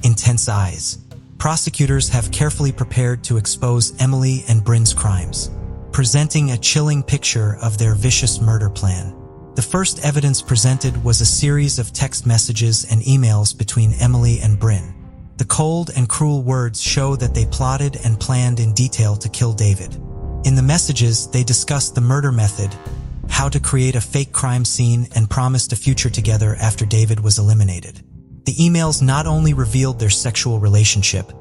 intense eyes. Prosecutors have carefully prepared to expose Emily and Bryn's crimes, presenting a chilling picture of their vicious murder plan. The first evidence presented was a series of text messages and emails between Emily and Bryn. The cold and cruel words show that they plotted and planned in detail to kill David. In the messages, they discussed the murder method, how to create a fake crime scene, and promised a future together after David was eliminated. The emails not only revealed their sexual relationship,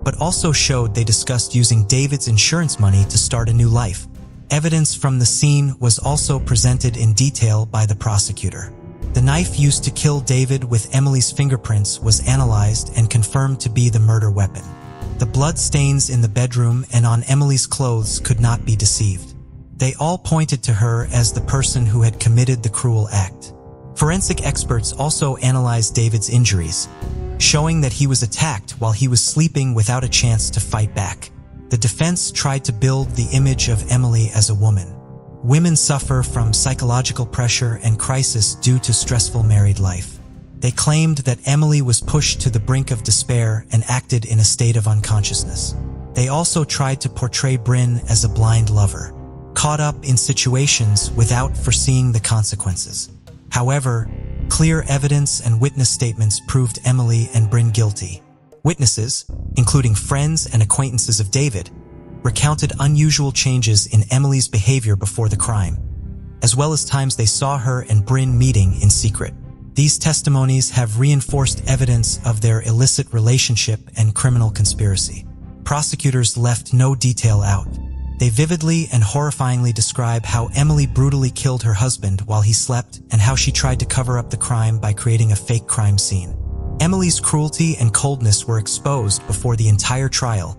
but also showed they discussed using David's insurance money to start a new life. Evidence from the scene was also presented in detail by the prosecutor. The knife used to kill David with Emily's fingerprints was analyzed and confirmed to be the murder weapon. The blood stains in the bedroom and on Emily's clothes could not be deceived. They all pointed to her as the person who had committed the cruel act. Forensic experts also analyzed David's injuries, showing that he was attacked while he was sleeping without a chance to fight back. The defense tried to build the image of Emily as a woman. Women suffer from psychological pressure and crisis due to stressful married life. They claimed that Emily was pushed to the brink of despair and acted in a state of unconsciousness. They also tried to portray Bryn as a blind lover, caught up in situations without foreseeing the consequences. However, clear evidence and witness statements proved Emily and Bryn guilty. Witnesses, including friends and acquaintances of David, recounted unusual changes in Emily's behavior before the crime, as well as times they saw her and Bryn meeting in secret. These testimonies have reinforced evidence of their illicit relationship and criminal conspiracy. Prosecutors left no detail out. They vividly and horrifyingly describe how Emily brutally killed her husband while he slept and how she tried to cover up the crime by creating a fake crime scene. Emily's cruelty and coldness were exposed before the entire trial,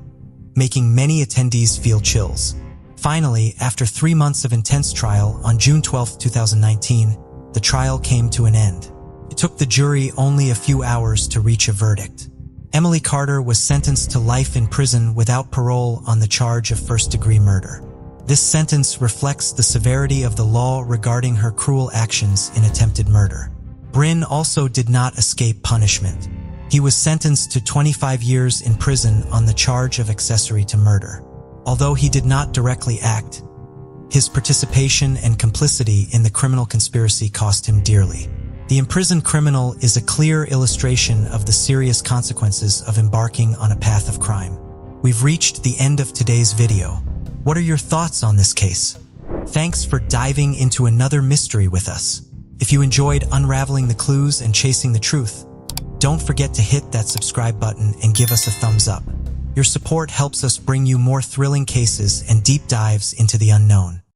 making many attendees feel chills. Finally, after 3 months of intense trial, on June 12, 2019, the trial came to an end. It took the jury only a few hours to reach a verdict. Emily Carter was sentenced to life in prison without parole on the charge of first-degree murder. This sentence reflects the severity of the law regarding her cruel actions in attempted murder. Bryn also did not escape punishment. He was sentenced to 25 years in prison on the charge of accessory to murder. Although he did not directly act, his participation and complicity in the criminal conspiracy cost him dearly. The imprisoned criminal is a clear illustration of the serious consequences of embarking on a path of crime. We've reached the end of today's video. What are your thoughts on this case? Thanks for diving into another mystery with us. If you enjoyed unraveling the clues and chasing the truth, don't forget to hit that subscribe button and give us a thumbs up. Your support helps us bring you more thrilling cases and deep dives into the unknown.